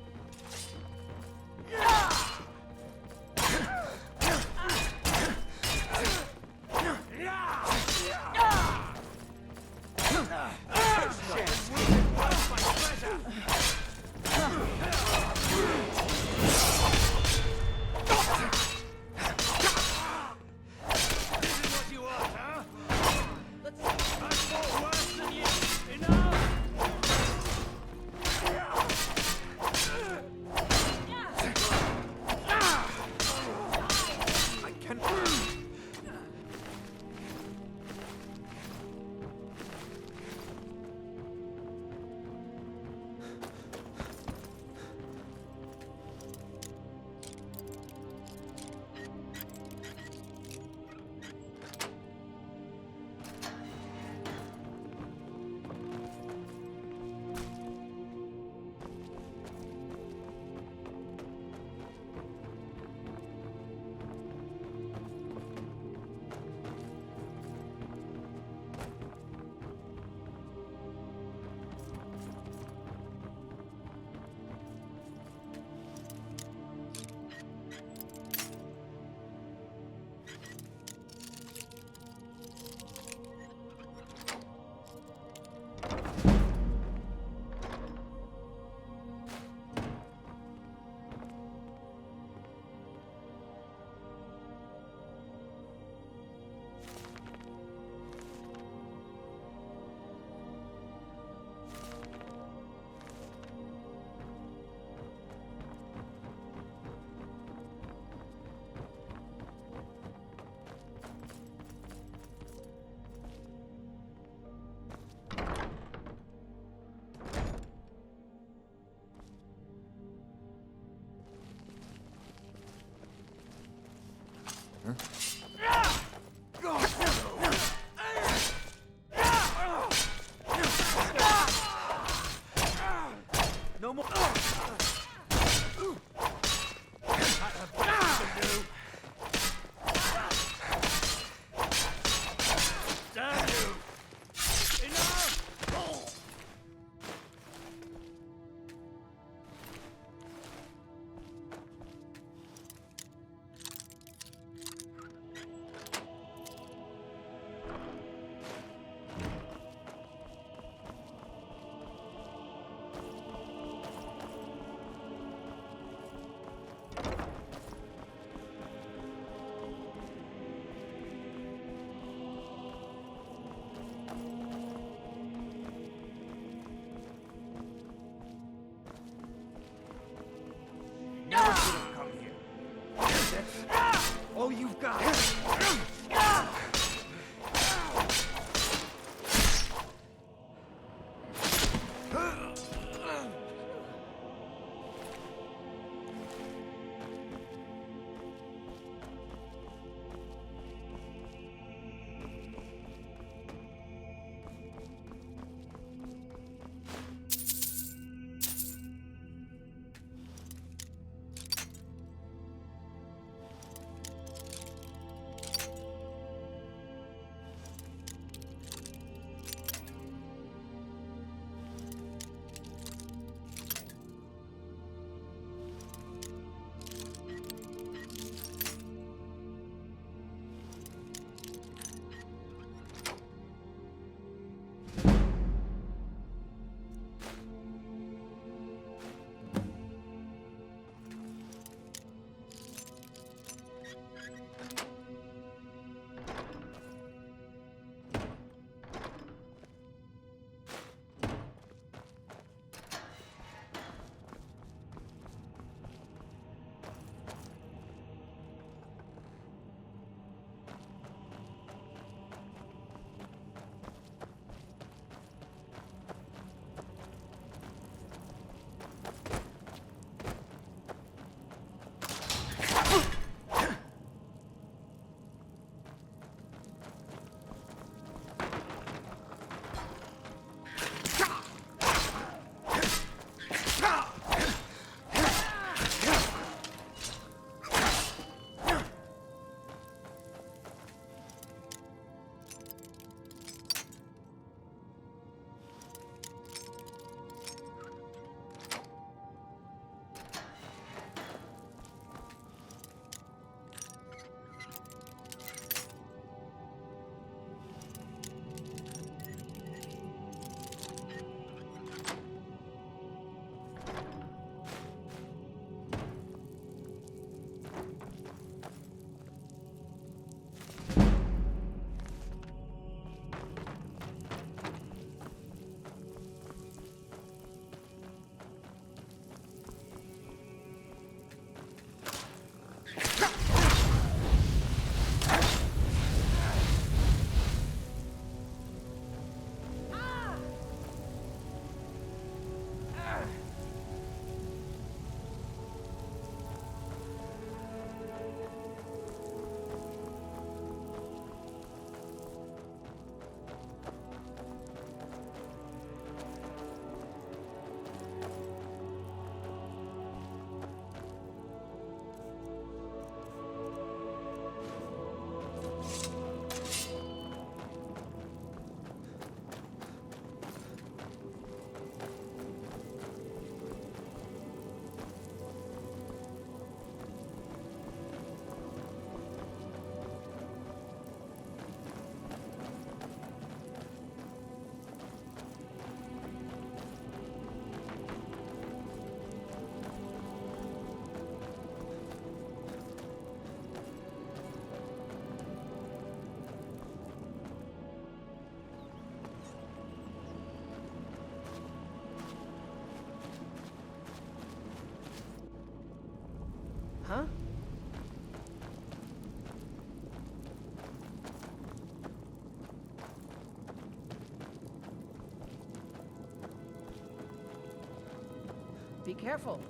Be careful.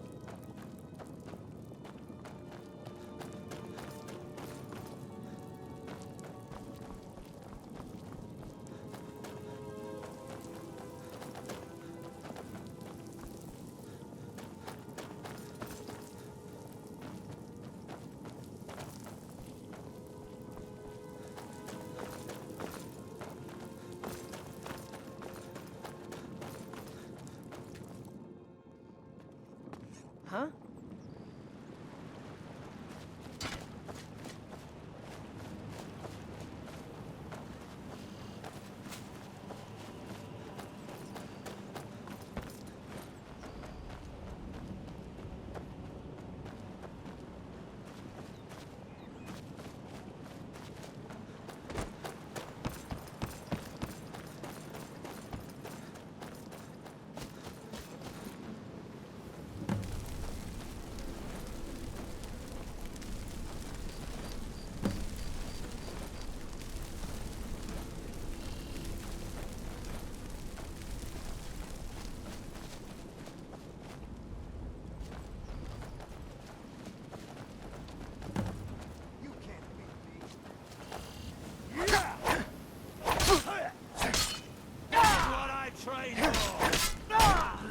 Huh?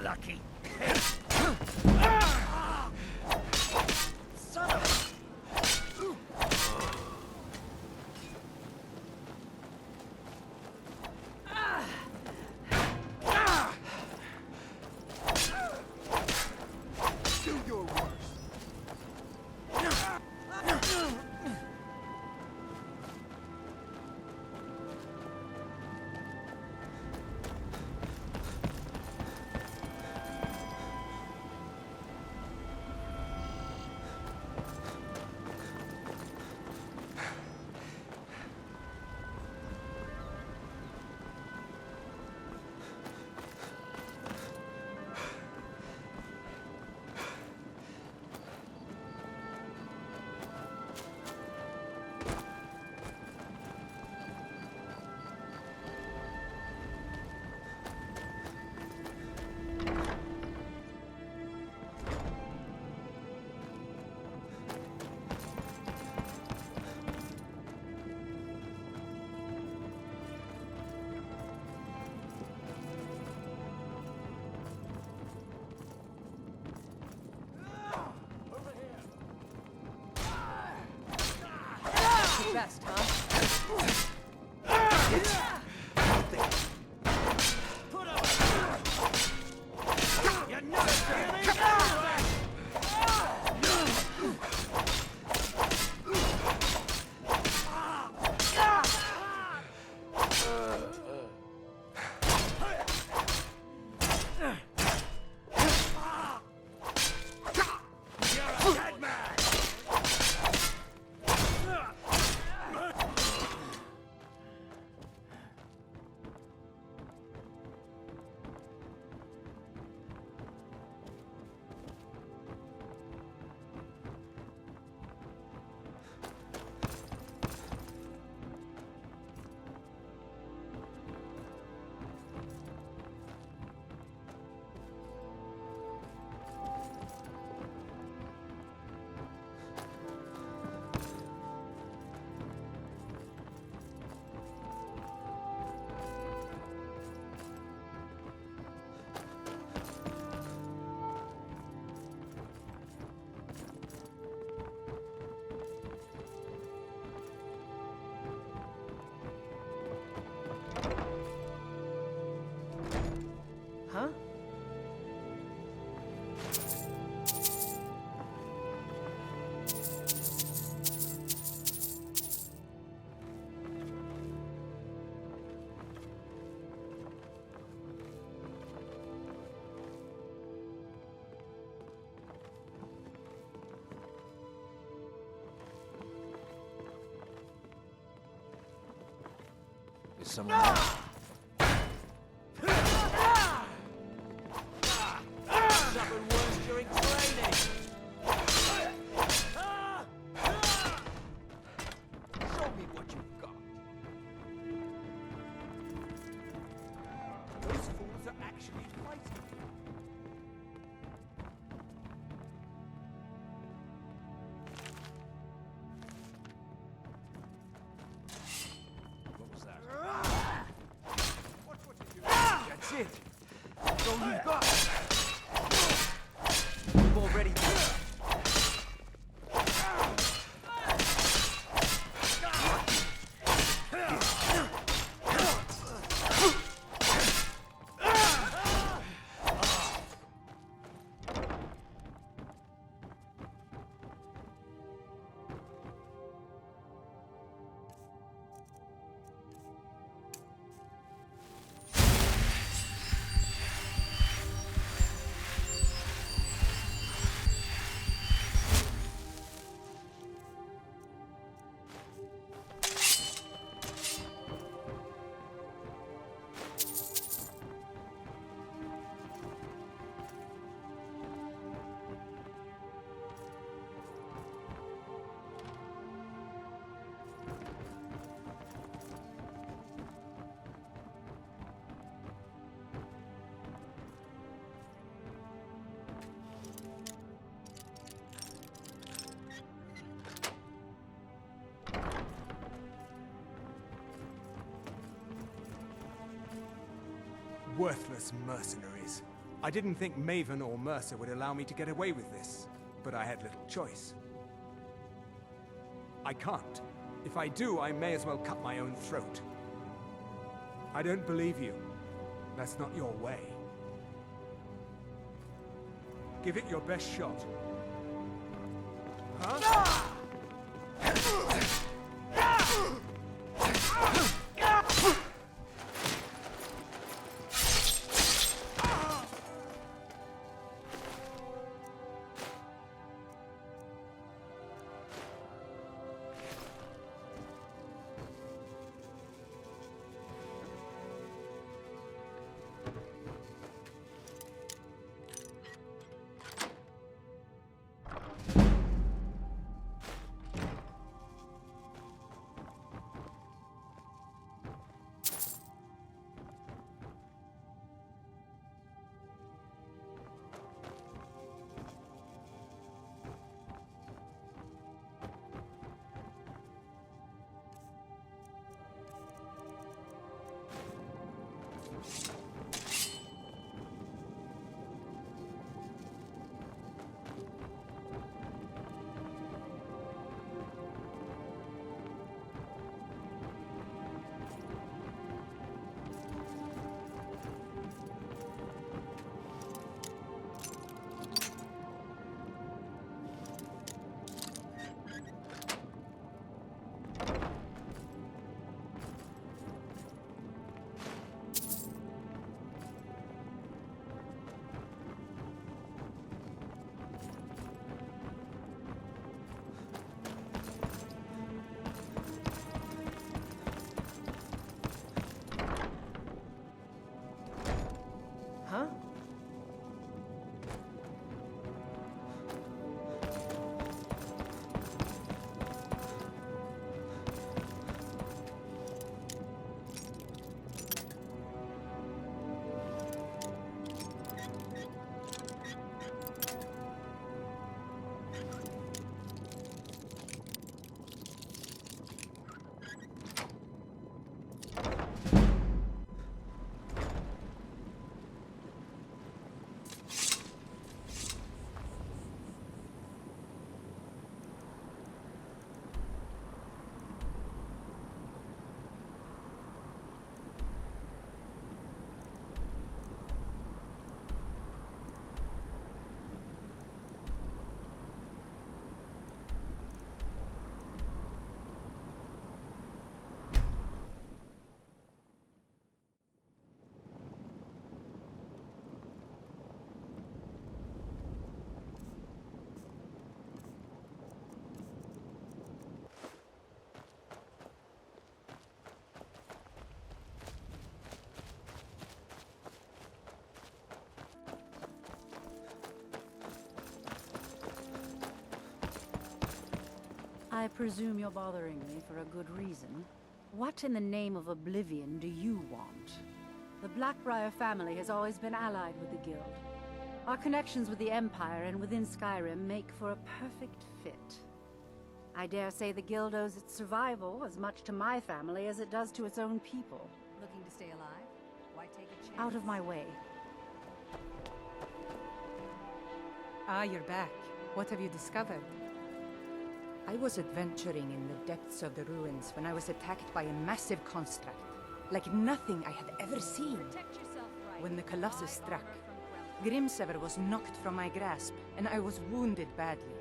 Lucky. Son of Do your worst. best, huh? Put up. You're not Huh? Is someone... Something worse during training. Show me what you've got. Those fools are actually fighting. it! That's all you've got! You've already done it. Worthless mercenaries. I didn't think Maven or Mercer would allow me to get away with this, but I had little choice. I can't. If I do, I may as well cut my own throat. I don't believe you. That's not your way. Give it your best shot. Huh? I presume you're bothering me for a good reason. What in the name of oblivion do you want? The Blackbriar family has always been allied with the Guild. Our connections with the Empire and within Skyrim make for a perfect fit. I dare say the Guild owes its survival as much to my family as it does to its own people. Looking to stay alive? Why take a chance? Out of my way. Ah, you're back. What have you discovered? I was adventuring in the depths of the ruins when I was attacked by a massive construct, like nothing I had ever seen. When the Colossus struck, Grimsever was knocked from my grasp, and I was wounded badly.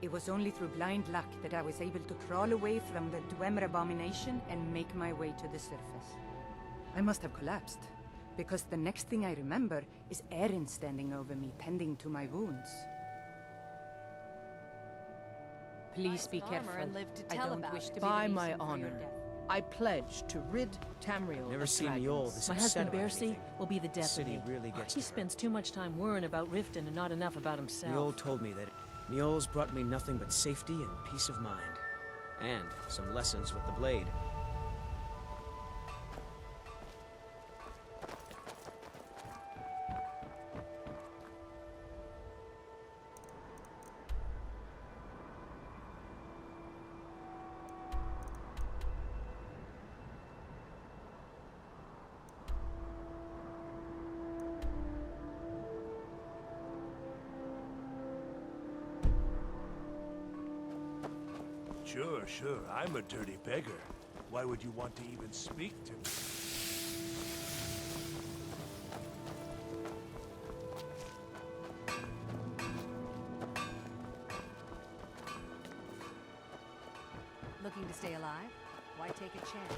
It was only through blind luck that I was able to crawl away from the Dwemer abomination and make my way to the surface. I must have collapsed, because the next thing I remember is Erin standing over me, tending to my wounds. Please be careful. I don't wish to be By the my reason for your honor, death. I pledge to rid Tamriel Never of seen dragons. Niol this My upset husband about Bercy anything. will be the death of City me. really gets He to her. spends too much time worrying about Riften and not enough about himself. Niol told me that Niol's brought me nothing but safety and peace of mind. And some lessons with the blade. Sure, I'm a dirty beggar. Why would you want to even speak to me? Looking to stay alive? Why take a chance?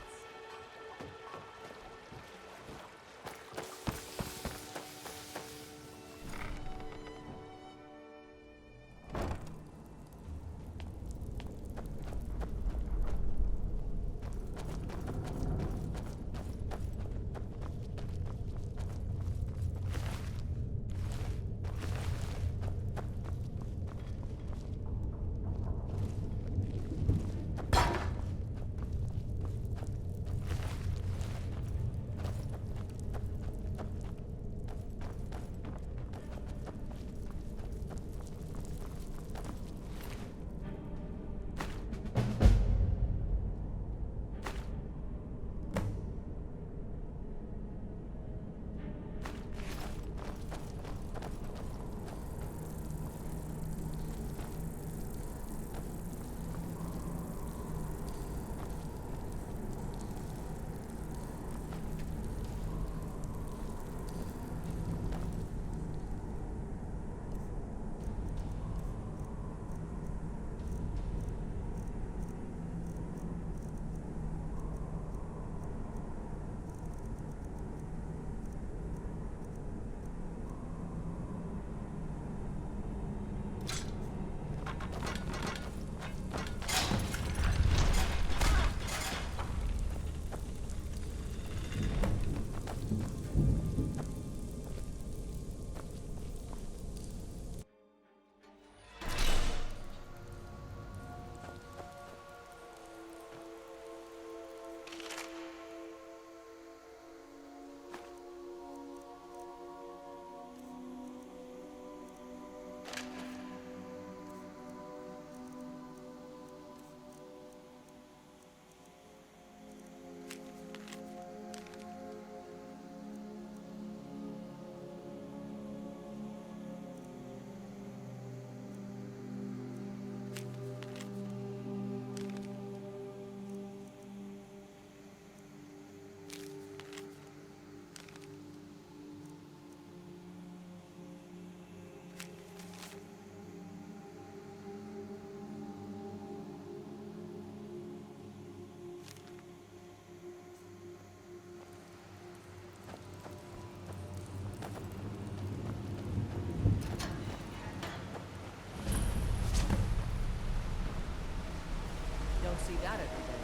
Don't see that every day.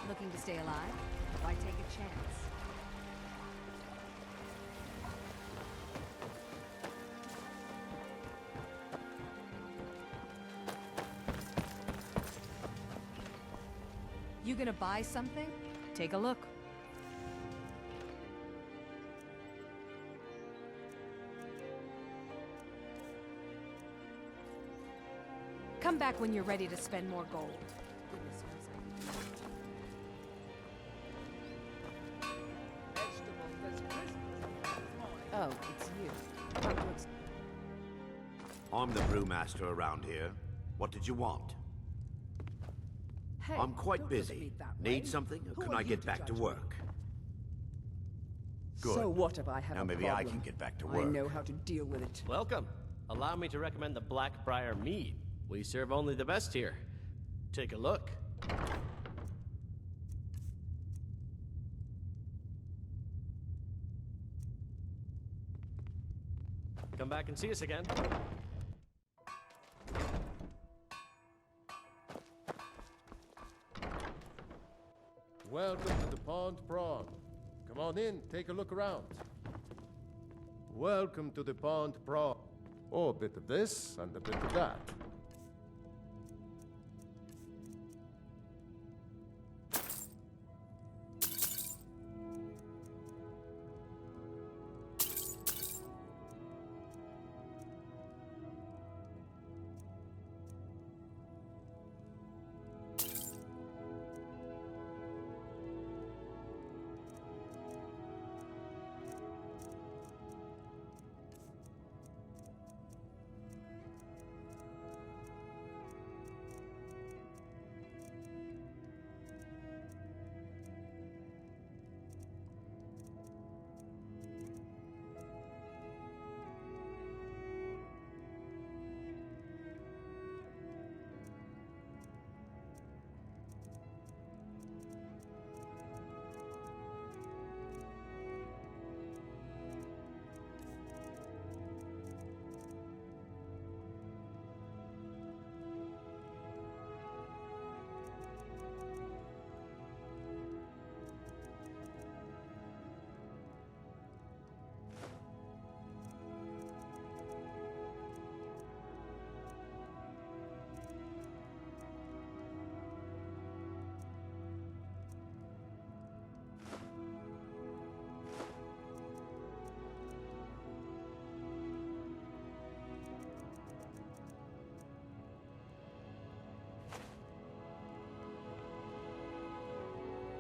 Looking to stay alive? Why take a chance? You gonna buy something? Take a look. Come back when you're ready to spend more gold. Oh, it's you. I'm the brewmaster around here. What did you want? Hey, I'm quite don't look at busy. me that Need way. something, or Who can are I you get to back to judge me? work? Good. So what if I have Now a maybe I problem? can get back to I work. know how to deal with it. Welcome. Allow me to recommend the Blackbriar mead. We serve only the best here. Take a look. Come back and see us again. Welcome to the Pond Prawn. Come on in, take a look around. Welcome to the Pond Prawn. Oh, a bit of this and a bit of that.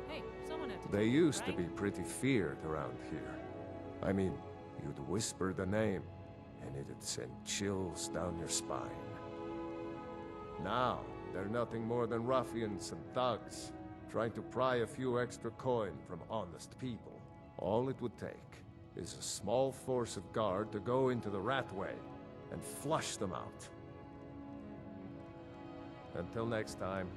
Hey, someone had to They tell you, used to right? be pretty feared around here. I mean, you'd whisper the name, and it'd send chills down your spine. Now, they're nothing more than ruffians and thugs, trying to pry a few extra coin from honest people. All it would take is a small force of guard to go into the Ratway and flush them out. Until next time.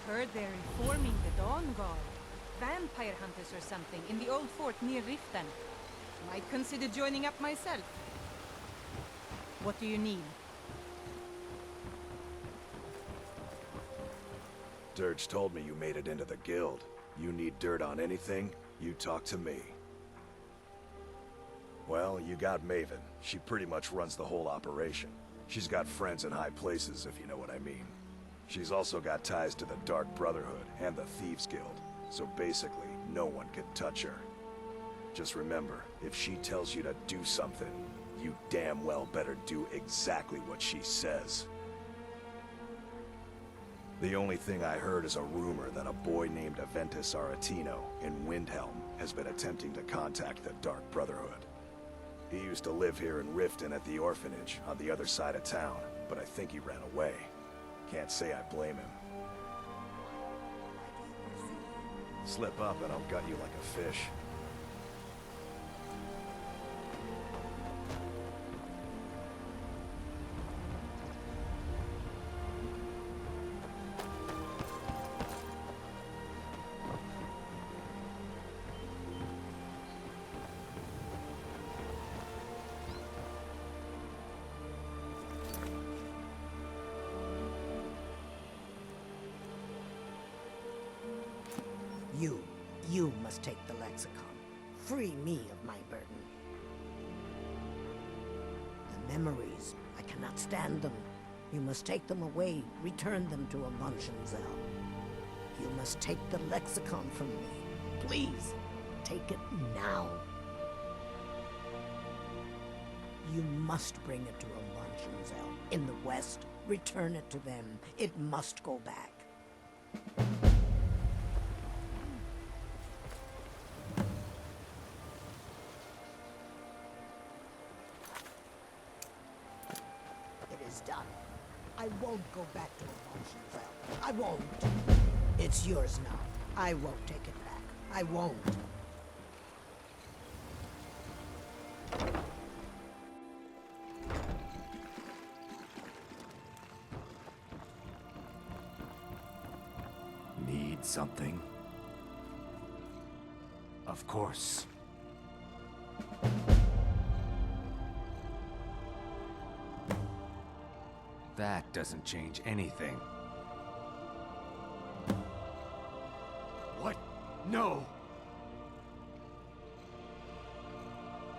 Heard they're informing the Dawn Guard. Vampire hunters or something in the old fort near Riften. Might consider joining up myself. What do you need? Dirge told me you made it into the guild. You need dirt on anything, you talk to me. Well, you got Maven. She pretty much runs the whole operation. She's got friends in high places, if you know what I mean. She's also got ties to the Dark Brotherhood and the Thieves Guild, so basically, no one can touch her. Just remember, if she tells you to do something, you damn well better do exactly what she says. The only thing I heard is a rumor that a boy named Aventus Aretino in Windhelm has been attempting to contact the Dark Brotherhood. He used to live here in Riften at the orphanage on the other side of town, but I think he ran away. Can't say I blame him. Slip up and I'll gut you like a fish. You must take the lexicon. Free me of my burden. The memories, I cannot stand them. You must take them away, return them to Avuntionzel. You must take the lexicon from me. Please, take it now. You must bring it to Avuntionzel. In the West, return it to them. It must go back. It is done. I won't go back to Avuntionzel. I won't. It's yours now. I won't take it back. I won't. Need something? Of course. That doesn't change anything. What? No!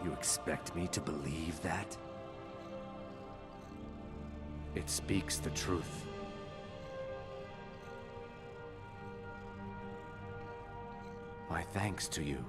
You expect me to believe that? It speaks the truth. My thanks to you.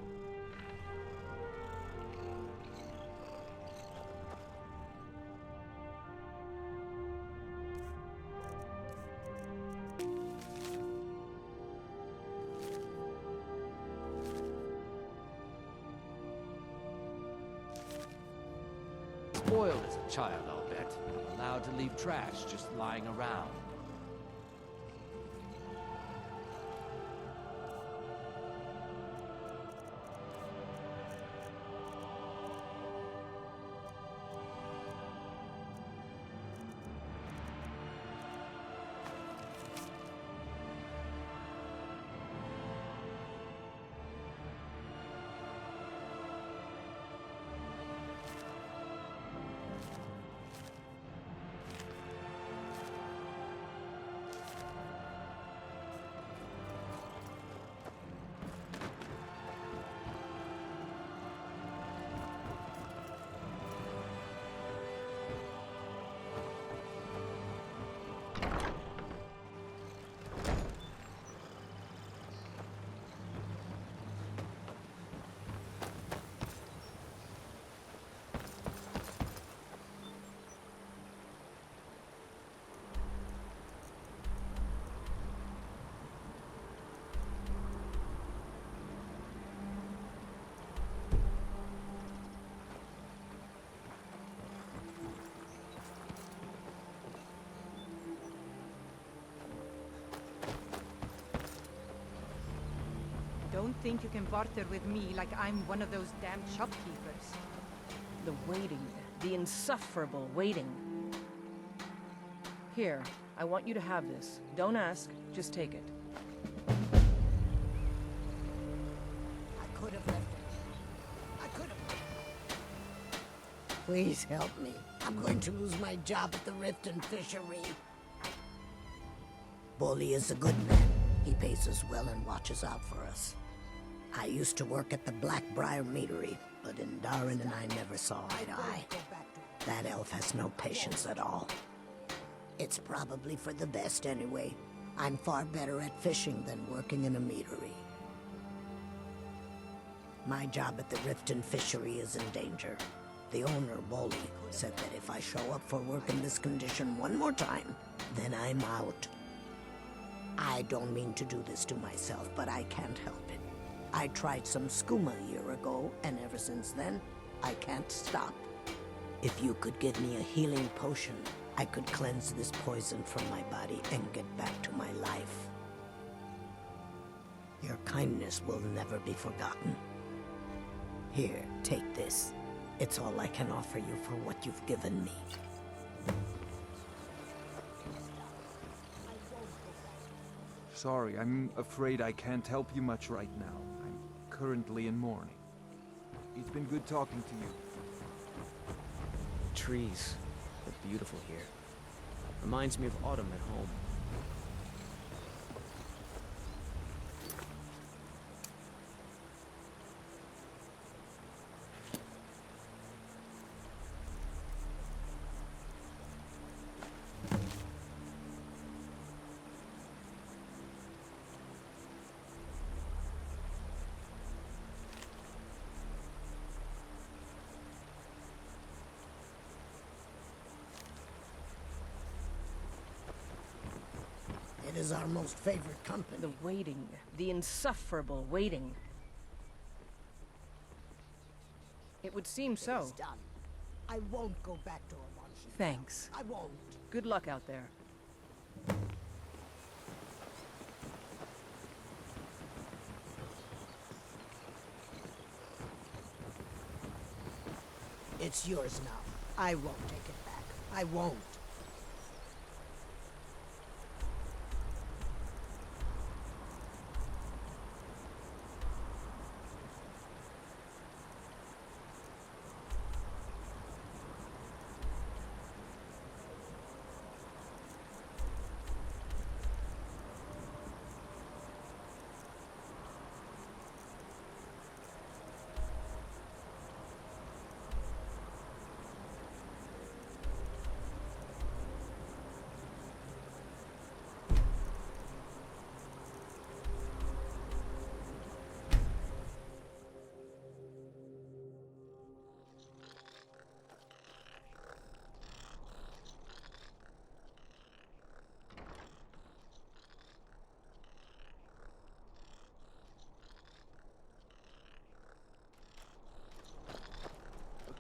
Spoiled as a child, I'll bet. Allowed to leave trash just lying around. Don't think you can barter with me like I'm one of those damn shopkeepers. The waiting. The insufferable waiting. Here, I want you to have this. Don't ask, just take it. I could have left it. I could have. Please help me. I'm going to lose my job at the Riften Fishery. Bully is a good man. He pays us well and watches out for us. I used to work at the Blackbriar Meadery, but Indarin and I never saw eye to eye. That elf has no patience at all. It's probably for the best anyway. I'm far better at fishing than working in a meadery. My job at the Riften Fishery is in danger. The owner, Bolly, said that if I show up for work in this condition one more time, then I'm out. I don't mean to do this to myself, but I can't help it. I tried some skooma a year ago, and ever since then, I can't stop. If you could give me a healing potion, I could cleanse this poison from my body and get back to my life. Your kindness will never be forgotten. Here, take this. It's all I can offer you for what you've given me. Sorry, I'm afraid I can't help you much right now. I'm currently in mourning. It's been good talking to you. Trees. They're beautiful here. Reminds me of autumn at home. is our most favorite company. The waiting. The insufferable waiting. It would seem so. It's done. I won't go back to a luncheon. Thanks. I won't. Good luck out there. It's yours now. I won't take it back. I won't.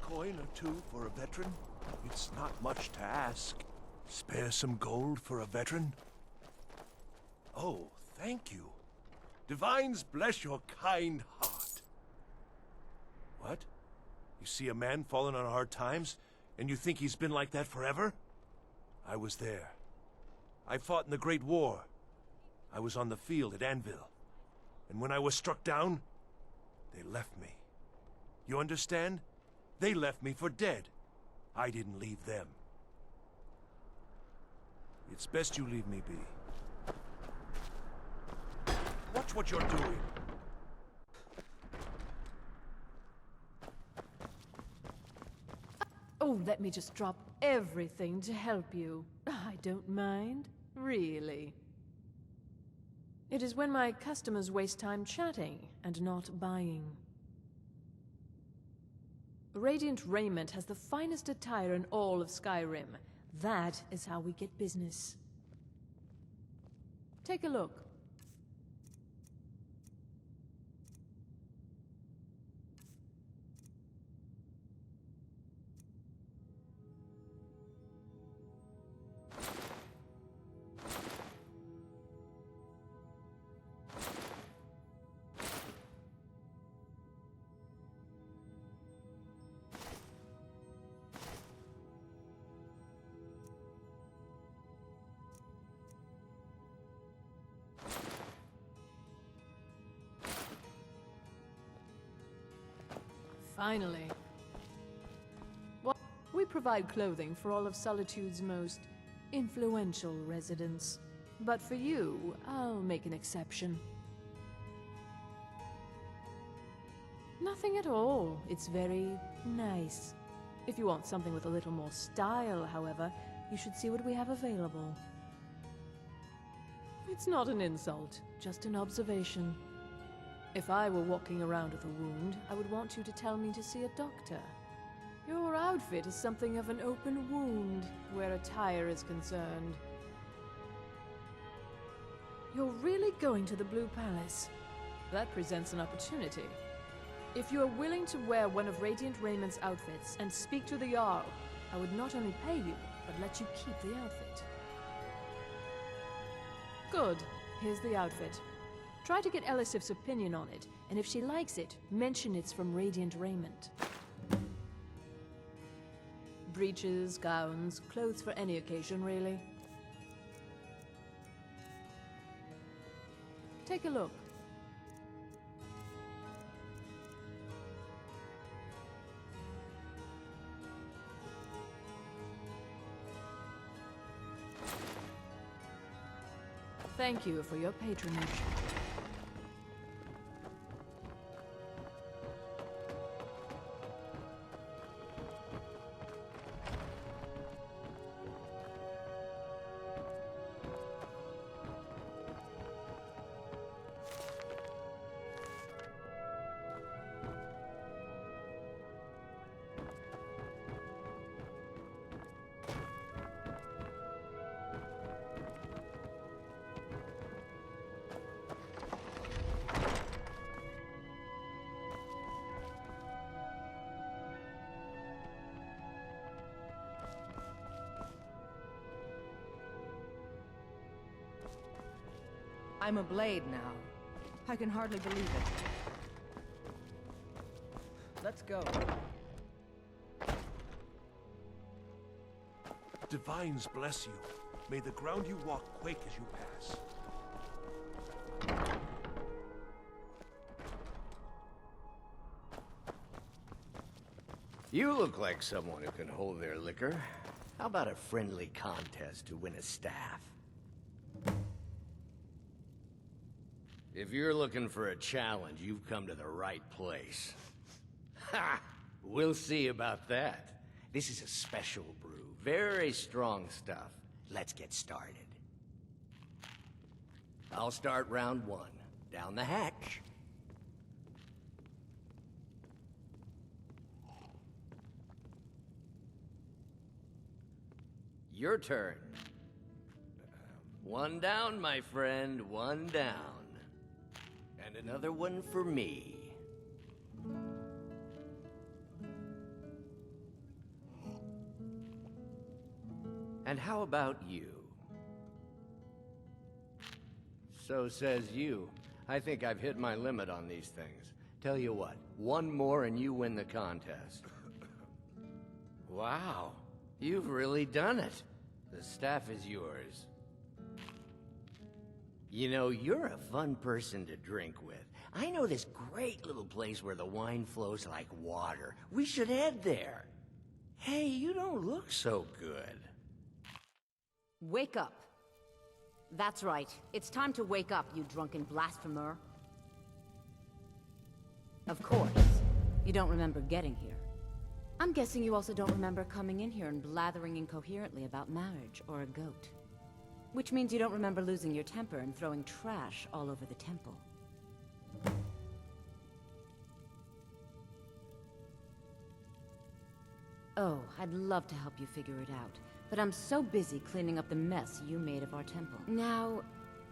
Coin or two for a veteran? It's not much to ask. Spare some gold for a veteran? Oh, thank you. Divines bless your kind heart. What? You see a man fallen on hard times, and you think he's been like that forever? I was there. I fought in the Great War. I was on the field at Anvil. And when I was struck down, they left me. You understand? They left me for dead. I didn't leave them. It's best you leave me be. Watch what you're doing. Oh, let me just drop everything to help you. I don't mind, really. It is when my customers waste time chatting and not buying. Radiant Raiment has the finest attire in all of Skyrim. That is how we get business. Take a look. Finally. Well, we provide clothing for all of Solitude's most influential residents. But for you, I'll make an exception. Nothing at all. It's very nice. If you want something with a little more style, however, you should see what we have available. It's not an insult, just an observation. If I were walking around with a wound, I would want you to tell me to see a doctor. Your outfit is something of an open wound, where attire is concerned. You're really going to the Blue Palace. That presents an opportunity. If you are willing to wear one of Radiant Raymond's outfits and speak to the Jarl, I would not only pay you, but let you keep the outfit. Good. Here's the outfit. Try to get Elisif's opinion on it, and if she likes it, mention it's from Radiant Raiment. Breeches, gowns, clothes for any occasion, really. Take a look. Thank you for your patronage. I'm a blade now. I can hardly believe it. Let's go. Divines bless you. May the ground you walk quake as you pass. You look like someone who can hold their liquor. How about a friendly contest to win a staff? If you're looking for a challenge, you've come to the right place. Ha! We'll see about that. This is a special brew. Very strong stuff. Let's get started. I'll start round one. Down the hatch. Your turn. One down, my friend, one down. And another one for me. And how about you? So says you. I think I've hit my limit on these things. Tell you what, one more and you win the contest. Wow, you've really done it. The staff is yours. You know, you're a fun person to drink with. I know this great little place where the wine flows like water. We should head there. Hey, you don't look so good. Wake up. That's right. It's time to wake up, you drunken blasphemer. Of course. You don't remember getting here. I'm guessing you also don't remember coming in here and blathering incoherently about marriage or a goat. Which means you don't remember losing your temper and throwing trash all over the temple. Oh, I'd love to help you figure it out, but I'm so busy cleaning up the mess you made of our temple. Now,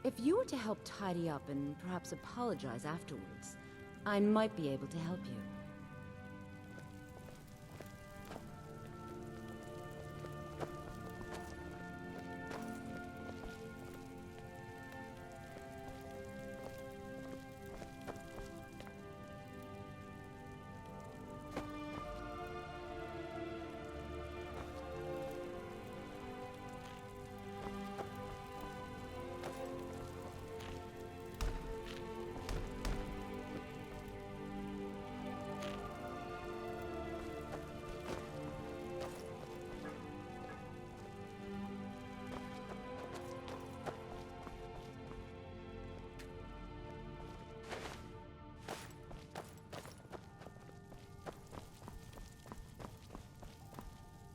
if you were to help tidy up and perhaps apologize afterwards, I might be able to help you.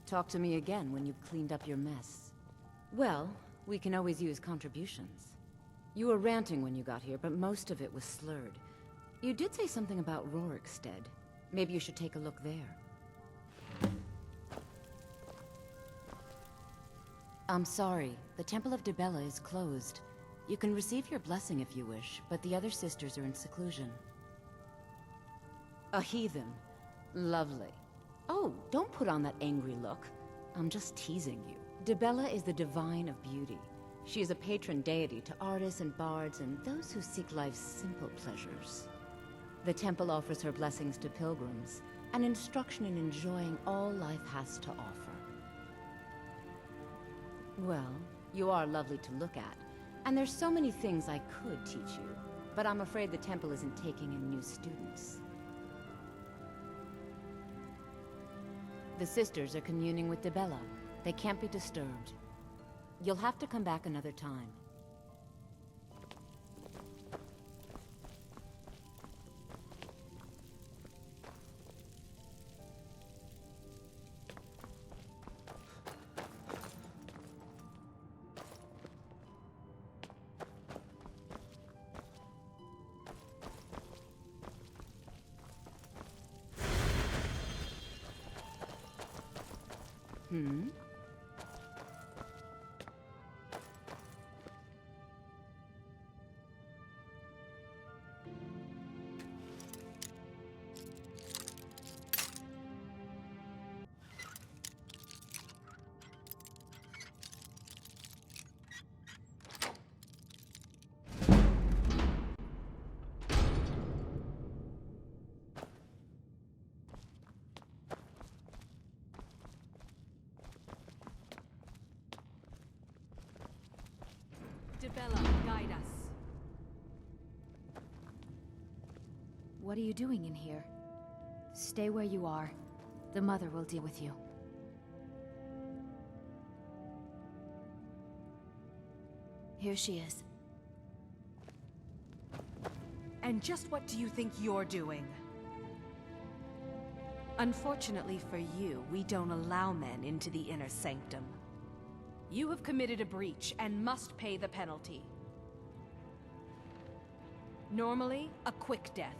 Talk to me again when you've cleaned up your mess. Well, we can always use contributions. You were ranting when you got here, but most of it was slurred. You did say something about Rorikstead. Maybe you should take a look there. I'm sorry. The Temple of Dibella is closed. You can receive your blessing if you wish, but the other sisters are in seclusion. A heathen. Lovely. Oh, don't put on that angry look. I'm just teasing you. Dibella is the divine of beauty. She is a patron deity to artists and bards and those who seek life's simple pleasures. The temple offers her blessings to pilgrims, and instruction in enjoying all life has to offer. Well, you are lovely to look at, and there's so many things I could teach you, but I'm afraid the temple isn't taking in new students. The sisters are communing with Dibella. They can't be disturbed. You'll have to come back another time. Hmm? Dibella, guide us. What are you doing in here? Stay where you are. The mother will deal with you. Here she is. And just what do you think you're doing? Unfortunately for you, we don't allow men into the inner sanctum. You have committed a breach and must pay the penalty. Normally, a quick death.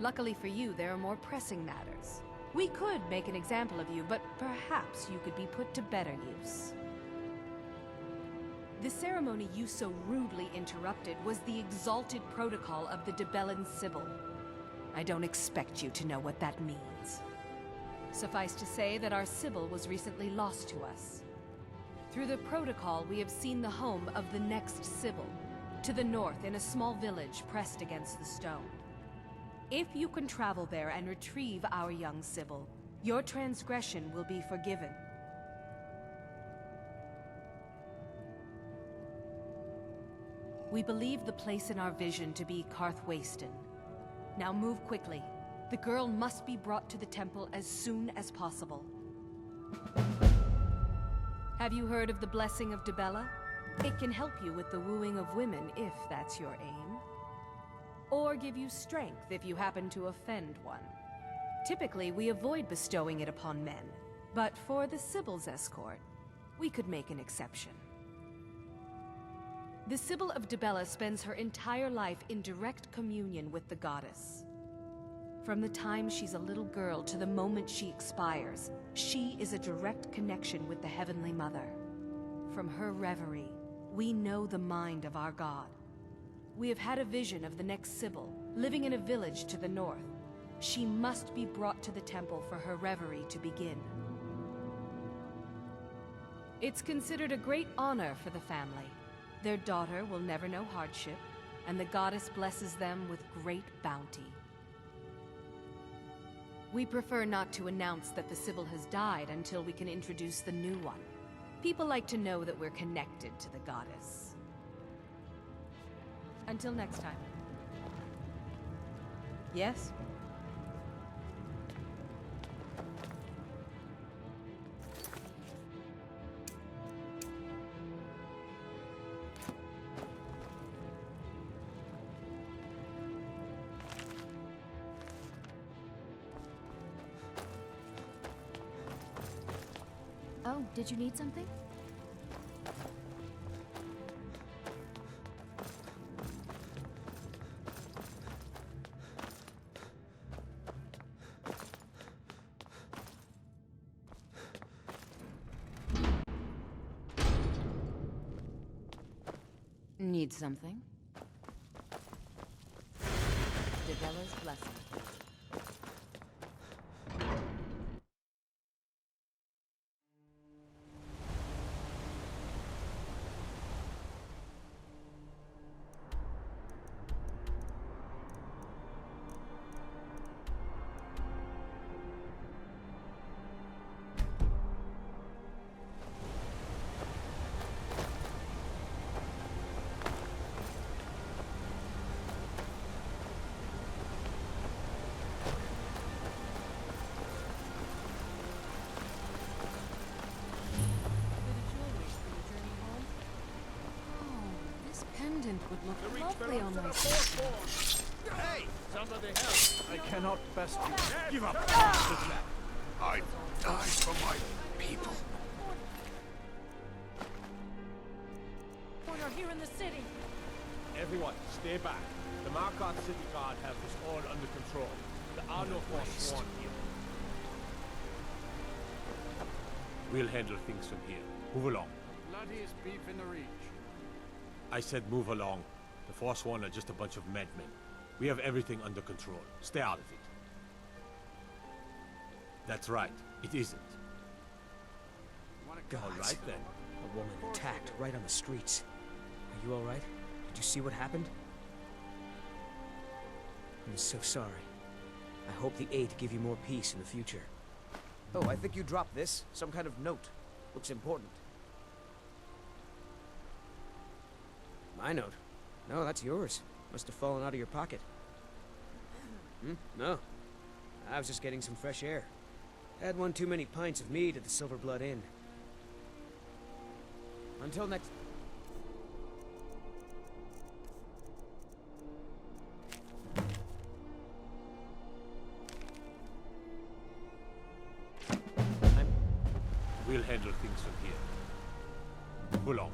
Luckily for you, there are more pressing matters. We could make an example of you, but perhaps you could be put to better use. The ceremony you so rudely interrupted was the exalted protocol of the Dibellan Sibyl. I don't expect you to know what that means. Suffice to say that our Sibyl was recently lost to us. Through the protocol, we have seen the home of the next Sibyl, to the north in a small village pressed against the stone. If you can travel there and retrieve our young Sibyl, your transgression will be forgiven. We believe the place in our vision to be Karthwasten. Now move quickly. The girl must be brought to the temple as soon as possible. Have you heard of the blessing of Dibella? It can help you with the wooing of women if that's your aim. Or give you strength if you happen to offend one. Typically, we avoid bestowing it upon men, but for the Sibyl's escort, we could make an exception. The Sibyl of Dibella spends her entire life in direct communion with the goddess. From the time she's a little girl to the moment she expires, she is a direct connection with the Heavenly Mother. From her reverie, we know the mind of our God. We have had a vision of the next Sibyl, living in a village to the north. She must be brought to the temple for her reverie to begin. It's considered a great honor for the family. Their daughter will never know hardship, and the goddess blesses them with great bounty. We prefer not to announce that the Sibyl has died until we can introduce the new one. People like to know that we're connected to the goddess. Until next time. Yes? Oh, did you need something? Need something? Dibella's blessing. Pendant would look lovely on my sister. Hey! Somebody help! I cannot best you. Give up! I die for my people. We are here in the city. Everyone, stay back. The Markarth City Guard have this all under control. There are no Forsworn here. We'll handle things from here. Move along. Bloodiest beef in the reach. I said move along. The Forsworn are just a bunch of madmen. We have everything under control. Stay out of it. That's right. It isn't. God. All right then. A woman attacked right on the streets. Are you all right? Did you see what happened? I'm so sorry. I hope the aid give you more peace in the future. Oh, I think you dropped this. Some kind of note. Looks important. My note? No, that's yours. Must have fallen out of your pocket. No. I was just getting some fresh air. Had one too many pints of mead at the Silver Blood Inn. Until next... We'll handle things from here. Pull on.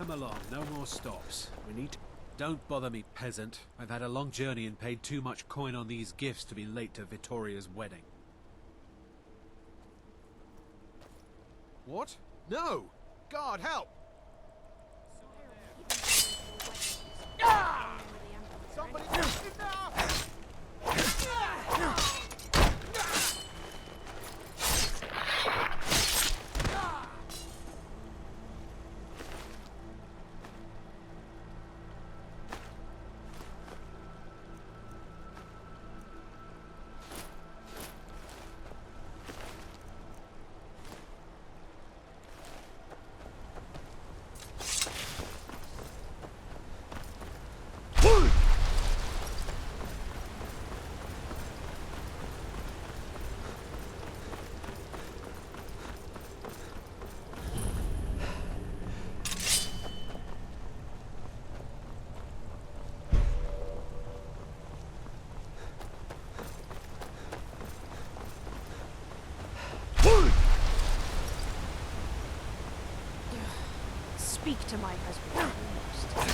Come along, no more stops. We need to... Don't bother me, peasant. I've had a long journey and paid too much coin on these gifts to be late to Vittoria's wedding. What? No! God, help! Somebody... Speak to my husband first.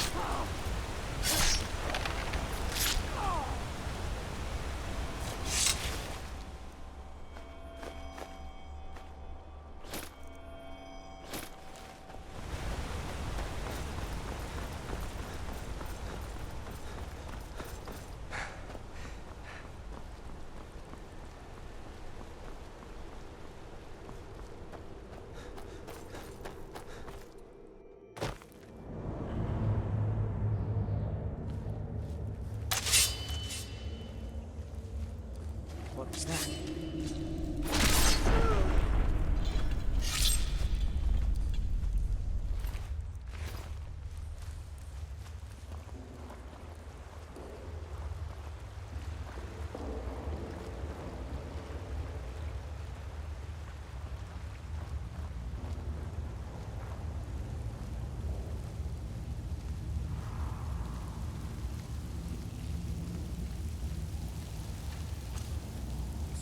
What was that?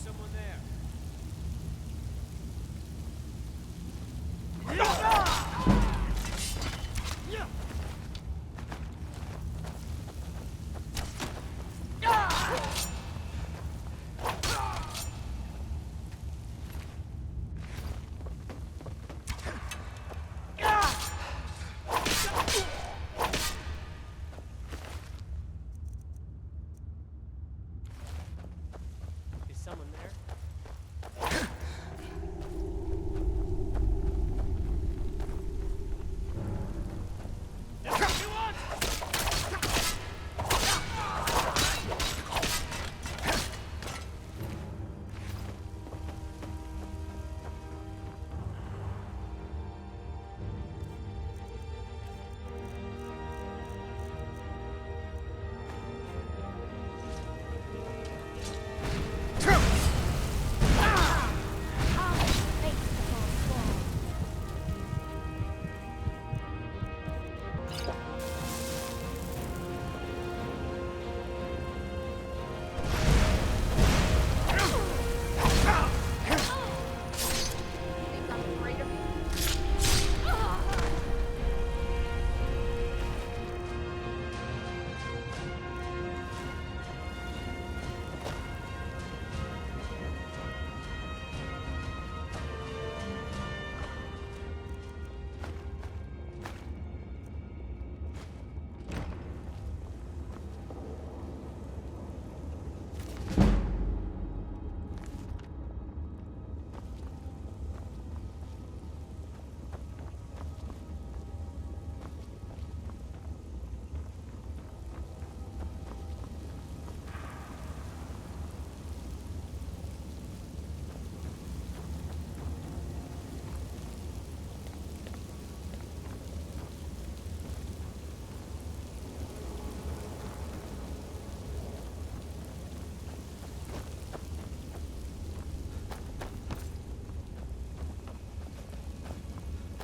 Someone there. Is someone there?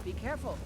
Be careful.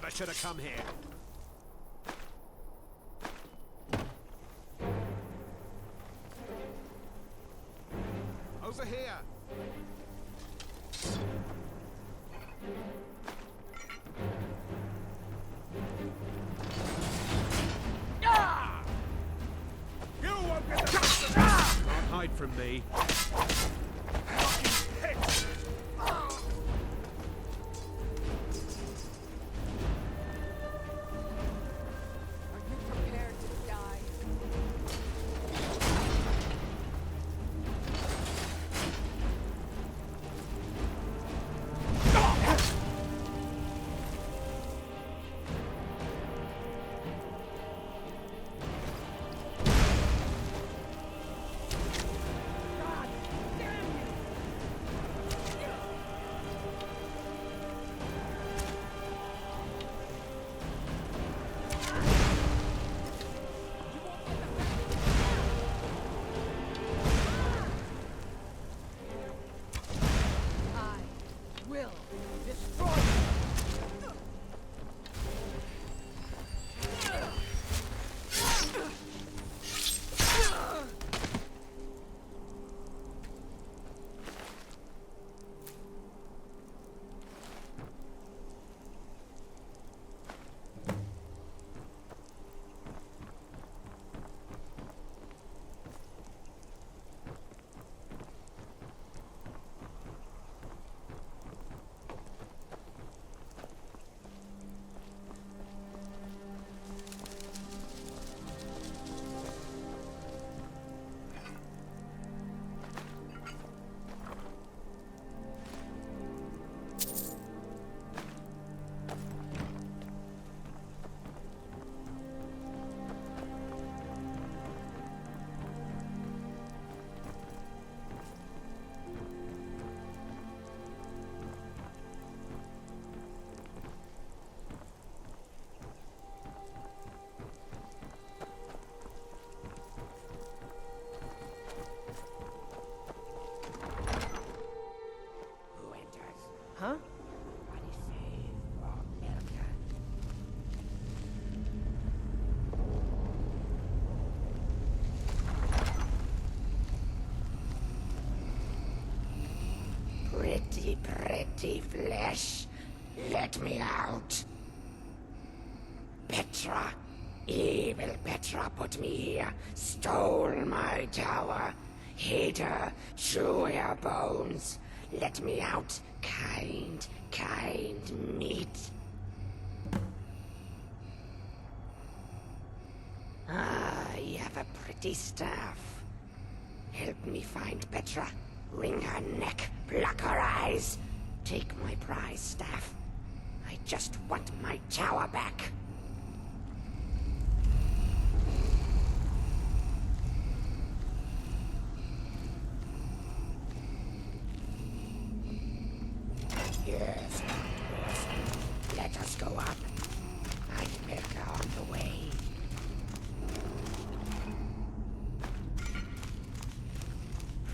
Never should have come here. Over here. You won't get the Can't hide from me. Huh? Pretty flesh. Let me out. Petra. Evil Petra put me here. Stole my tower. Hid her. Chew her bones. Let me out. Kind meat. Ah, you have a pretty staff. Help me find Petra. Wring her neck, pluck her eyes. Take my prize staff. I just want my tower back. Yes, let us go up. I'd milk her on the way.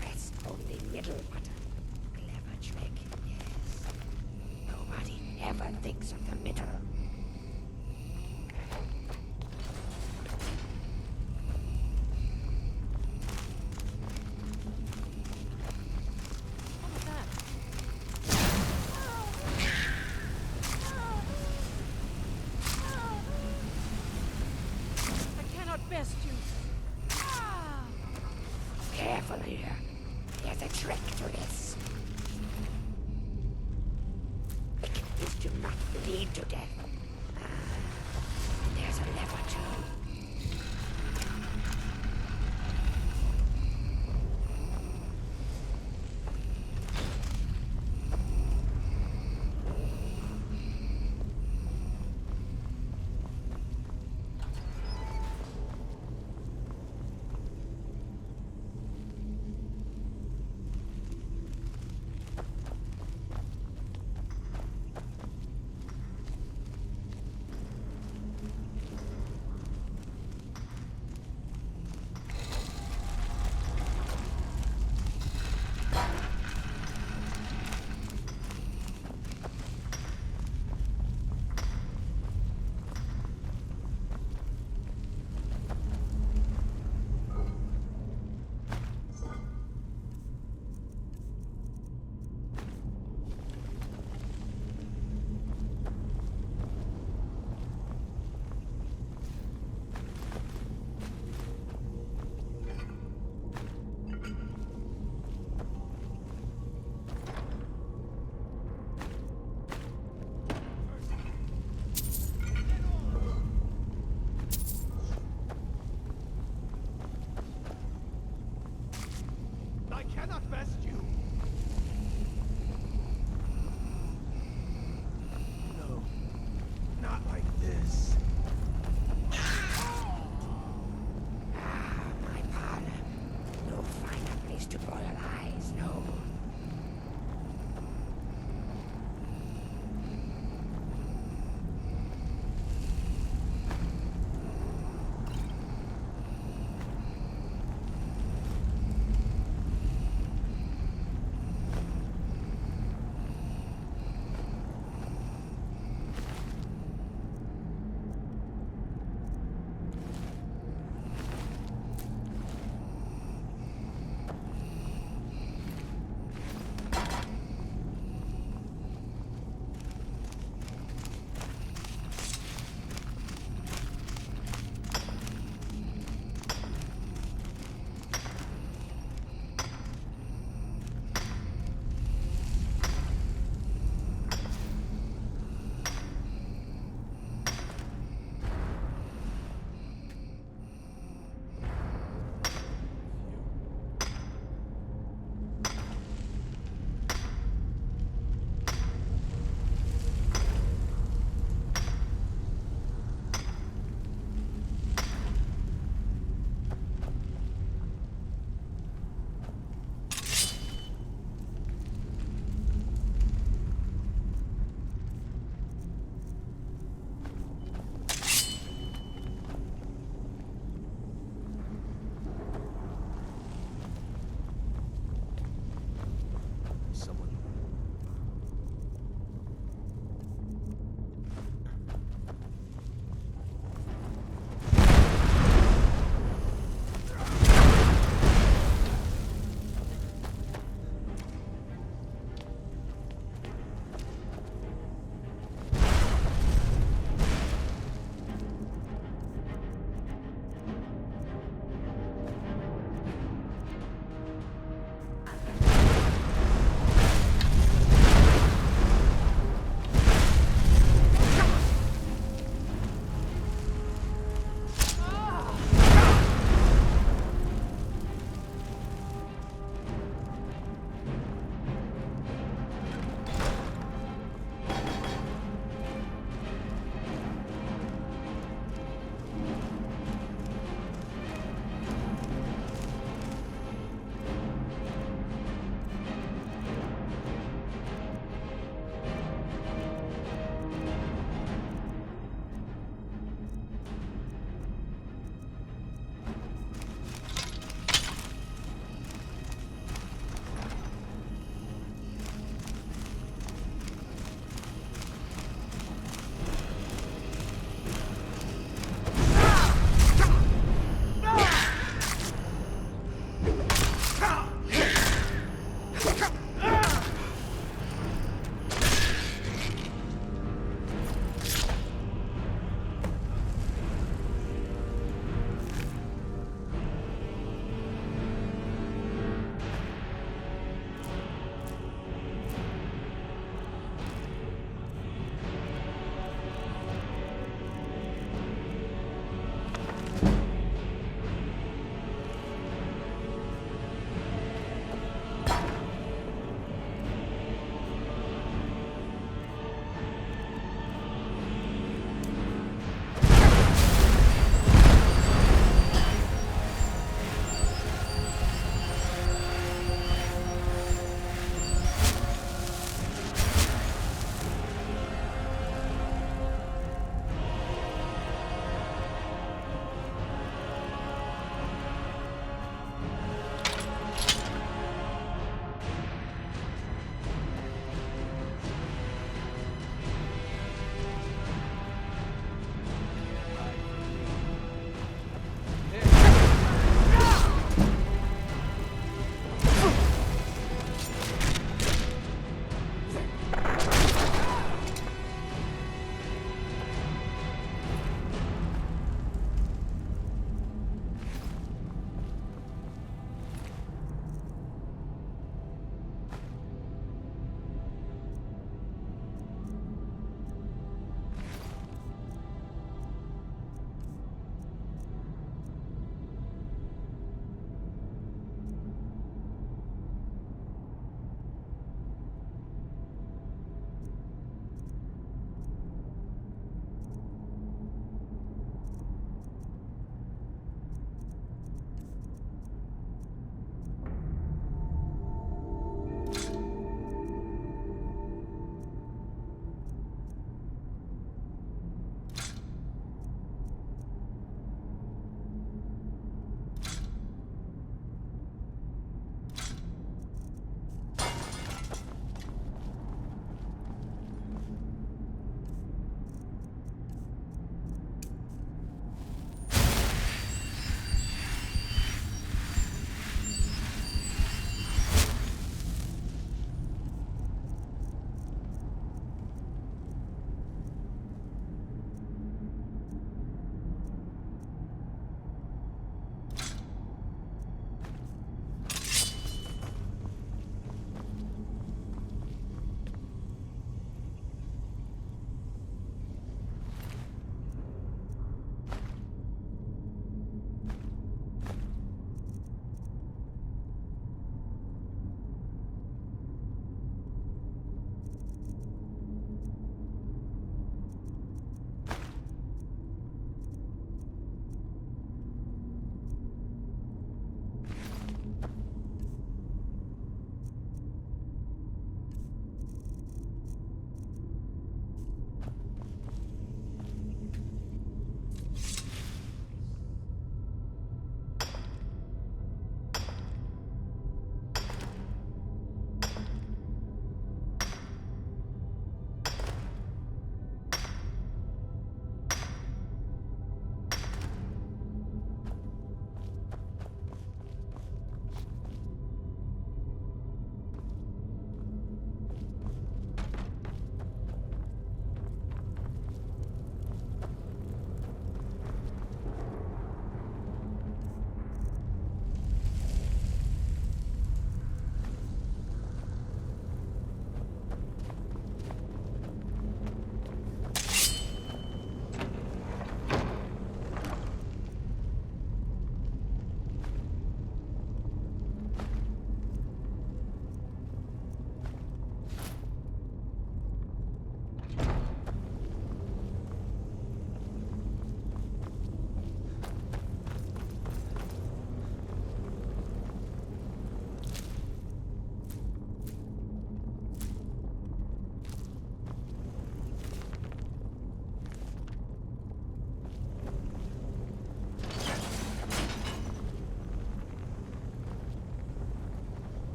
Press only middle button. Clever trick, yes. Nobody ever thinks of the middle. manifest you. No, not like this. My father. No finer place to draw your eyes, no.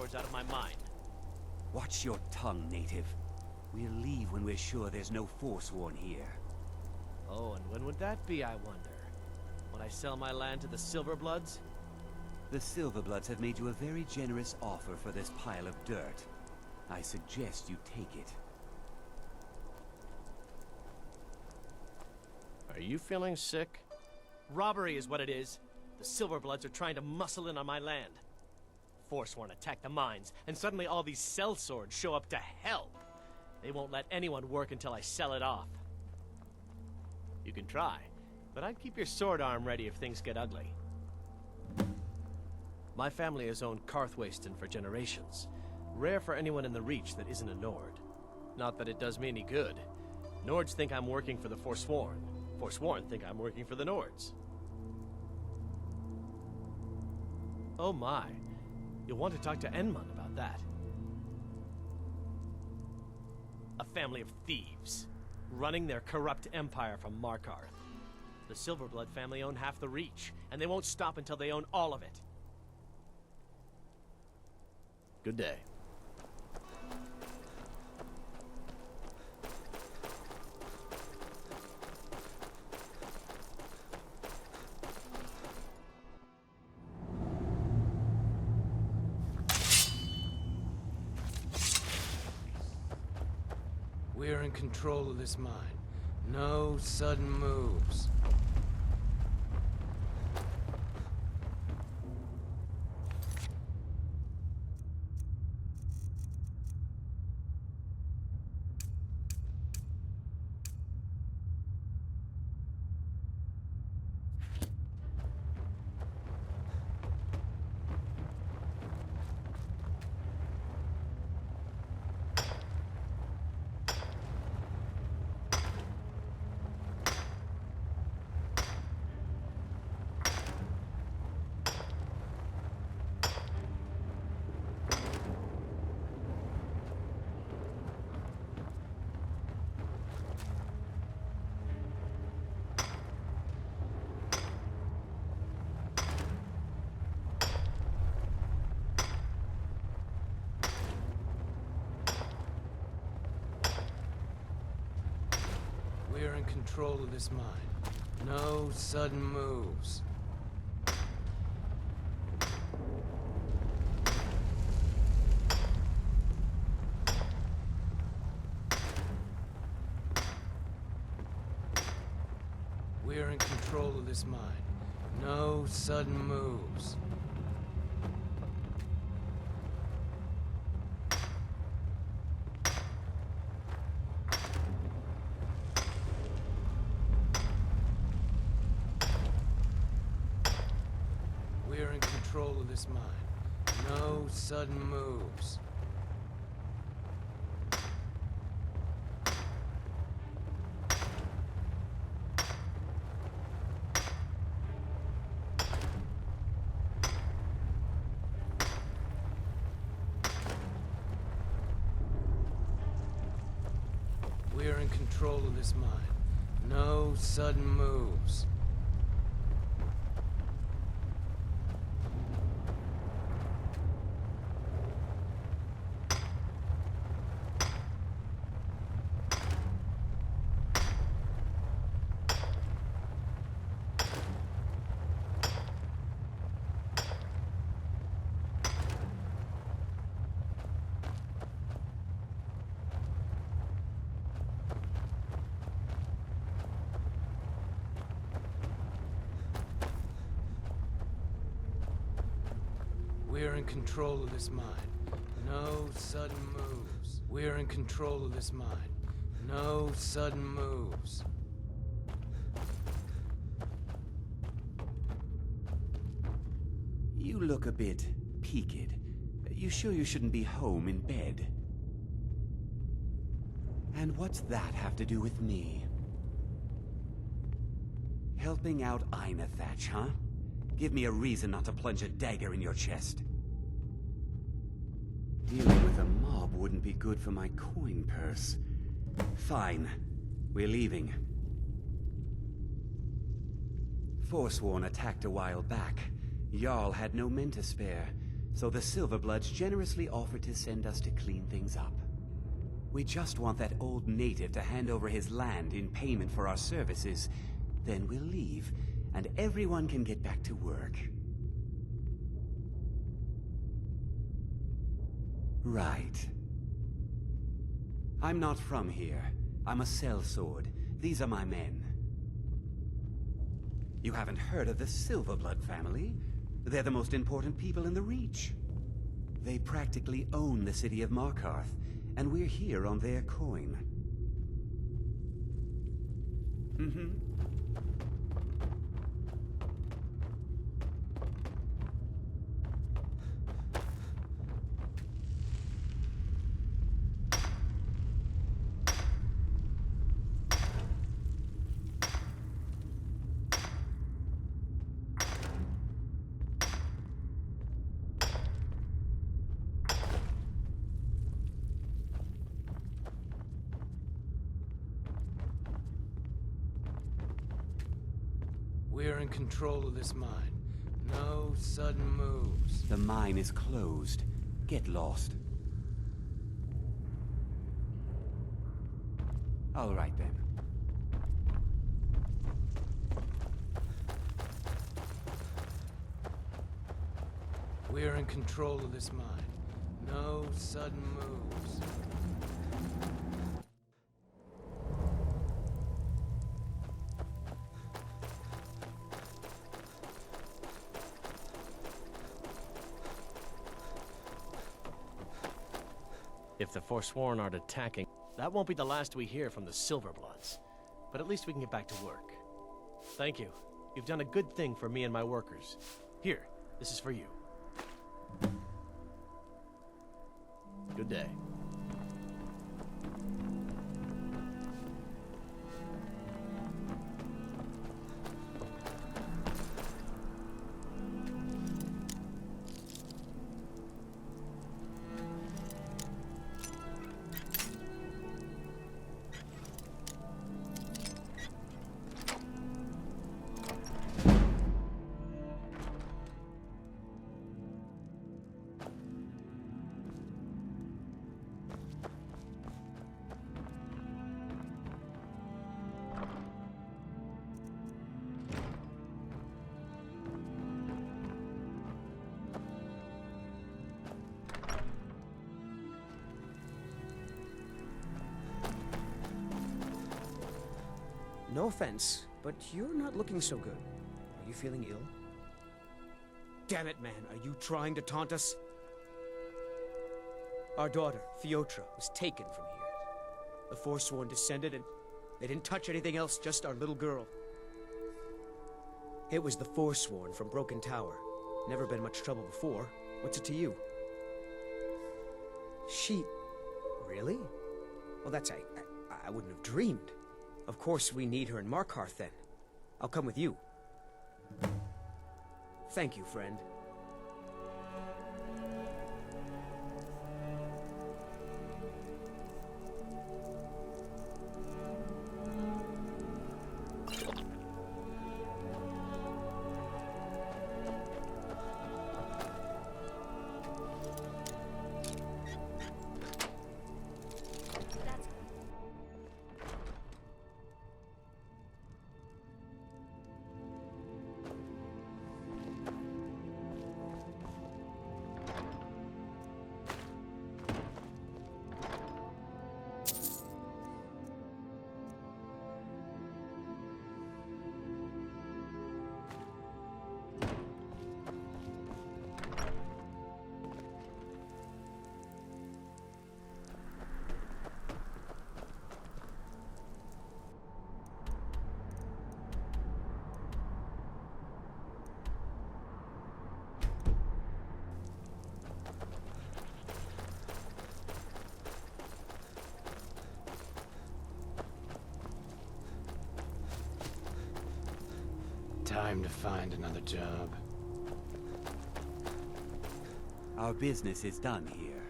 Nords out of my mind. Watch your tongue, native. We'll leave when we're sure there's no Forsworn here. Oh, and when would that be, I wonder? When I sell my land to the Silverbloods? The Silverbloods have made you a very generous offer for this pile of dirt. I suggest you take it. Are you feeling sick? Robbery is what it is. The Silverbloods are trying to muscle in on my land. Forsworn attacked the mines, and suddenly all these sellswords show up to help. They won't let anyone work until I sell it off. You can try, but I'd keep your sword arm ready if things get ugly. My family has owned Karthwasten for generations. Rare for anyone in the Reach that isn't a Nord. Not that it does me any good. Nords think I'm working for the Forsworn. Forsworn think I'm working for the Nords. Oh my. You'll want to talk to Enmund about that. A family of thieves, running their corrupt empire from Markarth. The Silverblood family own half the Reach, and they won't stop until they own all of it. Good day. We're in control of this mine. No sudden moves. We're in control of this mine. No sudden moves. We're in control of this mine. No sudden moves. We're in control of this mine. No sudden moves. We're in control of this mine. No sudden moves. We're in control of this mine. No sudden moves. We're in control of this mine. No sudden moves. You look a bit peaked. You sure you shouldn't be home in bed? And what's that have to do with me? Helping out Einethach, huh? Give me a reason not to plunge a dagger in your chest. Dealing with a mob wouldn't be good for my coin purse. Fine. We're leaving. Forsworn attacked a while back. Jarl had no men to spare, So the Silverbloods generously offered to send us to clean things up. We just want that old native to hand over his land in payment for our services. Then we'll leave, and everyone can get back to work. Right. I'm not from here. I'm a sellsword. These are my men. You haven't heard of the Silverblood family? They're the most important people in the Reach. They practically own the city of Markarth, and we're here on their coin. Mm-hmm. We're in control of this mine. No sudden moves. The mine is closed. Get lost. All right, then. We're in control of this mine. No sudden moves. If the Forsworn aren't attacking, that won't be the last we hear from the Silverbloods. But at least we can get back to work. Thank you. You've done a good thing for me and my workers. Here, this is for you. Good day. No offense, but you're not looking so good. Are you feeling ill? Damn it, man, are you trying to taunt us? Our daughter, Fiotra, was taken from here. The Forsworn descended and they didn't touch anything else, just our little girl. It was the Forsworn from Broken Tower. Never been much trouble before. What's it to you? She... Really? Well, that's... I wouldn't have dreamed. Of course we need her in Markarth, then. I'll come with you. Thank you, friend. Time to find another job. Our business is done here.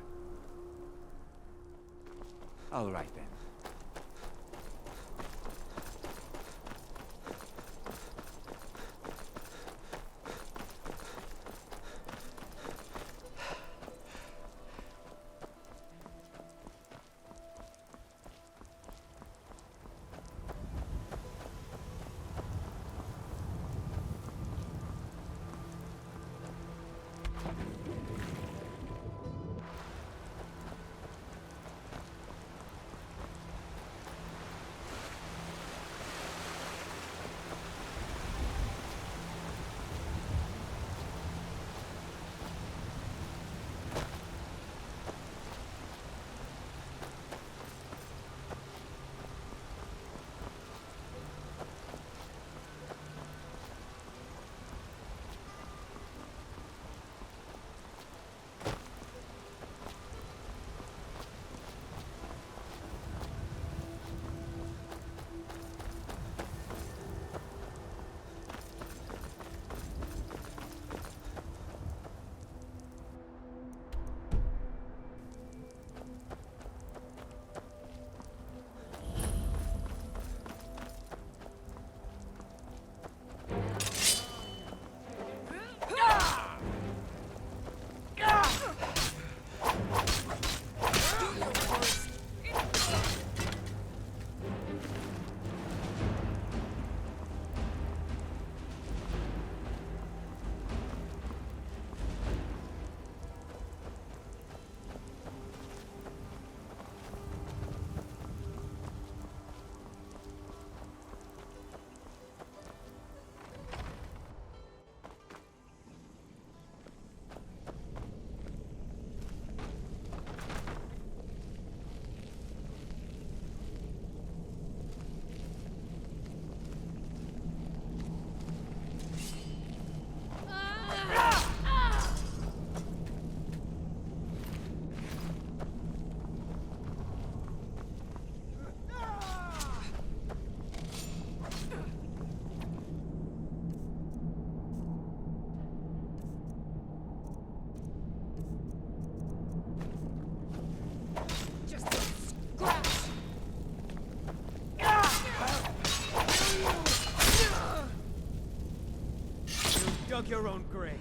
All right, then. own grave.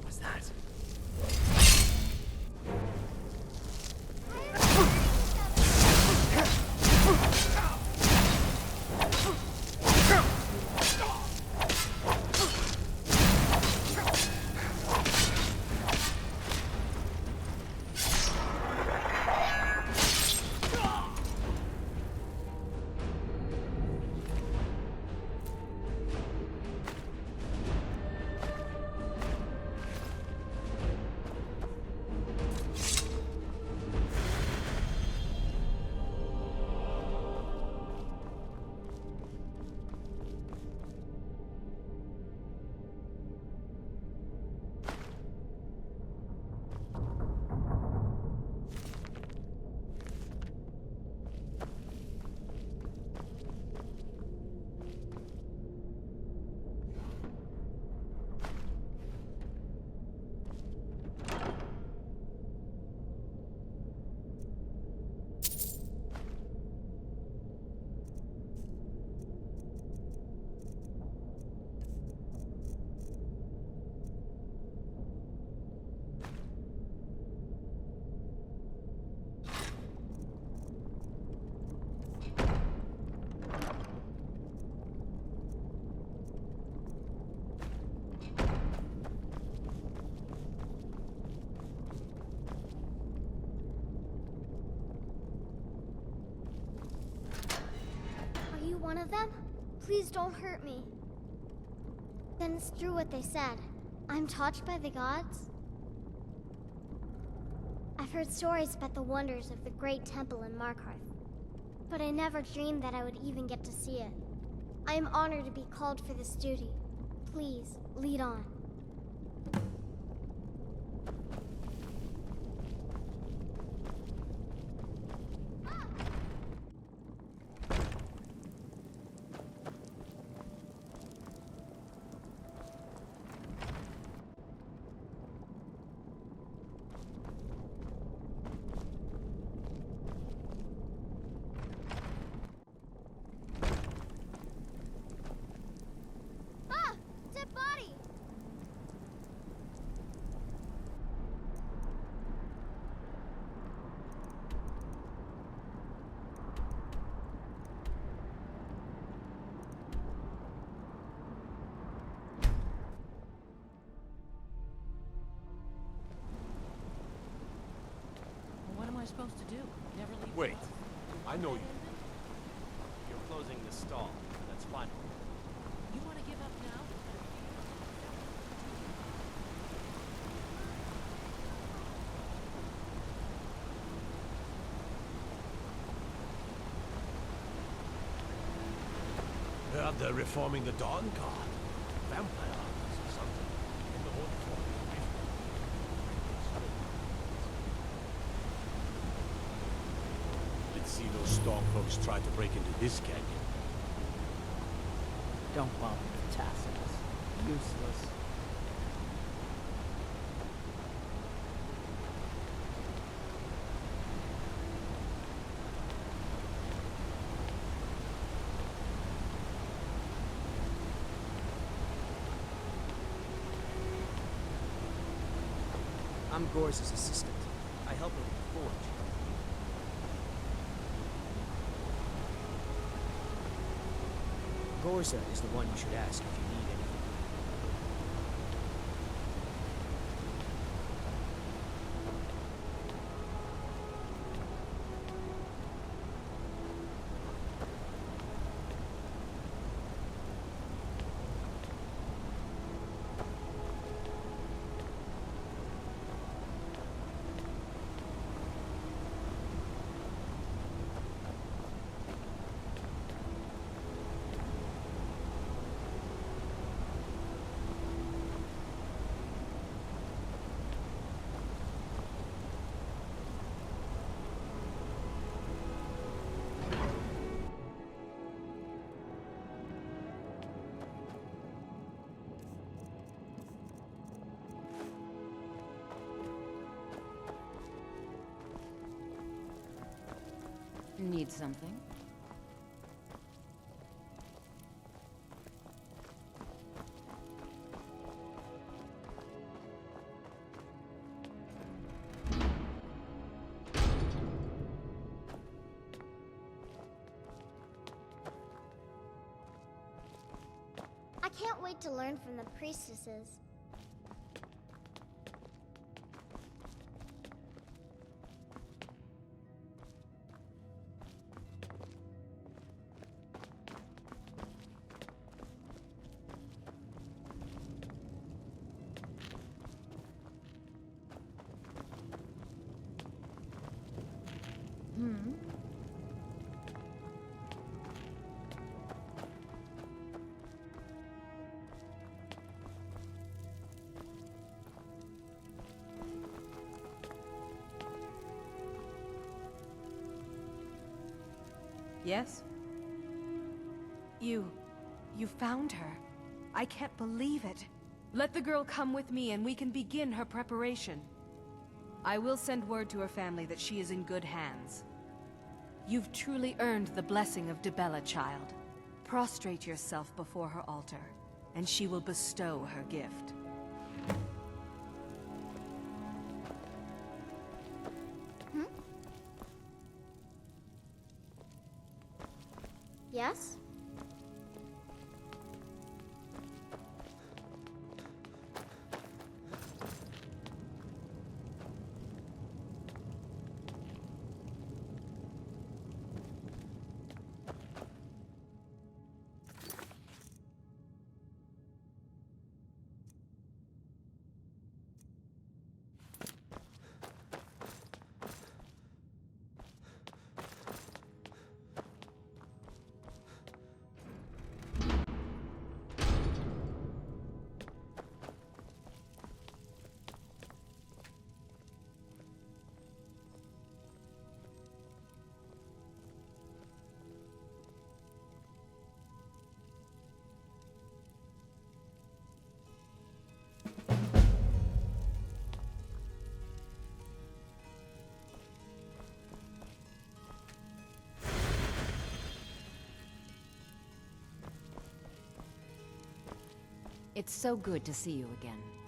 was that? Are you one of them? Please don't hurt me. Then it's true what they said. I'm touched by the gods? I've heard stories about the wonders of the great temple in Markarth, but I never dreamed that I would even get to see it. I am honored to be called for this duty. Please, lead on. Supposed to do? Never leave. Wait, I know you. You're closing the stall. That's fine. You want to give up now? Heard they're reforming the Dawn Guard. Vampire armies or something. In the auditorium. Let's see those Stormcloaks try to break into this canyon. Don't bother with Tacitus. Useless. I'm Gor's assistant. I help her with the forge. Gorza is the one you should ask if you need anything. Need something? can't wait to learn from the priestesses. Yes? You found her. I can't believe it. Let the girl come with me and we can begin her preparation. I will send word to her family that she is in good hands. You've truly earned the blessing of Dibella, child. Prostrate yourself before her altar, and she will bestow her gift. Yes? It's so good to see you again.